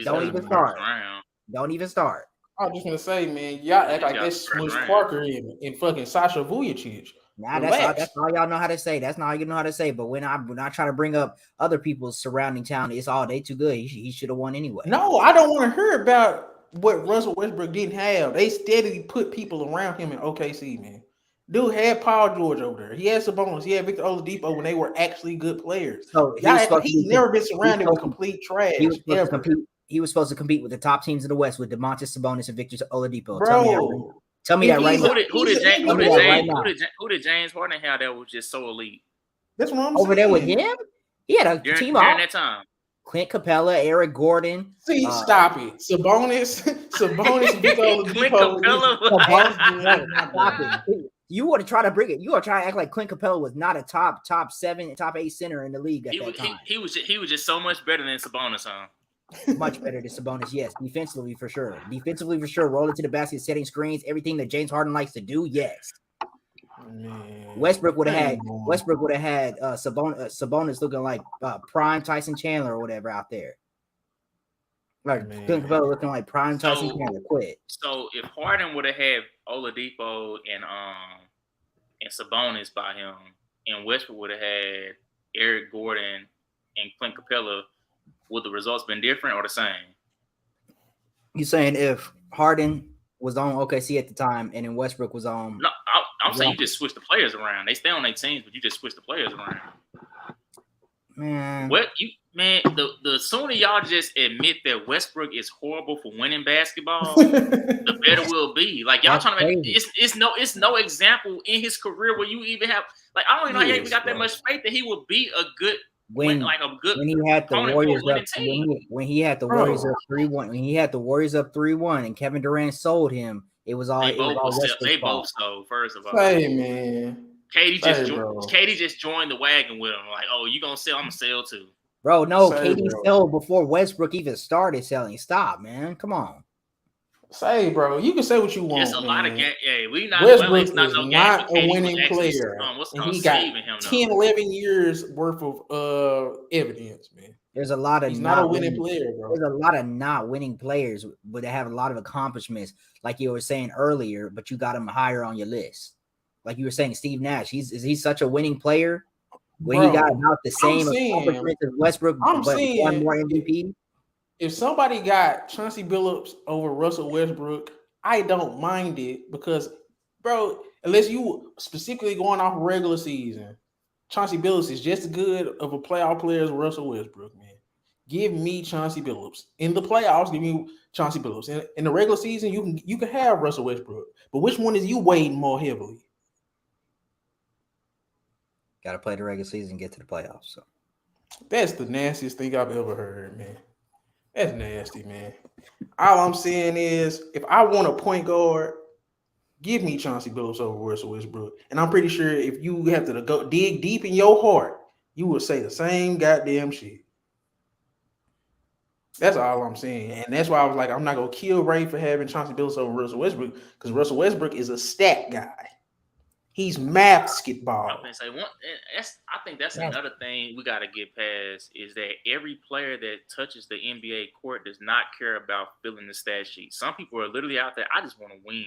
Speaker 5: Don't even start. I
Speaker 2: was just gonna say, man, y'all act like that's Smush Parker and fucking Sasha Vujacic.
Speaker 5: Nah, that's all y'all know how to say. That's not all you know how to say. But when I try to bring up other people's surrounding talent, it's all they too good. He should have won anyway.
Speaker 2: No, I don't want to hear about what Russell Westbrook didn't have. They steadily put people around him in OKC, man. Dude had Paul George over there. He had Sabonis. He had Victor Oladipo when they were actually good players.
Speaker 5: So
Speaker 2: he's never been surrounded with complete trash.
Speaker 5: He was supposed to compete with the top teams in the West with Domantas Sabonis and Victor Oladipo.
Speaker 2: Bro,
Speaker 5: tell me that right now.
Speaker 1: Who did James Harden have that was just so elite?
Speaker 2: That's what I'm
Speaker 5: over
Speaker 2: saying.
Speaker 5: there with him. He had a team
Speaker 1: during that time.
Speaker 5: Clint Capella, Eric Gordon.
Speaker 2: Stop it. Sabonis, Victor Oladipo.
Speaker 5: Stop it. You want to try to bring it. You want to try to act like Clint Capella was not a top 7, top 8 center in the league at that time.
Speaker 1: He was just so much better than Sabonis, huh?
Speaker 5: Much better than Sabonis, yes. Defensively for sure. Roll into the basket, setting screens, everything that James Harden likes to do. Yes.
Speaker 2: Man.
Speaker 5: Westbrook would have had Sabonis looking like prime Tyson Chandler or whatever out there. Like Clint Capella looking like prime Tyson Chandler. Quit.
Speaker 1: So if Harden would have had Oladipo and Sabonis by him, and Westbrook would have had Eric Gordon and Clint Capella, would the results been different or the same?
Speaker 5: You saying if Harden was on OKC at the time and then Westbrook was on?
Speaker 1: No, I'm saying you just switch the players around. They stay on their teams, but you just switch the players around.
Speaker 5: Man,
Speaker 1: the sooner y'all just admit that Westbrook is horrible for winning basketball, the better we'll be. Like y'all trying to make it's no example in his career where you even have I don't even know how he even got that much faith that he would be a good. When he had the Warriors up, when he had the Warriors up 3-1, when he had the Warriors up 3-1, and Kevin Durant sold him,
Speaker 5: It was all
Speaker 1: they both so. First of all,
Speaker 2: hey man,
Speaker 1: Katie just joined the wagon with him. Like, oh, you gonna sell? I'm gonna sell too.
Speaker 5: Bro, no, Katie sold before Westbrook even started selling. Stop, man. Come on.
Speaker 2: Say, bro, you can say what you want.
Speaker 1: It's a lot of game. Yeah, we not.
Speaker 2: Westbrook
Speaker 1: is not
Speaker 2: a winning player. And he got 10, 11 years worth of evidence, man.
Speaker 5: There's a lot of
Speaker 2: he's not a winning player, bro.
Speaker 5: There's a lot of not winning players, but they have a lot of accomplishments, like you were saying earlier. But you got him higher on your list, like you were saying. Steve Nash, is he such a winning player when he got about the same accomplishments as Westbrook, but one more MVP?
Speaker 2: If somebody got Chauncey Billups over Russell Westbrook, I don't mind it because, bro, unless you specifically going off regular season, Chauncey Billups is just as good of a playoff player as Russell Westbrook, man. Give me Chauncey Billups. In the playoffs, give me Chauncey Billups. In the regular season, you can have Russell Westbrook. But which one is you weighing more heavily?
Speaker 5: Got to play the regular season and get to the playoffs. So
Speaker 2: that's the nastiest thing I've ever heard, man. That's nasty, man. All I'm saying is, if I want a point guard, give me Chauncey Billups over Russell Westbrook. And I'm pretty sure if you have to go dig deep in your heart, you will say the same goddamn shit. That's all I'm saying. And that's why I was like, I'm not going to kill Ray for having Chauncey Billups over Russell Westbrook because Russell Westbrook is a stat guy. He's basketball.
Speaker 1: I think that's another thing we got to get past is that every player that touches the NBA court does not care about filling the stat sheet. Some people are literally out there, I just want to win.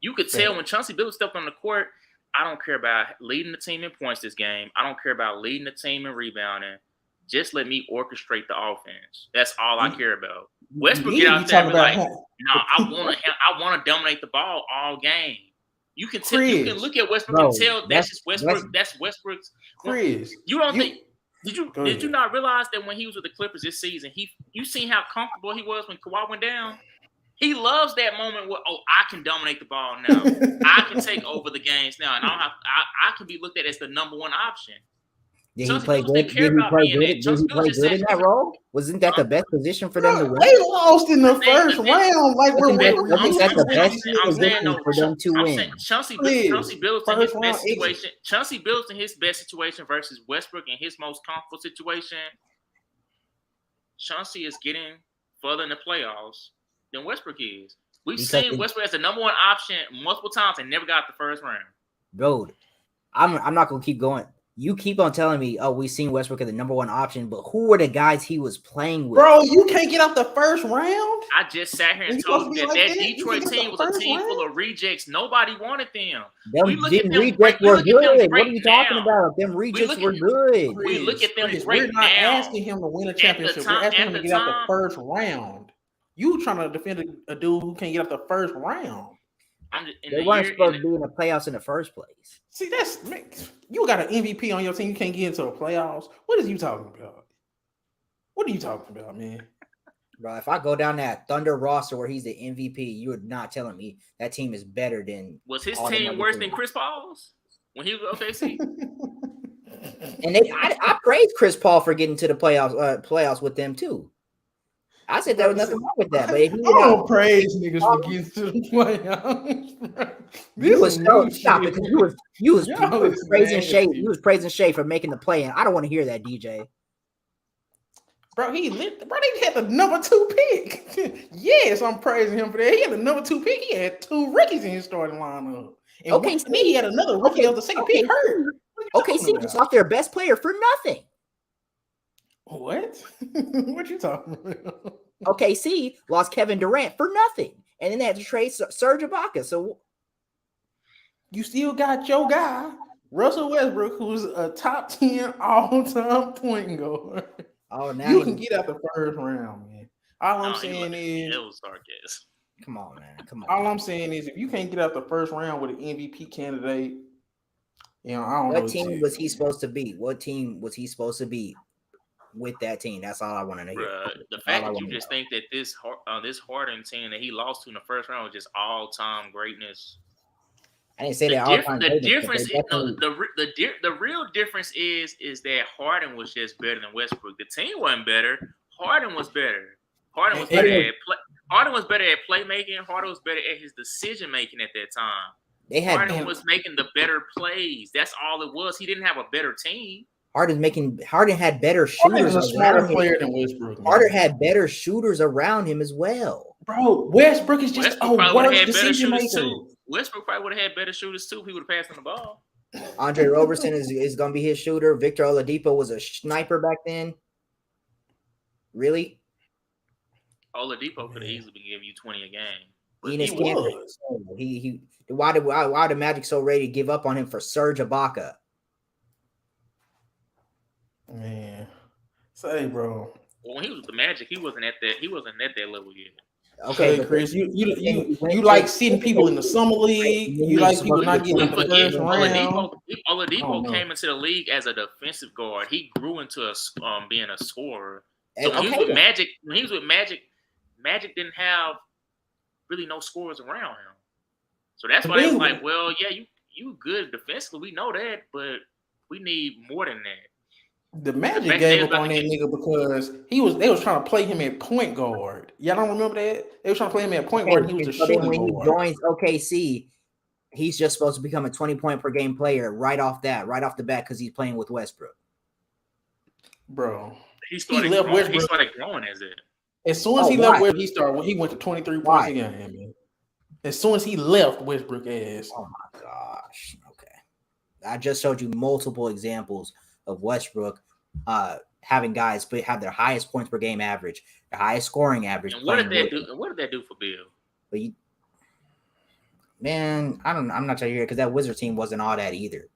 Speaker 1: You could tell when Chauncey Billups stepped on the court, I don't care about leading the team in points this game. I don't care about leading the team in rebounding. Just let me orchestrate the offense. That's all I care about. Westbrook get out there and be like, no, I want to dominate the ball all game. You can tell. You can look at Westbrook and tell that's just Westbrook. That's Westbrook's.
Speaker 2: Chris,
Speaker 1: you don't think? Did you not realize that when he was with the Clippers this season, you seen how comfortable he was when Kawhi went down? He loves that moment where I can dominate the ball now. I can take over the games now, and I can be looked at as the number one option.
Speaker 5: Did he play good? Did he play good in that role? Wasn't that the best position for them to win?
Speaker 2: They lost in the first round. Like
Speaker 5: I think that's the best position for them to win.
Speaker 1: Chauncey Billups in his best situation. Chauncey Billups in his best situation versus Westbrook in his most comfortable situation. Chauncey is getting further in the playoffs than Westbrook is. We've seen Westbrook as the number one option multiple times and never got the first round.
Speaker 5: Bro, I'm not gonna keep going. You keep on telling me, we've seen Westbrook as the number one option, but who were the guys he was playing with?
Speaker 2: Bro, you can't get out the first round?
Speaker 1: I just sat here and told you that Detroit team was a team full of rejects. Nobody wanted them.
Speaker 5: Them rejects were good. What are you talking about? Them rejects were good.
Speaker 1: We look at them
Speaker 2: We're not asking him to win a championship. We're asking him to get out the first round. You trying to defend a dude who can't get out the first round.
Speaker 5: They weren't supposed to be in the playoffs in the first place.
Speaker 2: See, you got an MVP on your team. You can't get into the playoffs. What are you talking about? What are you talking about, man?
Speaker 5: Bro, if I go down that Thunder roster where he's the MVP, you are not telling me that team is better than.
Speaker 1: Was his team worse than Chris Paul's when he was OKC?
Speaker 5: And I praised Chris Paul for getting to the playoffs with them too. I said there was nothing wrong with that, but if
Speaker 2: I don't praise niggas for getting to the playoffs.
Speaker 5: You was praising Shea. You was praising Shea for making the play, and I don't want to hear that, DJ.
Speaker 2: Bro, he had the number 2 pick. Yes, I'm praising him for that. He had the number 2 pick. He had 2 rookies in his starting lineup. And he had another rookie of the second pick hurt.
Speaker 5: See, just off their best player for nothing.
Speaker 2: What? What you talking about?
Speaker 5: OKC lost Kevin Durant for nothing, and then they had to trade Serge Ibaka. So
Speaker 2: you still got your guy, Russell Westbrook, who's a top 10 all-time point guard.
Speaker 5: Oh, now
Speaker 2: you can get out the first round, man. All I'm saying is,
Speaker 1: it was sarcasm.
Speaker 5: Come on, man. Come on.
Speaker 2: All I'm saying is, if you can't get out the first round with an MVP candidate, I don't know.
Speaker 5: What team was he supposed to be? What team was he supposed to be? With that team, that's all I want to know.
Speaker 1: The fact that you just think that this Harden team that he lost to in the first round was just all-time greatness.
Speaker 5: I didn't say that.
Speaker 1: The real difference is that Harden was just better than Westbrook. The team wasn't better. Harden was better. Harden was better Harden was better at playmaking. Harden was better at his decision making at that time. Harden was making the better plays. That's all it was. He didn't have a better team.
Speaker 5: Harden had better shooters.
Speaker 2: Harden was a smarter player than Westbrook.
Speaker 5: Harden had better shooters around him as well.
Speaker 2: Bro, Westbrook is just a worse decision maker.
Speaker 1: Westbrook probably would have had better shooters too if he would have passed on the ball.
Speaker 5: Andre Roberson is going to be his shooter. Victor Oladipo was a sniper back then. Really?
Speaker 1: Oladipo could have easily been giving you 20 a game.
Speaker 5: Why the Magic so ready to give up on him for Serge Ibaka?
Speaker 2: Man, say, bro.
Speaker 1: Well, when he was with the Magic, he wasn't at that level yet.
Speaker 2: Okay, Chris, you like seeing people in the summer league. You like people not getting in the first round.
Speaker 1: Oladipo came into the league as a defensive guard. He grew into being a scorer. So when he was with Magic, Magic didn't have really no scorers around him. So that's why they was like, well, yeah, you good defensively, we know that, but we need more than that.
Speaker 2: The Magic gave up on that nigga because they was trying to play him at point guard. Y'all don't remember that? They were trying to play him at point guard. And he was a shooting guard. When he
Speaker 5: joins OKC, he's just supposed to become a 20-point per game player right off the bat because he's playing with Westbrook.
Speaker 2: Bro,
Speaker 1: he started growing as it.
Speaker 2: As soon as he left Westbrook, he went to 23 points a game, man. As soon as he left Westbrook ass.
Speaker 5: Oh my gosh. Okay. I just showed you multiple examples of Westbrook having guys have their highest points per game average, their highest scoring average.
Speaker 1: And what did that do for Bill?
Speaker 5: But I'm not sure here because that Wizard team wasn't all that either.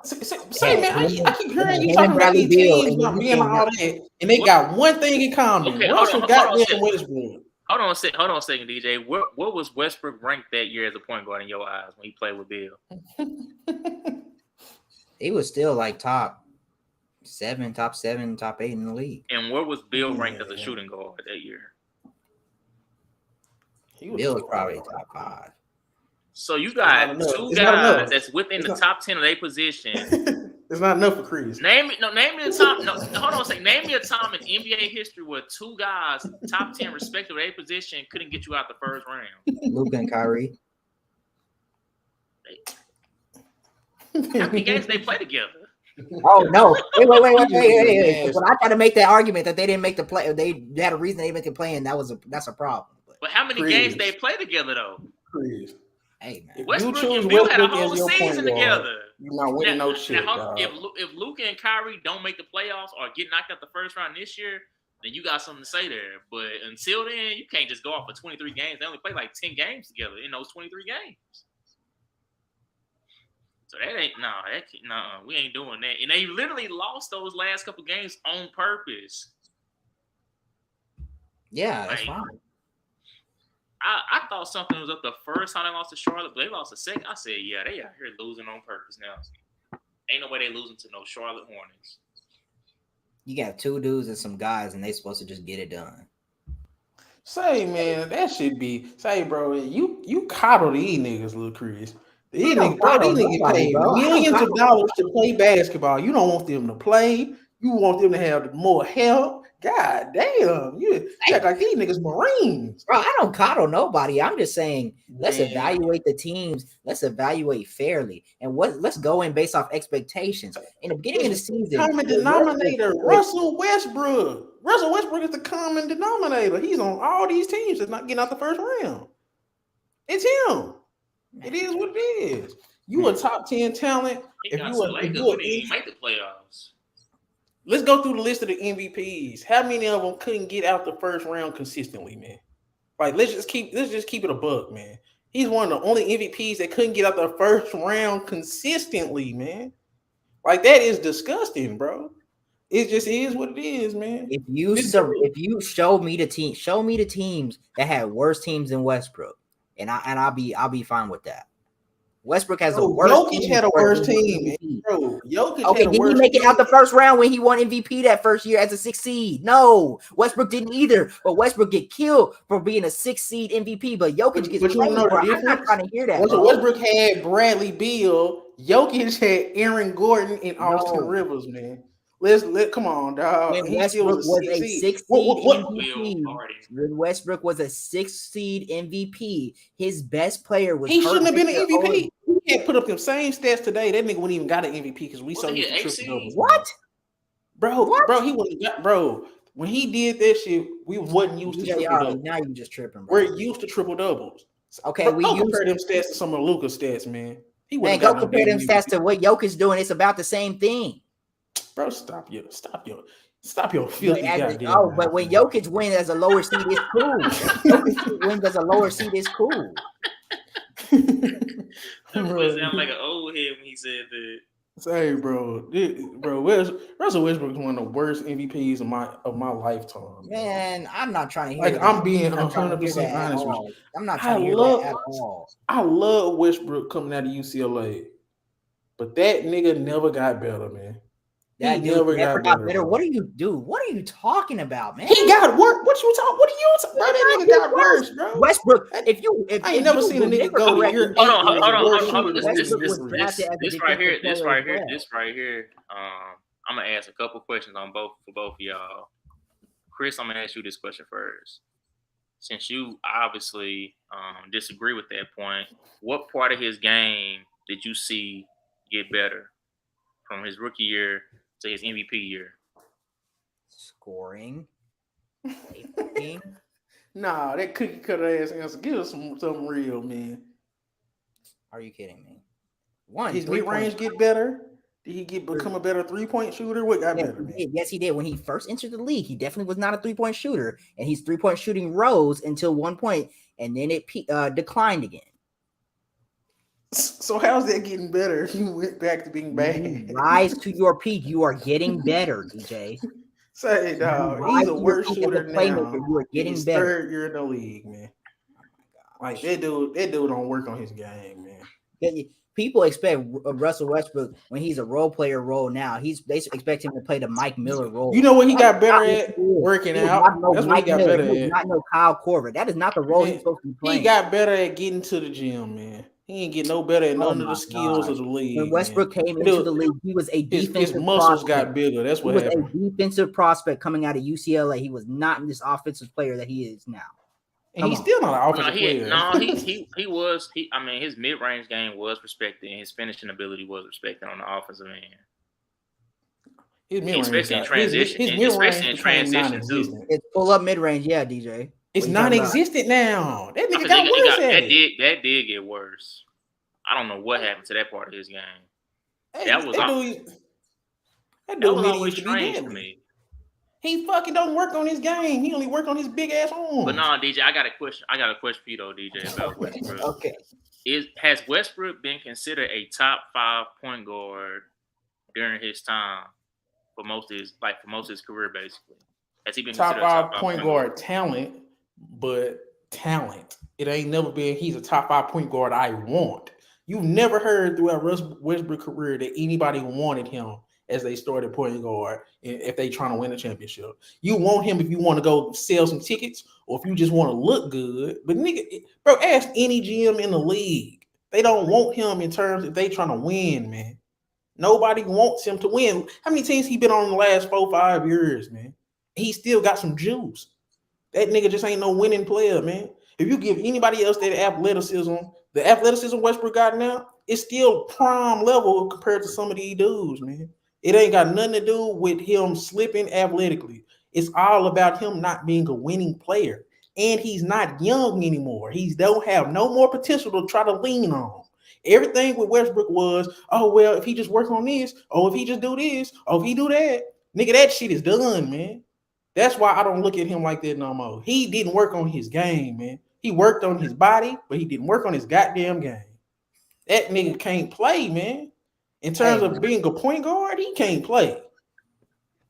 Speaker 2: Say, man, I keep hearing you talking about these teams not being all that, and they got one thing in common.
Speaker 1: Okay,
Speaker 2: Russell goddamn Westbrook.
Speaker 1: Hold on a second, DJ. What was Westbrook ranked that year as a point guard in your eyes when he played with Bill?
Speaker 5: He was still like top 7, top 8 in the league.
Speaker 1: And where was Bill ranked as a shooting guard that year?
Speaker 5: Bill was probably top 5.
Speaker 1: So you got two guys that's within the top 10 of their position.
Speaker 2: It's not enough for Chris.
Speaker 1: Name me a time. No, hold on a second. Name me a time in NBA history where two guys, top 10 respective of their position, couldn't get you out the first round.
Speaker 5: Luka and Kyrie.
Speaker 1: How many games they play together?
Speaker 5: Oh no! Wait. When I try to make that argument that they didn't make the play, they had a reason they didn't make the play, and that's a problem.
Speaker 1: But how many games they play together though?
Speaker 2: Chris.
Speaker 5: Hey man,
Speaker 1: Westbrook and Beal had a whole season together.
Speaker 2: You're not winning no shit.
Speaker 1: If Luka and Kyrie don't make the playoffs or get knocked out the first round this year, then you got something to say there. But until then, you can't just go off for 23 games. They only play like 10 games together in those 23 games. So that ain't we ain't doing that. And they literally lost those last couple games on purpose.
Speaker 5: Yeah, that's fine.
Speaker 1: I thought something was up the first time they lost to Charlotte, but they lost the second. I said, yeah, they out here losing on purpose now. Ain't no way they losing to no Charlotte Hornets.
Speaker 5: You got 2 dudes and some guys, and they supposed to just get it done.
Speaker 2: Say, man, that should be. Say, bro, you coddle these niggas, little Chris. These niggas pay millions of dollars to play basketball. You don't want them to play. You want them to have more help. God damn, you act like these niggas Marines.
Speaker 5: Bro, I don't coddle nobody. I'm just saying, let's evaluate the teams. Let's evaluate fairly. And let's go in based off expectations. In the beginning of the season,
Speaker 2: common denominator, Russell Westbrook. Russell Westbrook is the common denominator. He's on all these teams that's not getting out the first round. It's him. It is what it is. You a top 10 talent. If you
Speaker 1: make the playoffs.
Speaker 2: Let's go through the list of the MVPs. How many of them couldn't get out the first round consistently, man? Like, let's just keep it a buck, man. He's one of the only MVPs that couldn't get out the first round consistently, man. Like, that is disgusting, bro. It just is what it is, man.
Speaker 5: If you show me the teams that had worse teams than Westbrook, and I'll be fine with that. Westbrook has the worst team.
Speaker 2: Jokic had a worse team, bro.
Speaker 5: Didn't he make it out the first round when he won MVP that first year as a 6th seed? No, Westbrook didn't either. But Westbrook get killed for being a 6th seed MVP. But Jokic gets played. I'm not trying to hear that.
Speaker 2: Westbrook had Bradley Beal. Jokic had Aaron Gordon and Austin Rivers, man. Come on, dog.
Speaker 5: When
Speaker 2: He
Speaker 5: Westbrook
Speaker 2: still
Speaker 5: was a six seed MVP, when Westbrook was a 6 seed MVP, his best player was.
Speaker 2: He shouldn't have been an MVP. He can't put up them same stats today. That nigga wouldn't even got an MVP because we so used to triple doubles.
Speaker 5: What?
Speaker 2: Bro, he wouldn't got, bro. When he did that shit, we wasn't used to triple doubles.
Speaker 5: Now you just tripping, bro.
Speaker 2: We're used to triple doubles.
Speaker 5: Okay,
Speaker 2: bro, don't compare them stats to some of Luka stats, man. He wouldn't
Speaker 5: go compare them stats to what Jokic's doing. It's about the same thing.
Speaker 2: Bro, stop your filthy goddamn.
Speaker 5: Oh, but when Jokic wins as a lower seed, it's cool. Jokic wins as a lower seed, it's cool.
Speaker 1: I'm like an old head when he said that.
Speaker 2: Say, bro, Russell Westbrook is one of the worst MVPs of my lifetime.
Speaker 5: Man, I'm not trying to hear.
Speaker 2: Like
Speaker 5: that.
Speaker 2: I'm being 100% honest with you.
Speaker 5: I'm not trying to hear that at all.
Speaker 2: I love Westbrook coming out of UCLA, but that nigga never got better, man.
Speaker 5: That he never got better. What do you do? What are you talking about, man?
Speaker 2: He got worse. What you talking? What are you talking? Bro, that nigga got worse, bro.
Speaker 5: Westbrook.
Speaker 2: I ain't never seen a nigga go to your.
Speaker 1: Hold on. This right here. I'm gonna ask a couple questions for both of y'all. Chris, I'm gonna ask you this question first. Since you obviously disagree with that point, what part of his game did you see get better from his rookie year to his MVP year?
Speaker 5: Scoring.
Speaker 2: Nah, that cookie cutter ass answer. Give us something real, man.
Speaker 5: Are you kidding me?
Speaker 2: His mid range get better? Did he become a better 3-point shooter? What got better, man?
Speaker 5: Yes, he did. When he first entered the league, he definitely was not a 3-point shooter, and his 3-point shooting rose until 1 point, and then it declined again.
Speaker 2: So how's that getting better if you went back to being bad?
Speaker 5: Rise to your peak. You are getting better, DJ.
Speaker 2: Say, dog, he's a worse shooter now.
Speaker 5: You are getting better.
Speaker 2: Third year in the league, man. Like that dude don't work on his game, man.
Speaker 5: People expect Russell Westbrook when he's a role player role now. They expect him to play the Mike Miller role.
Speaker 2: You know what he got better at? Working out. That's what he got better at.
Speaker 5: Not no Kyle Korver. That is not the role he's supposed to be playing.
Speaker 2: He got better at getting to the gym, man. He ain't get no better at none of the skills of the league.
Speaker 5: When Westbrook came into the league, he was a defensive
Speaker 2: his muscles
Speaker 5: prospect.
Speaker 2: got bigger. That's what happened.
Speaker 5: He was a defensive prospect coming out of UCLA. He was not this offensive player that he is now.
Speaker 2: And he's still not an offensive player.
Speaker 1: He was. I mean, his mid-range game was respected, and his finishing ability was respected on the offensive end. Especially in transition too.
Speaker 5: It's pull up mid-range, yeah, DJ.
Speaker 2: It's non-existent now. That nigga got worse at it.
Speaker 1: That did get worse. I don't know what happened to that part of his game. That was always strange to me.
Speaker 2: He fucking don't work on his game. He only work on his big ass arm.
Speaker 1: But no, DJ, I got a question for you though, DJ, about Westbrook.
Speaker 5: Okay.
Speaker 1: Has Westbrook been considered a top 5 point guard during his time for most of his career, basically? Has he been
Speaker 2: top 5 point guard talent? But talent, it ain't never been. He's a top 5 point guard I want. You've never heard throughout Westbrook's career that anybody wanted him as they started point guard if they trying to win a championship. You want him if you want to go sell some tickets or if you just want to look good. But nigga, bro, ask any GM in the league. They don't want him in terms if they trying to win, man. Nobody wants him to win. How many teams he been on in the last 4-5 years, man? He still got some juice. That nigga just ain't no winning player, man. If you give anybody else that athleticism, the athleticism Westbrook got now, it's still prime level compared to some of these dudes, man. It ain't got nothing to do with him slipping athletically. It's all about him not being a winning player. And he's not young anymore. He don't have no more potential to try to lean on. Everything with Westbrook was, oh, well, if he just work on this, if he just do this, if he do that, nigga, that shit is done, man. That's why I don't look at him like that no more. He didn't work on his game, man. He worked on his body, but he didn't work on his goddamn game. That nigga can't play, man. In terms of being a point guard, he can't play.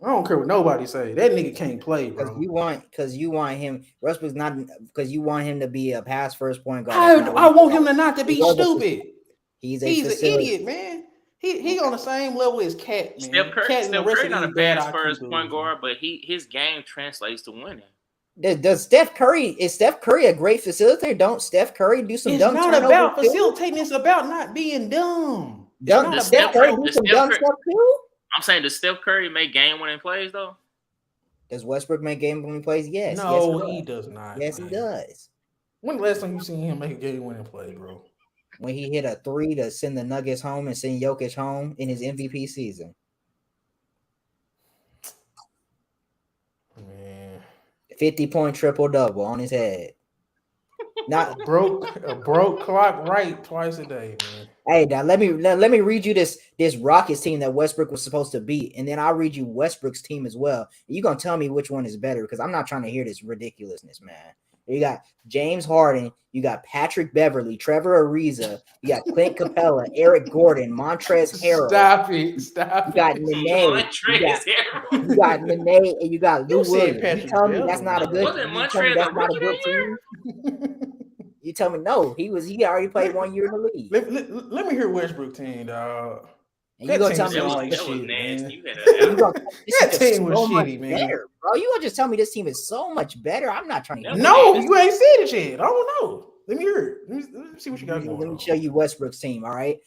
Speaker 2: I don't care what nobody say. That nigga can't play, bro.
Speaker 5: Because you want him. Westbrook's not because you want him to be a pass first point guard.
Speaker 2: I want him to not to be stupid.
Speaker 5: He's
Speaker 2: an idiot, man. He on the same level as Cat, man.
Speaker 1: Steph Curry not a pass first point guard, but his game translates to winning.
Speaker 5: Is Steph Curry a great facilitator? Don't Steph Curry do some dumb stuff?
Speaker 2: It's not about facilitating. It's about not being dumb.
Speaker 5: Steph Curry do some dumb stuff too?
Speaker 1: I'm saying, does Steph Curry make game-winning plays though?
Speaker 5: Does Westbrook make game-winning plays? Yes.
Speaker 2: No,
Speaker 5: yes,
Speaker 2: he does not.
Speaker 5: Yes,
Speaker 2: man.
Speaker 5: he does.
Speaker 2: When the last time you seen him make a game-winning play, bro?
Speaker 5: When he hit a 3 to send the Nuggets home and send Jokic home in his MVP season.
Speaker 2: Man,
Speaker 5: 50-point triple-double on his head. Not
Speaker 2: a broke clock right twice a day, man.
Speaker 5: Hey, now let me read you this Rockets team that Westbrook was supposed to beat, and then I'll read you Westbrook's team as well. You're gonna tell me which one is better because I'm not trying to hear this ridiculousness, man. You got James Harden, you got Patrick Beverly, Trevor Ariza, you got Clint Capella, Eric Gordon, Montrezl Harrell.
Speaker 2: Stop it.
Speaker 5: You got Nene, you got Nene, and you got Lou Williams. You tell me that's not a good.
Speaker 1: Wasn't Montrezl a rookie that year?
Speaker 5: You tell me no. He already played 1 year in the league.
Speaker 2: Let me hear Westbrook team, dog.
Speaker 5: And you gonna tell me
Speaker 1: that
Speaker 2: like
Speaker 1: was
Speaker 2: shit,
Speaker 1: nasty.
Speaker 2: That team was shitty, man.
Speaker 5: Better, bro. You gonna just tell me this team is so much better? I'm not trying to.
Speaker 2: No, you ain't said it yet. I don't know. Let me hear it. Let me see what you got going on.
Speaker 5: Let me show you Westbrook's team. All right.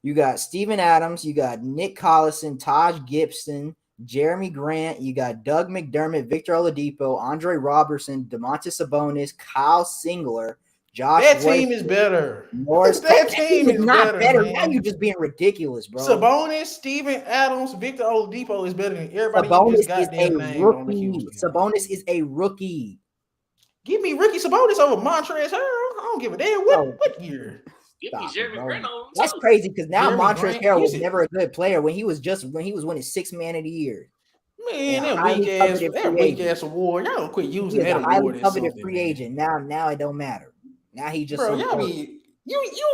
Speaker 5: You got Steven Adams. You got Nick Collison, Taj Gibson, Jeremy Grant. You got Doug McDermott, Victor Oladipo, Andre Robertson, DeMontis Sabonis, Kyle Singler. Josh
Speaker 2: that team is better.
Speaker 5: Morris,
Speaker 2: that team is
Speaker 5: not better.
Speaker 2: Man.
Speaker 5: Now you're just being ridiculous, bro.
Speaker 2: Sabonis, Steven Adams, Victor Oladipo is better than everybody.
Speaker 5: Sabonis is a rookie. Sabonis is a rookie.
Speaker 2: Give me Ricky Sabonis over Montrezl Harrell. I don't give a damn what year.
Speaker 5: That's crazy because now Montrezl Harrell was
Speaker 2: said,
Speaker 5: never a good player when he was winning 6th man of the year.
Speaker 2: Man, that weak ass award. Y'all don't quit using that award.
Speaker 5: Highly coveted free agent. Now it don't matter. Now he just
Speaker 2: you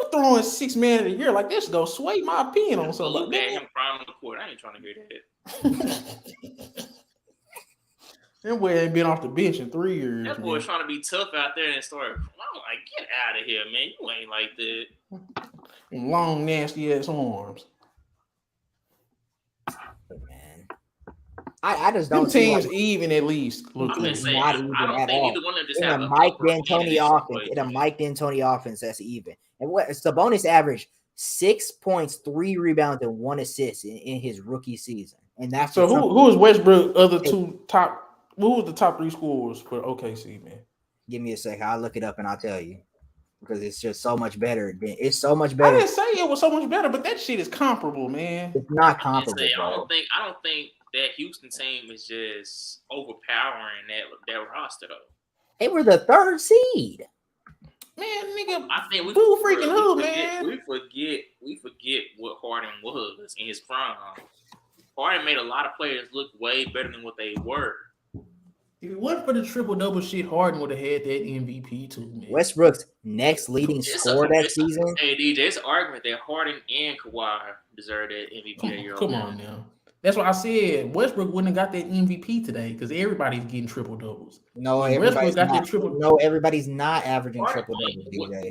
Speaker 2: throwing 6th man of the year like this go sway my opinion on something.
Speaker 1: Look at him crying on the court. I ain't trying to hear that.
Speaker 2: That boy ain't been off the bench in 3 years.
Speaker 1: That boy trying to be tough out there and start. I'm like, get out of here, man. You ain't like that.
Speaker 2: Long, nasty ass arms.
Speaker 5: Man, I just don't.
Speaker 2: Them teams even at least.
Speaker 1: I'm just saying, I don't think either one of them just have
Speaker 5: a Mike D'Antoni offense. In a Mike D'Antoni offense, that's even. And what Sabonis averaged 6 points, 3 rebounds, and 1 assist in his rookie season. And that's
Speaker 2: so. Who is Westbrook? Other two top. Who was the top 3 scorers for OKC, man?
Speaker 5: Give me a second. I'll look it up and I'll tell you. Because it's just so much better. It's so much better.
Speaker 2: I didn't say it was so much better, but that shit is comparable, man.
Speaker 5: It's not comparable.
Speaker 1: I don't think that Houston team is just overpowering that roster though.
Speaker 5: They were the 3rd seed.
Speaker 2: Man, nigga,
Speaker 1: I think we forget what Harden was in his prime. Harden made a lot of players look way better than what they were.
Speaker 2: If it wasn't for the triple-double shit, Harden would have had that MVP too, man.
Speaker 5: Westbrook's next leading scorer that season.
Speaker 1: Hey, DJ, it's an argument that Harden and Kawhi deserve that MVP that year.
Speaker 2: Come on now. That's why I said Westbrook wouldn't have got that MVP today because everybody's getting triple-doubles.
Speaker 5: No, everybody's not averaging triple-doubles, DJ.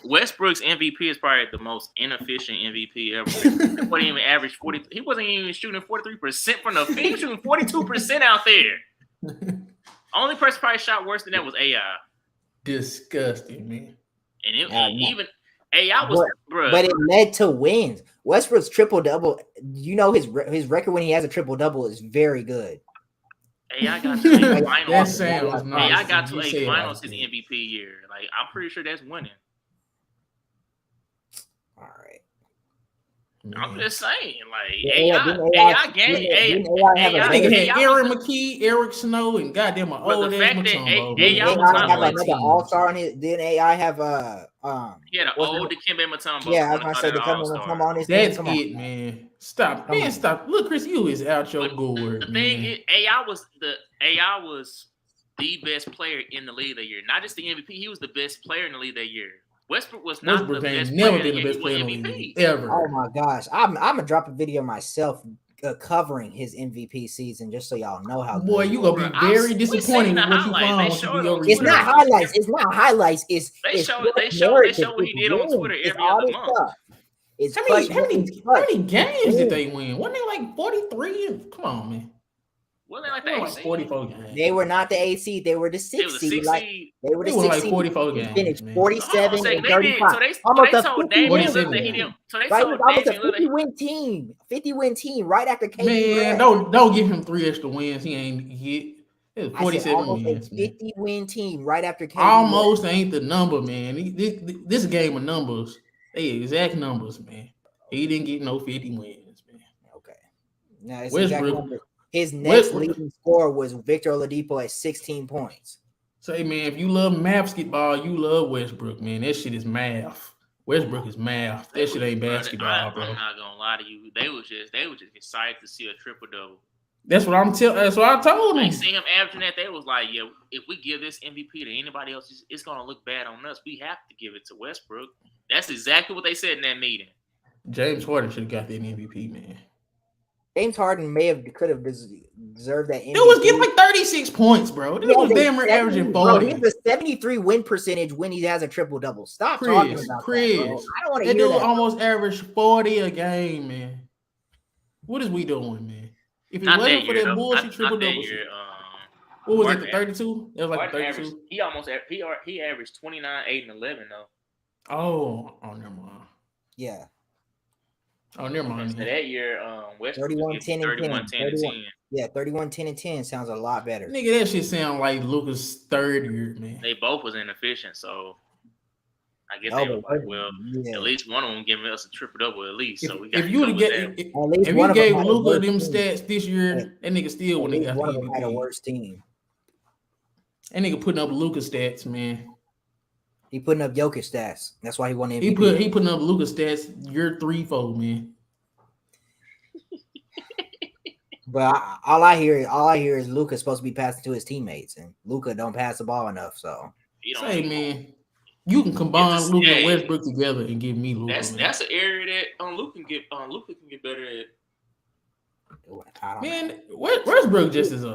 Speaker 1: Westbrook's MVP is probably the most inefficient MVP ever. He wasn't even average 40. He wasn't even shooting 43% from the field. He was shooting 42% out there. Only person probably shot worse than that was AI.
Speaker 2: Disgusting, man.
Speaker 1: And even AI was,
Speaker 5: but it led to wins. Westbrook's triple-double, you know, his record when he has a triple-double is very good.
Speaker 1: AI got to a finals.
Speaker 2: AI
Speaker 1: got to a finals his MVP year. Like, I'm pretty sure that's winning.
Speaker 5: All right.
Speaker 1: I'm just saying, like,
Speaker 2: AI Aaron McKee, Eric Snow, and goddamn an old ass Mutombo.
Speaker 5: AI have another all-star on it. Didn't AI have
Speaker 1: the old Dikembe Mutombo.
Speaker 5: Yeah, I was gonna say Dikembe Mutombo on his team.
Speaker 2: That's it, man. Stop. Look, Chris, you is out your gourd.
Speaker 1: The thing is, AI was the best player in the league that year. Not just the MVP, he was the best player in the league that year. Westbrook was not the best player.
Speaker 2: Never been the best player in the league ever.
Speaker 5: Oh my gosh, I'm gonna drop a video myself covering his MVP season just so y'all know how.
Speaker 2: Boy, you gonna be very disappointed with what you found.
Speaker 5: It's not highlights. It's not highlights.
Speaker 1: They show what he did on Twitter every other month.
Speaker 2: How many games did they win? Wasn't it like 43? Come on, man.
Speaker 1: Well, they like
Speaker 2: They
Speaker 1: the
Speaker 2: won
Speaker 1: AC.
Speaker 2: like 44 games.
Speaker 5: They were not the 8 seed. They were the 6
Speaker 1: It was a
Speaker 5: seed.
Speaker 1: 6
Speaker 5: Like
Speaker 1: seed.
Speaker 5: they were the
Speaker 2: They won
Speaker 5: 6
Speaker 2: like
Speaker 5: seed.
Speaker 2: 44
Speaker 5: They
Speaker 2: games,
Speaker 5: finished
Speaker 2: man.
Speaker 5: 47
Speaker 1: So
Speaker 5: and
Speaker 1: they did.
Speaker 5: 35.
Speaker 1: So they
Speaker 5: Almost a
Speaker 1: told
Speaker 5: 50
Speaker 1: Damian
Speaker 5: win.
Speaker 1: Lillard that he didn't. So they
Speaker 5: Right, it
Speaker 1: told
Speaker 5: was almost a
Speaker 1: Damian Lillard.
Speaker 5: 50-win team. 50-win team right after Kevin
Speaker 2: Man,
Speaker 5: Durant.
Speaker 2: don't give him 3 extra wins. He ain't get. It was
Speaker 5: I said
Speaker 2: 47
Speaker 5: almost
Speaker 2: wins,
Speaker 5: a
Speaker 2: man.
Speaker 5: 50-win team right after KD.
Speaker 2: Almost ain't the number, man. This game of numbers. They exact numbers, man. He didn't get no 50 wins, man.
Speaker 5: Okay. Now it's
Speaker 2: Westbrook-
Speaker 5: exact number. His next
Speaker 2: Westbrook-
Speaker 5: leading score was Victor Oladipo at 16 points.
Speaker 2: Say, man, if you love basketball, you love Westbrook, man. That shit is math. Westbrook is math. That shit ain't basketball, bro.
Speaker 1: I'm not gonna lie to you. They was just excited to see a triple double.
Speaker 2: That's what That's what I told
Speaker 1: They
Speaker 2: them.
Speaker 1: see him averaging that. They was like, yeah, if we give this MVP to anybody else, it's gonna look bad on us. We have to give it to Westbrook. That's exactly what they said in that meeting.
Speaker 2: James Harden should have got that MVP, man.
Speaker 5: James Harden could have deserved that MVP.
Speaker 2: It was getting like 36 points, bro. This was damn near averaging 40.
Speaker 5: He has a 73 win percentage when he has a triple double. Stop talking about that, bro. I don't want to
Speaker 2: That
Speaker 5: hear
Speaker 2: dude
Speaker 5: that.
Speaker 2: almost averaged 40 a game, man. What is we doing, man? If it
Speaker 1: Not
Speaker 2: wasn't
Speaker 1: that
Speaker 2: for
Speaker 1: year,
Speaker 2: that
Speaker 1: though.
Speaker 2: bullshit triple
Speaker 1: Not that
Speaker 2: double,
Speaker 1: year.
Speaker 2: what was
Speaker 1: Harden
Speaker 2: it? The 32? That was like the
Speaker 1: Harden
Speaker 2: 32.
Speaker 1: he averaged 29, 8, and 11 though.
Speaker 2: Oh, never mind.
Speaker 5: Yeah.
Speaker 2: Oh, never mind.
Speaker 1: So that year, Westbrook
Speaker 5: 31,
Speaker 1: was
Speaker 5: 10, and
Speaker 1: 31, 10, and 10.
Speaker 5: Yeah, 31, 10, and 10 sounds a lot better.
Speaker 2: Nigga, that shit sound like Luka's third year, man.
Speaker 1: They both was inefficient, so I guess they were like, well, at least one of them giving us a triple double at least. So we got
Speaker 2: if you gave Luka them stats this year, that nigga still wouldn't have got the MVP.
Speaker 5: Had a worse team.
Speaker 2: That nigga putting up Luka stats, man.
Speaker 5: He putting up Jokic stats. That's why he won the MVP.
Speaker 2: He putting up Luka stats year 3-4, man.
Speaker 5: But all I hear is Luka's supposed to be passing to his teammates, and Luka don't pass the ball enough. So
Speaker 2: say, man, you can combine Luka and Westbrook together and give me Luka.
Speaker 1: That's an area that Luka can get better at.
Speaker 2: Man, Westbrook just is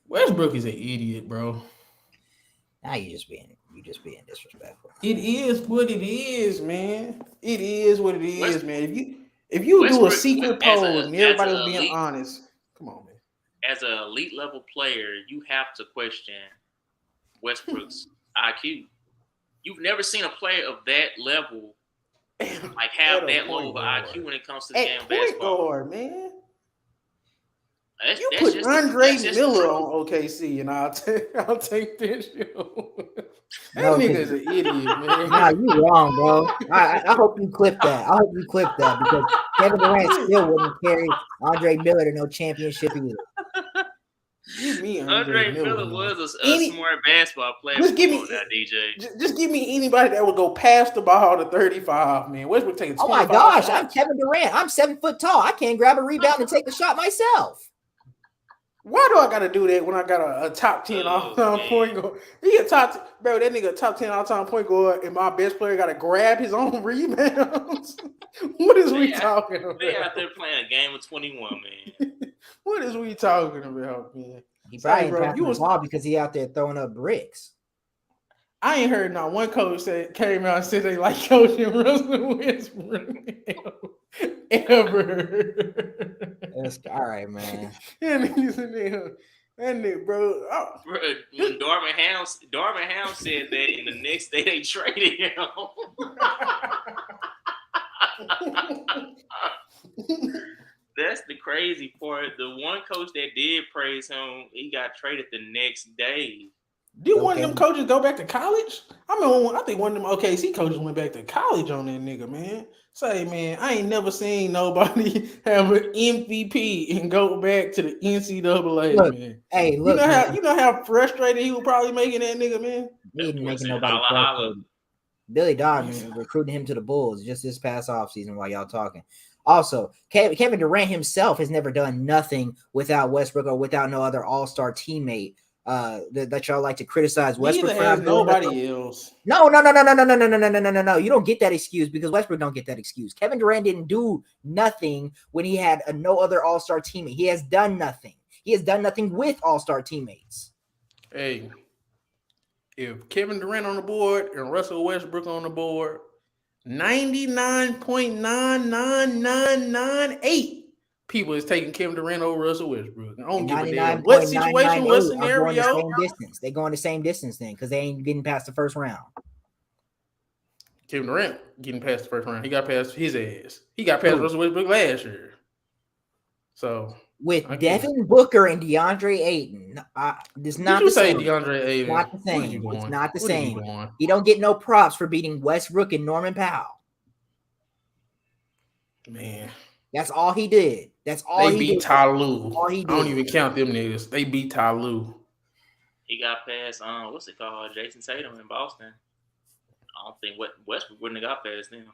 Speaker 2: Westbrook is an idiot, bro.
Speaker 5: Now you just being disrespectful.
Speaker 2: It is what it is, man. It is what it is, man. If you do a secret poll and everybody was being honest, come on, man.
Speaker 1: As an elite level player, you have to question Westbrook's IQ. You've never seen a player of that level like have that low of IQ when it comes to the game of basketball.
Speaker 2: Guard, man.
Speaker 1: That's
Speaker 2: put Andre Miller on OKC, and I'll take this. That nigga's an idiot, man.
Speaker 5: Nah, you wrong, bro. I hope you clip that. Because Kevin Durant still wouldn't carry Andre Miller to no championship either.
Speaker 2: Give me
Speaker 1: Andre Miller was a smart basketball player. Just give me
Speaker 2: that, DJ. Just give me anybody that would go past the ball to 35, man. Westbrook taking 25
Speaker 5: Oh my gosh,
Speaker 2: shots.
Speaker 5: I'm Kevin Durant. I'm 7 foot tall. I can't grab a rebound and take the shot myself.
Speaker 2: Why do I gotta do that when I got a top 10 all-time point guard? He a top, bro. That nigga a top 10 all-time point guard, and my best player gotta grab his own rebounds. What is we talking about?
Speaker 1: They out there playing a game of 21, man.
Speaker 2: What is we talking about, man?
Speaker 5: He probably ain't passing the ball because he out there throwing up bricks.
Speaker 2: I ain't heard not one coach that came out and said they like coaching Russell Westbrook ever.
Speaker 5: That's all right, man.
Speaker 2: That nigga, bro. Oh.
Speaker 1: Bro, when Darvin Ham said that, and the next day they traded him. That's the crazy part. The one coach that did praise him, he got traded the next day.
Speaker 2: Did one of them coaches go back to college? I think one of them OKC coaches went back to college on that nigga, man. Say, man, I ain't never seen nobody have an MVP and go back to the NCAA, man.
Speaker 5: Hey, look,
Speaker 2: you know how frustrated he was probably making that nigga, man.
Speaker 5: He ain't making nobody frustrated. Billy Donovan recruiting him to the Bulls just this past offseason while y'all talking. Also, Kevin Durant himself has never done nothing without Westbrook or without no other all-star teammate. That y'all like to criticize Westbrook for.
Speaker 2: Has nobody else.
Speaker 5: No. You don't get that excuse because Westbrook don't get that excuse. Kevin Durant didn't do nothing when he had no other all-star teammate. He has done nothing. He has done nothing with all-star teammates.
Speaker 2: Hey, if Kevin Durant on the board and Russell Westbrook on the board, 99.9998 people is taking Kevin Durant over Russell Westbrook. I don't give a damn
Speaker 5: 99.998
Speaker 2: what situation, what
Speaker 5: are going the
Speaker 2: scenario.
Speaker 5: same distance. They're going the same distance then because they ain't getting past the first round.
Speaker 2: Kevin Durant getting past the first round. He got past his ass. He got past Russell Westbrook last year. So
Speaker 5: with Devin Booker and DeAndre Ayton, it's not the same.
Speaker 2: DeAndre Ayton?
Speaker 5: Not the same. It's not the same.
Speaker 2: He
Speaker 5: you don't get no props for beating Westbrook and Norman Powell.
Speaker 2: Man,
Speaker 5: that's all he did. That's all
Speaker 2: they
Speaker 5: he
Speaker 2: beat
Speaker 5: did.
Speaker 2: Ty Lue.
Speaker 5: All he did.
Speaker 2: I don't even count them niggas. They beat Ty Lue.
Speaker 1: He got past what's it called? Jason Tatum in Boston. I don't think Westbrook wouldn't have got past them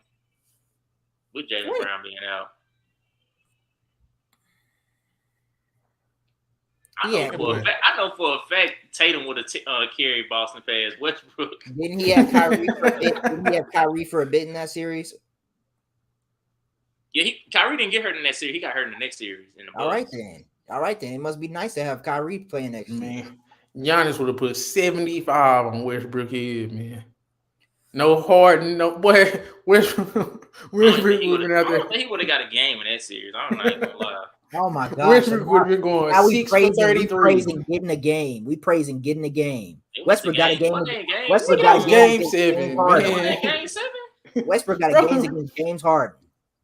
Speaker 1: with Jaylen Brown being out. I know for a fact Tatum would have carried Boston past Westbrook.
Speaker 5: Didn't he have Kyrie for a bit? Didn't he have Kyrie for a bit in that series?
Speaker 1: Yeah, Kyrie didn't get hurt in that series. He got hurt in the next series.
Speaker 5: All right then. It must be nice to have Kyrie playing next year.
Speaker 2: Giannis would have put 75 on Westbrook head, man. No Harden, no boy. Westbrook would have been out there.
Speaker 1: He would have got a game in that series. I'm not gonna lie.
Speaker 5: Oh my God!
Speaker 2: Westbrook would have been going 6 for 33.
Speaker 5: We praising getting a game. Westbrook got a game.
Speaker 2: Westbrook got game 7.
Speaker 1: Game 7.
Speaker 5: Westbrook got a game against James Harden.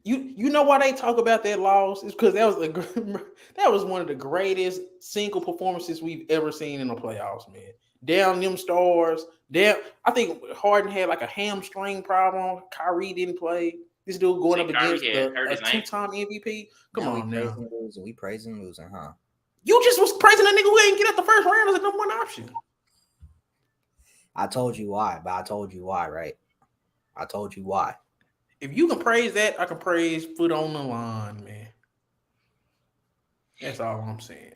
Speaker 2: You know why they talk about that loss? It's because that was one of the greatest single performances we've ever seen in the playoffs, man. Down them stars. I think Harden had like a hamstring problem. Kyrie didn't play. This dude going up against a 2-time MVP. Come on now.
Speaker 5: We praising losing, huh?
Speaker 2: You just was praising a nigga who ain't get out the first round as a number 1 option.
Speaker 5: I told you why, but I told you why, right? I told you why.
Speaker 2: If you can praise that, I can praise foot on the line, man. That's all I'm saying.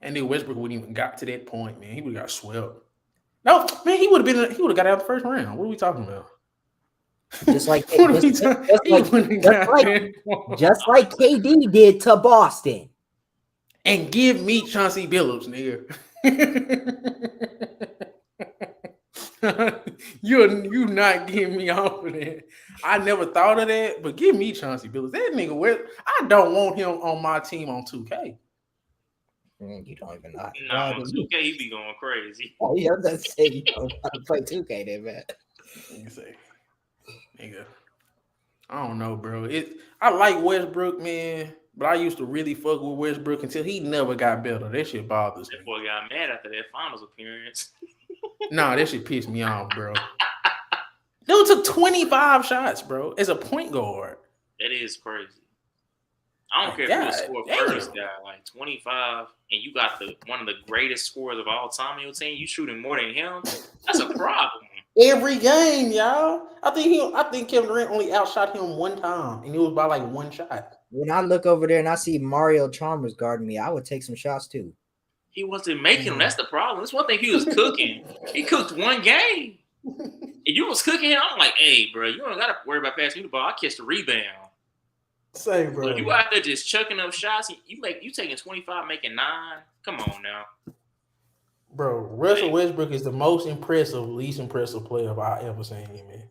Speaker 2: And then Westbrook wouldn't even got to that point, man. He would have got swept. No, man, he would have got out the first round. What are we talking about?
Speaker 5: Just like KD did to Boston.
Speaker 2: And give me Chauncey Billups, nigga. You not getting me off of that. I never thought of that, but give me Chauncey Billups. That nigga, I don't want him on my team on 2K.
Speaker 5: You don't even know.
Speaker 1: No, on 2K he be going crazy.
Speaker 5: Oh, yeah, that's it. You don't know how to play 2K then, man.
Speaker 2: You say, nigga. I don't know, bro. I like Westbrook, man, but I used to really fuck with Westbrook until he never got better. That shit bothers me.
Speaker 1: That boy got mad after that finals appearance.
Speaker 2: Nah, that shit pissed me off, bro. Dude took 25 shots, bro, as a point guard.
Speaker 1: That is crazy. I don't care if you score first guy, like 25, and you got one of the greatest scorers of all time on your team. You shooting more than him. That's a problem.
Speaker 2: Every game, y'all. I think Kevin Durant only outshot him 1 time, and it was by like 1 shot.
Speaker 5: When I look over there and I see Mario Chalmers guarding me, I would take some shots too.
Speaker 1: He wasn't making them. That's the problem. That's one thing he was cooking. He cooked 1 game. If you was cooking him, I'm like, hey, bro, you don't got to worry about passing me the ball. I catch the rebound.
Speaker 2: Say, bro.
Speaker 1: So you out there just chucking up shots. You taking 25, making 9. Come on now.
Speaker 2: Bro, Russell Westbrook is the most impressive, least impressive player I ever seen, man.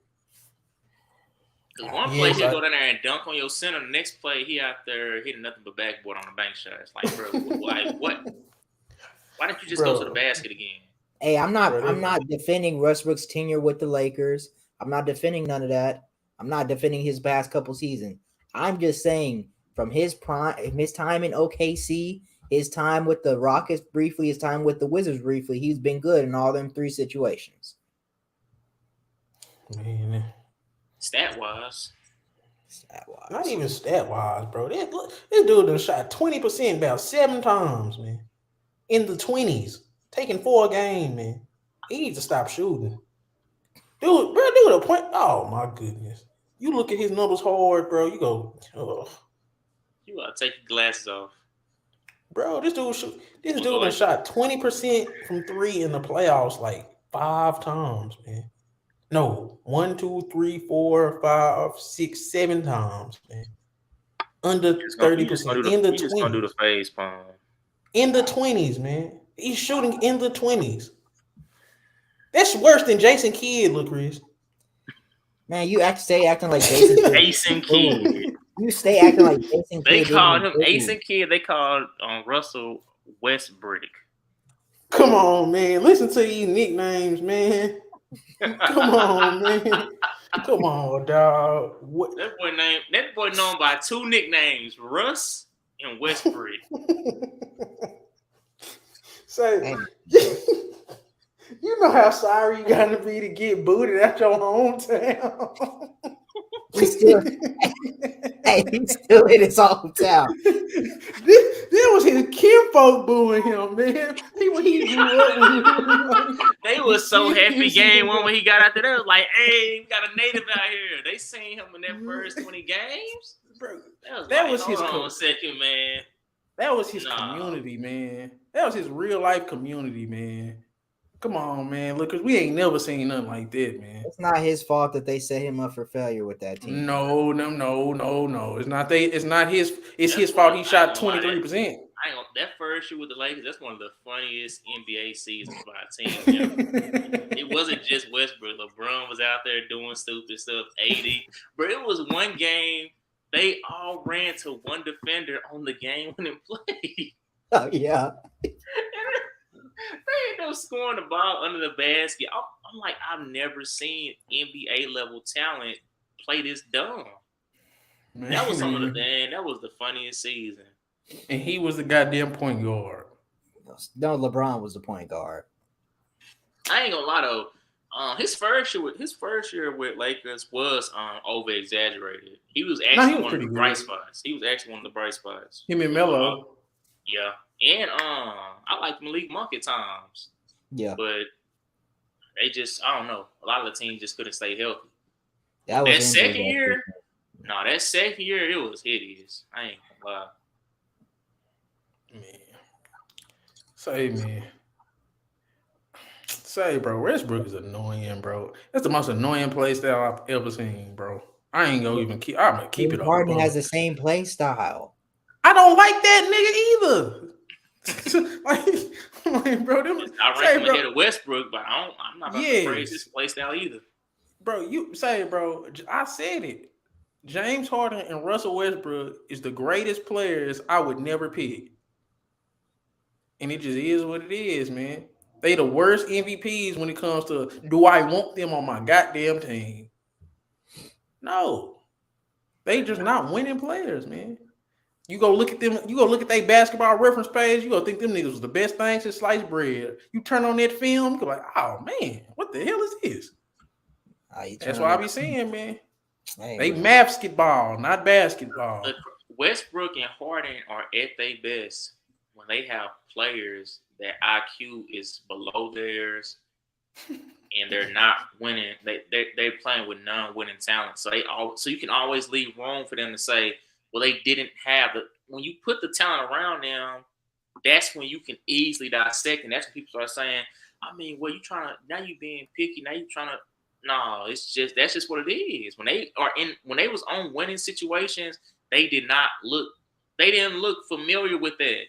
Speaker 1: Because one play he'll go down there and dunk on your center. The next play, he out there hitting nothing but backboard on the bank shot. It's like, bro, what? Why didn't you just go to the basket again?
Speaker 5: Hey, I'm not defending Westbrook's tenure with the Lakers. I'm not defending none of that. I'm not defending his past couple seasons. I'm just saying from his prime, his time in OKC, his time with the Rockets briefly, his time with the Wizards briefly, he's been good in all them 3 situations.
Speaker 2: Man.
Speaker 1: Stat-wise.
Speaker 2: Not even stat-wise, bro. This dude done shot 20% about 7 times, man. In the 20s. Taking 4 a game, man. He needs to stop shooting. Dude, a point. Oh, my goodness. You look at his numbers hard, bro. You go, ugh.
Speaker 1: You gotta take your glasses off.
Speaker 2: Bro, this dude done shot 20% from 3 in the playoffs like 5 times, man. No, 1, 2, 3, 4, 5, 6, 7 times, man. Under 30%. In the 20s.
Speaker 1: Just gonna do the phase palm.
Speaker 2: In the 20s, man. He's shooting in the 20s. That's worse than Jason Kidd, look, Chris.
Speaker 5: Man, you acting like Jason
Speaker 1: Kidd.
Speaker 5: You stay acting like Jason
Speaker 1: They
Speaker 5: Kidd.
Speaker 1: called him Ace and Kid. They called Russell Westbrook.
Speaker 2: Come on, man. Listen to these nicknames, man. Come on, man. Come on, dog. What?
Speaker 1: That boy known by two nicknames, Russ and Westbrook.
Speaker 2: Say, you know how sorry you gotta be to get booted out your hometown.
Speaker 5: He's still in his hometown.
Speaker 2: That was his kinfolk booing him, man. He grew up.
Speaker 1: They was so happy game one when he got out there. They was like, "Hey, we got a native out here." They seen him in that first 20 games.
Speaker 2: Bro,
Speaker 1: that was his. Hold on a second, man.
Speaker 2: That was his community, man. That was his real life community, man. Come on, man. Look, cause we ain't never seen nothing like that, man.
Speaker 5: It's not his fault that they set him up for failure with that team.
Speaker 2: No. It's not his. It's his fault. He shot 23%.
Speaker 1: That first year with the Lakers, that's one of the funniest NBA seasons by a team. It wasn't just Westbrook. LeBron was out there doing stupid stuff. 80, but it was one game. They all ran to one defender on the game-winning play.
Speaker 5: Oh yeah.
Speaker 1: They ended up scoring the ball under the basket. I'm like, I've never seen NBA level talent play this dumb. Man. That was that was the funniest season.
Speaker 2: And he was the goddamn point guard.
Speaker 5: No, LeBron was the point guard.
Speaker 1: I ain't gonna lie though. His first year with Lakers was over exaggerated. He was actually one of the bright spots. He was actually one of the bright spots.
Speaker 2: Him and Melo.
Speaker 1: Yeah. And I like Malik Monk at times.
Speaker 5: Yeah.
Speaker 1: But they just, I don't know. A lot of the teams just couldn't stay healthy.
Speaker 5: That
Speaker 1: second year, it was hideous. I ain't gonna lie.
Speaker 2: Man. Say, bro, Westbrook is annoying, bro. That's the most annoying play style I've ever seen, bro. I ain't gonna even keep. I'm gonna keep it up.
Speaker 5: Harden has the same play style.
Speaker 2: I don't like that nigga either. like, bro,
Speaker 1: I rank him ahead of Westbrook, but I'm not about to praise his play style either.
Speaker 2: Bro, I said it. James Harden and Russell Westbrook is the greatest players I would never pick. And it just is what it is, man. They the worst MVPs when it comes to, do I want them on my goddamn team? No. They just not winning players, man. You go look at them, you go look at their basketball reference page, you go think them niggas was the best thing since sliced bread. You turn on that film, you go like, oh man, what the hell is this? That's what I be saying, man. They basketball, not basketball.
Speaker 1: Look, Westbrook and Harden are at their best when they have players that IQ is below theirs and they're not winning. They're playing with non-winning talent. So you can always leave room for them to say, well, they didn't have it. When you put the talent around them, that's when you can easily dissect. And that's when people start saying, I mean, well, now you being picky. Now you trying to, no, that's just what it is. When they was on winning situations, they didn't look familiar with that.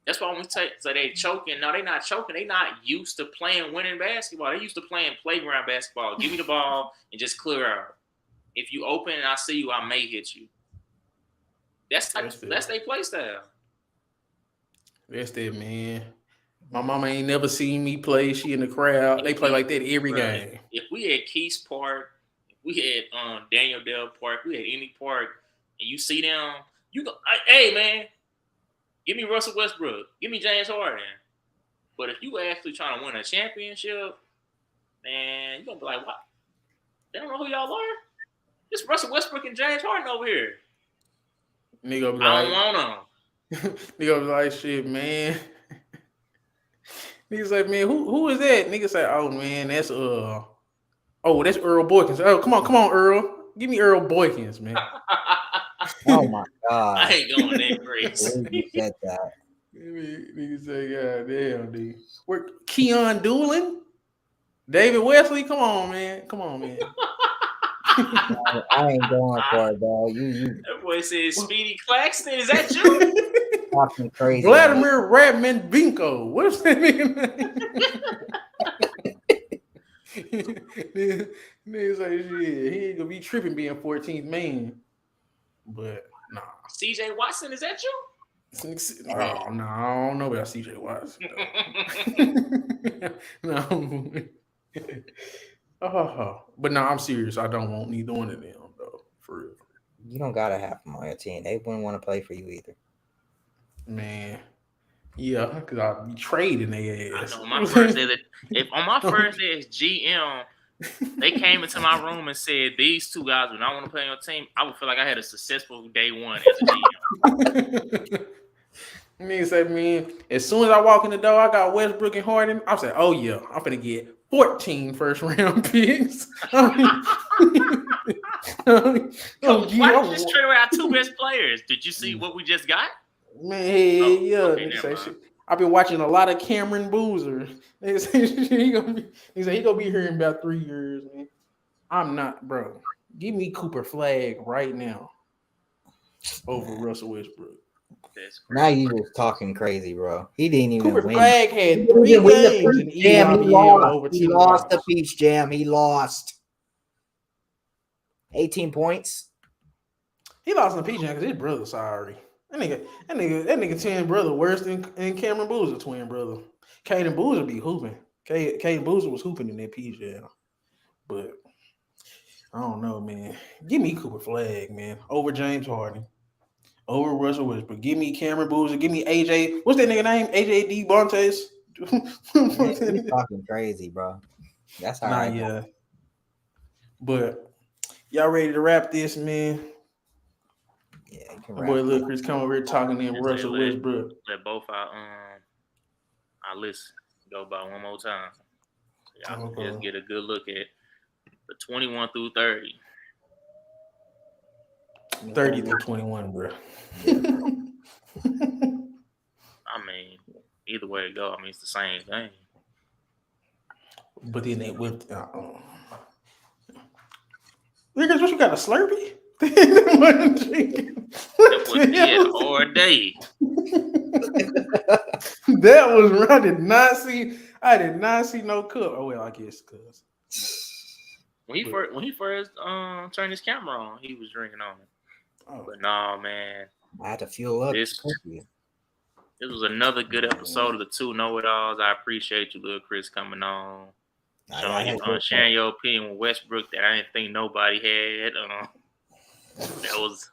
Speaker 1: That's why when we say they choking, no, they're not choking. They're not used to playing winning basketball. They're used to playing playground basketball. Give me the ball and just clear out. If you open and I see you, I may hit you. That's their play style.
Speaker 2: That's that, man. My mama ain't never seen me play. She in the crowd. They play like that every game.
Speaker 1: If we had Keys Park, if we had Daniel Dell Park, we had any park, and you see them, you go, hey man, give me Russell Westbrook, give me James Harden. But if you actually trying to win a championship, man, you're gonna be like, what? They don't know who y'all are? It's Russell Westbrook and James Harden over here.
Speaker 2: Nigga be
Speaker 1: I don't want them.
Speaker 2: Nigga be like, shit, man. Nigga say, man, who is that? Nigga say, oh man, that's Earl Boykins. Oh, come on, Earl. Give me Earl Boykins, man.
Speaker 5: Oh my god.
Speaker 1: I ain't going that crazy.
Speaker 2: Nigga say, god damn, dude. We're Keon Doolin? David Wesley? Come on, man.
Speaker 5: I ain't going for it, dog.
Speaker 1: That boy says Speedy Claxton. Is that you?
Speaker 5: Talking crazy.
Speaker 2: Vladimir Radman-Binko. What's that nigga name? Nigga say shit. He ain't gonna be tripping being 14th man. But nah.
Speaker 1: CJ Watson, is that you?
Speaker 2: No, I don't know about CJ Watson. No. But no, I'm serious. I don't want neither one of them though. For real.
Speaker 5: You don't gotta have them on your team. They wouldn't want to play for you either.
Speaker 2: Man. Yeah, because I'll be trading their ass.
Speaker 1: I know my first day if on my first day as GM, they came into my room and said these two guys do not want to play on your team, I would feel like I had a successful day one as a GM.
Speaker 2: Nigga say, man, as soon as I walk in the door, I got Westbrook and Harden. I'm saying, oh yeah, I'm gonna get 14 first round picks.
Speaker 1: Coach, why did you just trade away our two best players? Did you see what we just got?
Speaker 2: Man, yeah. Okay, I've been watching a lot of Cameron Boozer. He gonna be here in about 3 years, man. I'm not, bro. Give me Cooper Flag right now over Russell Westbrook.
Speaker 5: Now you just talking crazy, bro. He didn't even
Speaker 2: Cooper
Speaker 5: win.
Speaker 2: Flag had 3 games in
Speaker 5: EIBL. He lost the Peach Jam. He lost 18 points.
Speaker 2: He lost in the Peach Jam because his brother's sorry. That nigga twin brother worse than Cameron Boozer twin brother. Caden Boozer be hooping. Caden Boozer was hooping in that Peach Jam. But I don't know, man. Give me Cooper Flag, man, over James Harden. Over Russell Westbrook. Give me Cameron Boozer. Give me AJ. What's that nigga name? AJ D. Bontes.
Speaker 5: He's talking crazy, bro. That's all right.
Speaker 2: Yeah. But y'all ready to wrap this, man?
Speaker 5: Yeah, you can
Speaker 2: My
Speaker 5: wrap
Speaker 2: boy Lil Chris come over here talking in Russell Westbrook.
Speaker 1: Let both our lists go by one more time. So y'all can just get a good look at the 21 through 30.
Speaker 2: 30 through 21, bro.
Speaker 1: I mean, either way it go, I mean, it's the same thing.
Speaker 2: But then they whipped. Niggas, what you got, a Slurpee?
Speaker 1: That was it all day.
Speaker 2: That was, I did not see no cup. Oh, well, I guess because.
Speaker 1: When he first turned his camera on, he was drinking on it. Oh. But no, man.
Speaker 5: I had to fuel up.
Speaker 1: This was another good episode of the TwoKnowItAll's. I appreciate you, Lil Chris, coming on. Sharing your opinion with Westbrook that I didn't think nobody had. That was.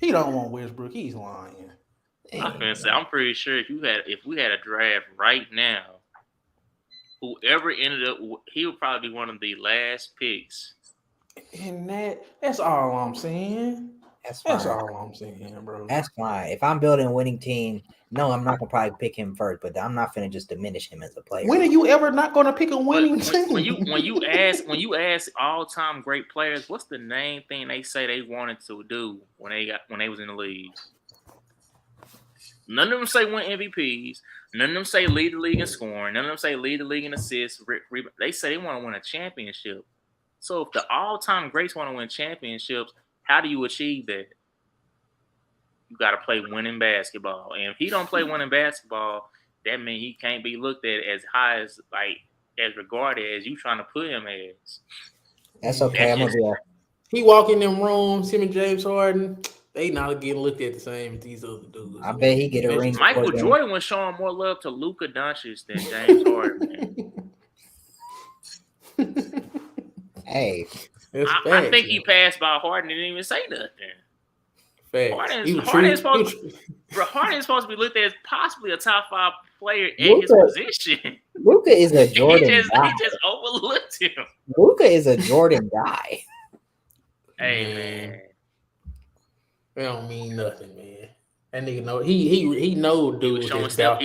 Speaker 2: He don't want Westbrook. He's lying.
Speaker 1: I'm pretty sure if we had a draft right now, whoever ended up, he would probably be one of the last picks.
Speaker 2: And that's all I'm saying. That's all I'm saying, bro.
Speaker 5: That's fine. If I'm building a winning team, no, I'm not gonna probably pick him first, but I'm not gonna just diminish him as a player.
Speaker 2: When are you ever not gonna pick a winning team?
Speaker 1: When you ask all-time great players, what's the main thing they say they wanted to do when they was in the league? None of them say win MVPs. None of them say lead the league in scoring. None of them say lead the league in assists. They say they want to win a championship. So if the all-time greats want to win championships, how do you achieve that? You got to play winning basketball. And if he don't play winning basketball, that means he can't be looked at as high as regarded as you trying to put him as.
Speaker 5: That's okay.
Speaker 2: He walk in them rooms, him and James Harden, they not getting looked at the same as these other dudes.
Speaker 5: I bet he get a ring.
Speaker 1: Michael Jordan was showing more love to Luka Doncic than James Harden.
Speaker 5: Hey,
Speaker 1: I think he passed by Harden and didn't even say nothing. Harden is supposed to be looked at as possibly a top 5 player in his position.
Speaker 5: Luka is a Jordan guy.
Speaker 1: He just overlooked him.
Speaker 5: Luka is a Jordan guy.
Speaker 1: Hey, man.
Speaker 2: That don't mean nothing, man. That nigga know he know dude.
Speaker 1: He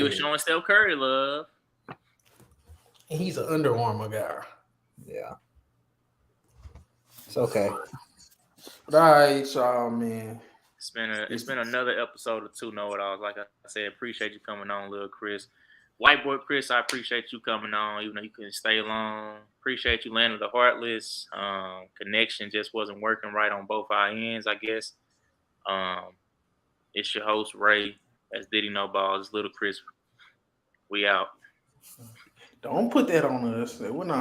Speaker 1: was showing Steph Curry love.
Speaker 2: And he's an Under Armour guy.
Speaker 5: Yeah. It's okay.
Speaker 2: But all right, y'all, man.
Speaker 1: It's been another episode of TwoKnowItAll's. Like I said, appreciate you coming on, Lil Chris. White boy Chris, I appreciate you coming on, even though you couldn't stay long. Appreciate you landing the Heartless. Connection just wasn't working right on both our ends, I guess. It's your host, Ray. That's Diddy No Balls. It's Little Chris. We out.
Speaker 2: Don't put that on us. We're not.